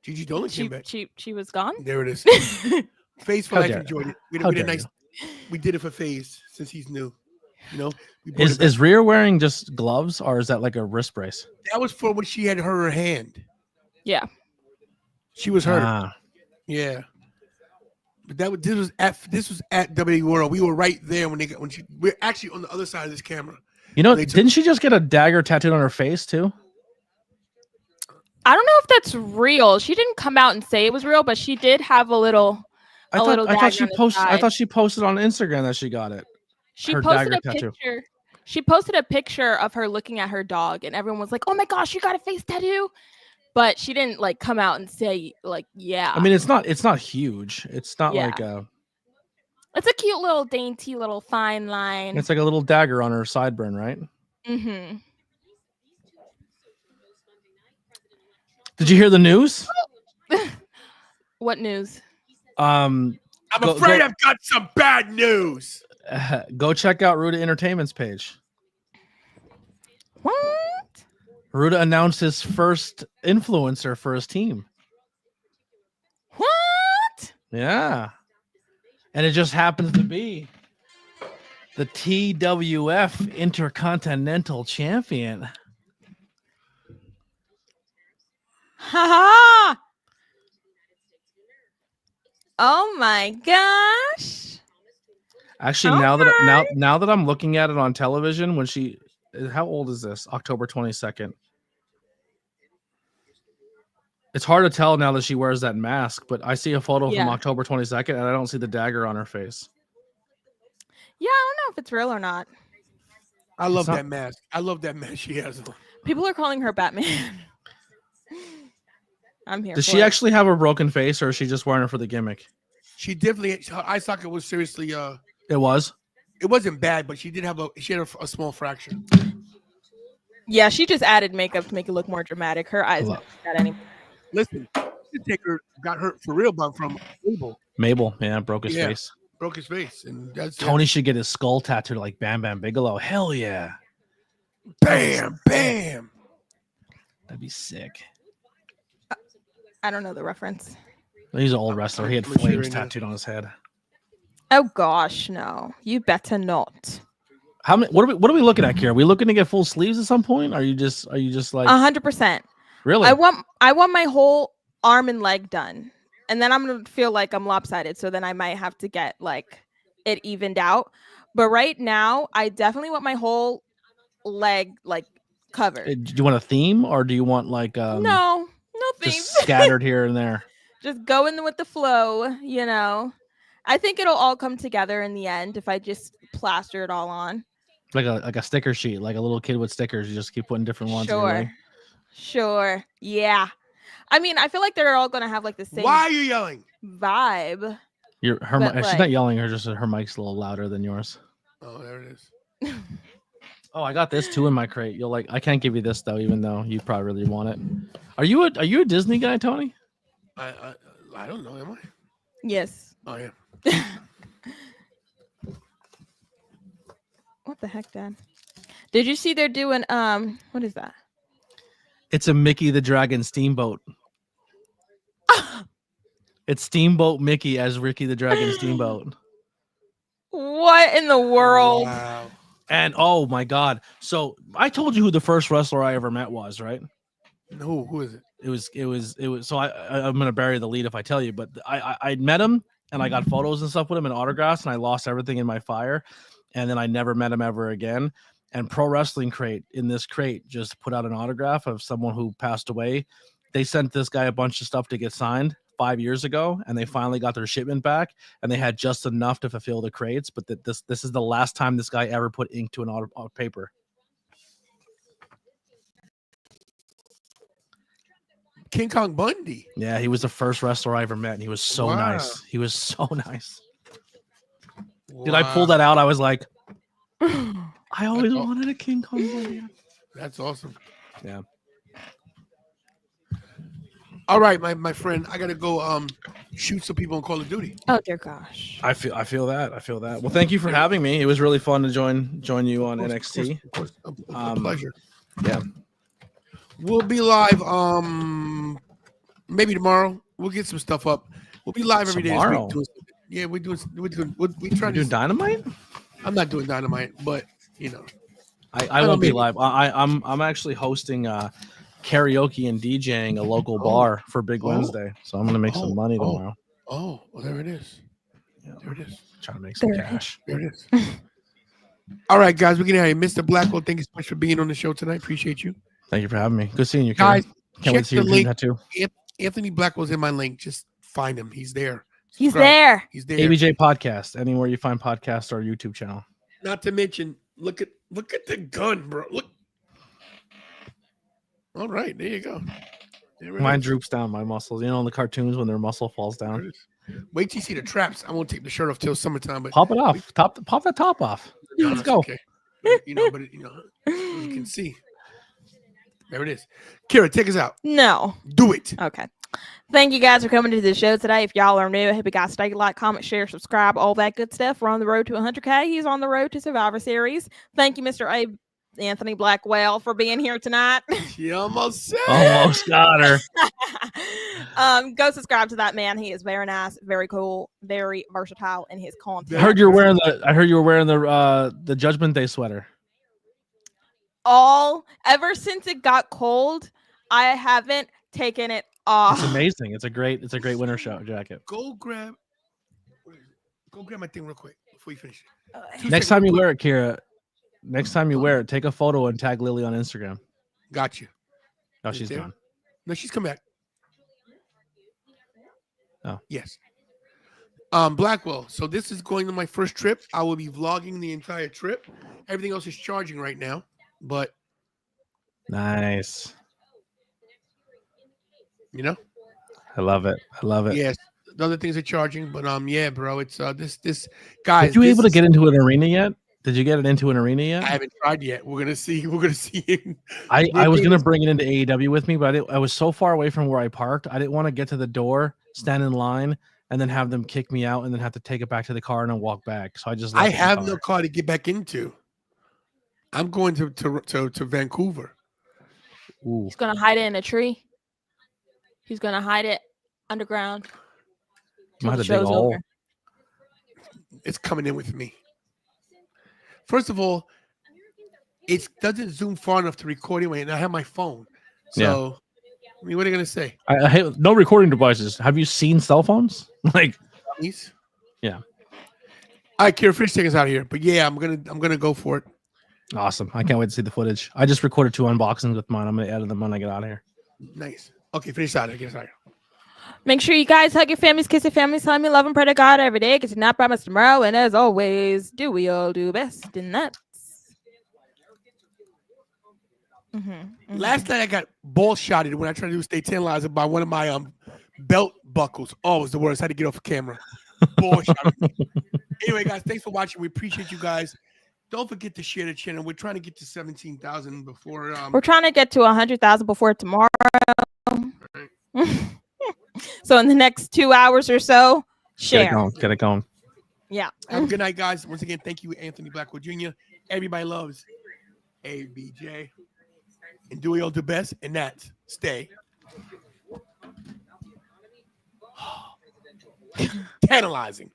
Gigi Dolan came back. She was gone. There it is. FaZe for How life dare- enjoyed it. We how did a dare nice. We did it for FaZe since he's new. You know, we brought it back. Is Rhea wearing just gloves or is that like a wrist brace? That was for when she had hurt her hand. Yeah. She was hurt. Ah. Yeah. But this was at WWE World. We were right there we're actually on the other side of this camera. You know, They took- didn't she just get a dagger tattooed on her face too? I don't know if that's real. She didn't come out and say it was real, but she did have a little. I a little thought dagger she on the posted. I side. thought she posted on Instagram that she got it. She her posted dagger a tattoo. picture. She posted a picture of her looking at her dog, and everyone was like, "Oh my gosh, you got a face tattoo!" But she didn't like come out and say like, "Yeah." I mean, it's not huge. It's not Yeah. like a. It's a cute little dainty little fine line. It's like a little dagger on her sideburn, right? Mm-hmm. Did you hear the news? What news? I'm afraid I've got some bad news. Go check out Ruda Entertainment's page. What? Ruda announced his first influencer for his team. What? Yeah. And it just happens to be the TWF Intercontinental Champion. Ha! Oh my gosh! Actually, now that I'm looking at it on television, when how old is this? October 22nd. It's hard to tell now that she wears that mask, but I see a photo from October 22nd and I don't see the dagger on her face. Yeah, I don't know if it's real or not. I love that mask. I love that mask she has on. People are calling her Batman. I'm here. Does she actually have a broken face, or is she just wearing it for the gimmick? She definitely. Her eye socket was seriously. It was. It wasn't bad, but she did have a small fracture. Yeah, she just added makeup to make it look more dramatic. Her eyes not that anymore. Listen, got hurt for real, but from Mabel, yeah, broke his face. Broke his face, and that's Tony should get his skull tattooed like Bam Bam Bigelow. Hell yeah. Bam, bam. That'd be sick. I don't know the reference. He's an old wrestler. He had flames tattooed on his head. Oh gosh, no! You better not. How many? What are we looking at here? Are we looking to get full sleeves at some point? Are you just like 100%? Really? I want my whole arm and leg done, and then I'm gonna feel like I'm lopsided. So then I might have to get like it evened out. But right now, I definitely want my whole leg like covered. Do you want a theme, or do you want like no theme, just scattered here and there? Just go in with the flow, you know. I think it'll all come together in the end if I just plaster it all on. Like a sticker sheet, like a little kid with stickers. You just keep putting different ones. Sure. Yeah. I mean, I feel like they're all gonna have like the same. Why are you yelling? Vibe. She's not yelling. Her mic's a little louder than yours. Oh, there it is. Oh, I got this too in my crate. You'll like. I can't give you this though, even though you probably really want it. Are you a Disney guy, Tony? I don't know. Am I? Yes. Oh yeah. What the heck, Dad? Did you see they're doing what is that? It's a Mickey the Dragon Steamboat. It's Steamboat Mickey as Ricky the Dragon Steamboat. What in the world? Wow. And oh my God. So I told you who the first wrestler I ever met was, right? No, who is it? It was so I'm gonna bury the lead if I tell you, but I met him and I got photos and stuff with him and autographs, and I lost everything in my fire, and then I never met him ever again. And Pro Wrestling Crate in this crate just put out an autograph of someone who passed away. They sent this guy a bunch of stuff to get signed 5 years ago, and they finally got their shipment back, and they had just enough to fulfill the crates. But this is the last time this guy ever put ink to an paper. King Kong Bundy. Yeah, he was the first wrestler I ever met, and he was so nice. He was so nice. Wow. Did I pull that out? I was like, I always wanted a King Kong Bundy. That's awesome. Yeah. All right, my friend, I gotta go shoot some people in Call of Duty. Oh dear gosh. I feel that. Well, thank you for having me. It was really fun to join you on NXT. Of course. A pleasure. Yeah. We'll be live maybe tomorrow. We'll get some stuff up. We'll be live every day tomorrow. this week. Yeah, we're trying to do Dynamite? I'm not doing Dynamite, but you know. I won't be live. I'm actually hosting karaoke and DJing a local bar for Big Wednesday, so I'm gonna make some money tomorrow. Oh, well, there it is. Yeah, There it is. trying to make some There it cash. There it is. All right, guys, we're getting out of here. Mr. Blackwell, thank you so much for being on the show tonight. Appreciate you. Thank you for having me. Good seeing you, Guys, Karen. Can't wait to see your dream tattoo. Anthony Blackwell's in my link. Just find him. He's there. He's Subscribe. there. He's there. ABJ Podcast, anywhere you find podcasts or YouTube channel. Not to mention, look at the gun, bro. Look. All right, there you go. There it Mine is. droops down my muscles. You know, in the cartoons when their muscle falls There it down. is. Wait till you see the traps. I won't take the shirt off till summertime, but Pop it off. Pop that top off. no, Let's it's go. okay. You know, but you know, you can see. There it is. Kira, take us out. No. Do it. Okay. Thank you guys for coming to the show today. If y'all are new, I hope you guys stay, like, comment, share, subscribe, all that good stuff. We're on the road to 100K. He's on the road to Survivor Series. Thank you, Mr. Anthony Blackwell, for being here tonight. She almost said. Almost got her. Go subscribe to that man. He is very nice, very cool, very versatile in his content. I heard you were wearing the Judgment Day sweater. Ever since it got cold, I haven't taken it off. It's amazing. It's a great winter jacket. Go grab my thing real quick before you finish. Next time you wear it, Kira. Next time you wear it, take a photo and tag Lily on Instagram. Got you. Oh, Is she's there? gone. No, she's come back. Oh. Yes. Blackwell. So this is going to my first trip. I will be vlogging the entire trip. Everything else is charging right now, but Nice. you know, I love it. I love it. yes, the other things are charging, but yeah, bro, it's this guys. Did you this able to is- get into an arena yet? Did you get it into an arena I yet? haven't tried yet. We're gonna see. We're gonna see. I was gonna bring it into AEW with me, but I was so far away from where I parked. I didn't want to get to the door, stand in line, and then have them kick me out, and then have to take it back to the car and then walk back. So I just I left it in the have car. no car to get back into. I'm going to Vancouver. Ooh. He's gonna hide it in a tree. He's gonna hide it underground. till Might the have a big show's hole. over. It's coming in with me. First of all, it doesn't zoom far enough to record anyway, and I have my phone. So, I mean, what are you gonna say? I hate no recording devices. Have you seen cell phones? Like, Please? Yeah. All right, Kira, finish taking us out of here. But yeah, I'm gonna go for it. awesome. I can't wait to see the footage. I just recorded 2 unboxings with mine. I'm gonna edit them when I get out of here. Nice. Okay, finish out of here. Get us out of here. Make sure you guys hug your families, kiss your families, tell me love and pray to God every day. Because you're not promised tomorrow. And as always, do we all do best in that? Last night I got ball shotted when I tried to do state 10 lives by one of my belt buckles. Oh, it was the worst. I had to get off camera. Ball shotted. Anyway, guys, thanks for watching. We appreciate you guys. Don't forget to share the channel. We're trying to get to 17,000 before. We're trying to get to 100,000 before tomorrow. So in the next 2 hours or so, share. Get it going. Yeah. Have a good night, guys. Once again, thank you, Anthony Blackwell Jr. Everybody loves ABJ. And do we all do best? And that's stay tantalizing.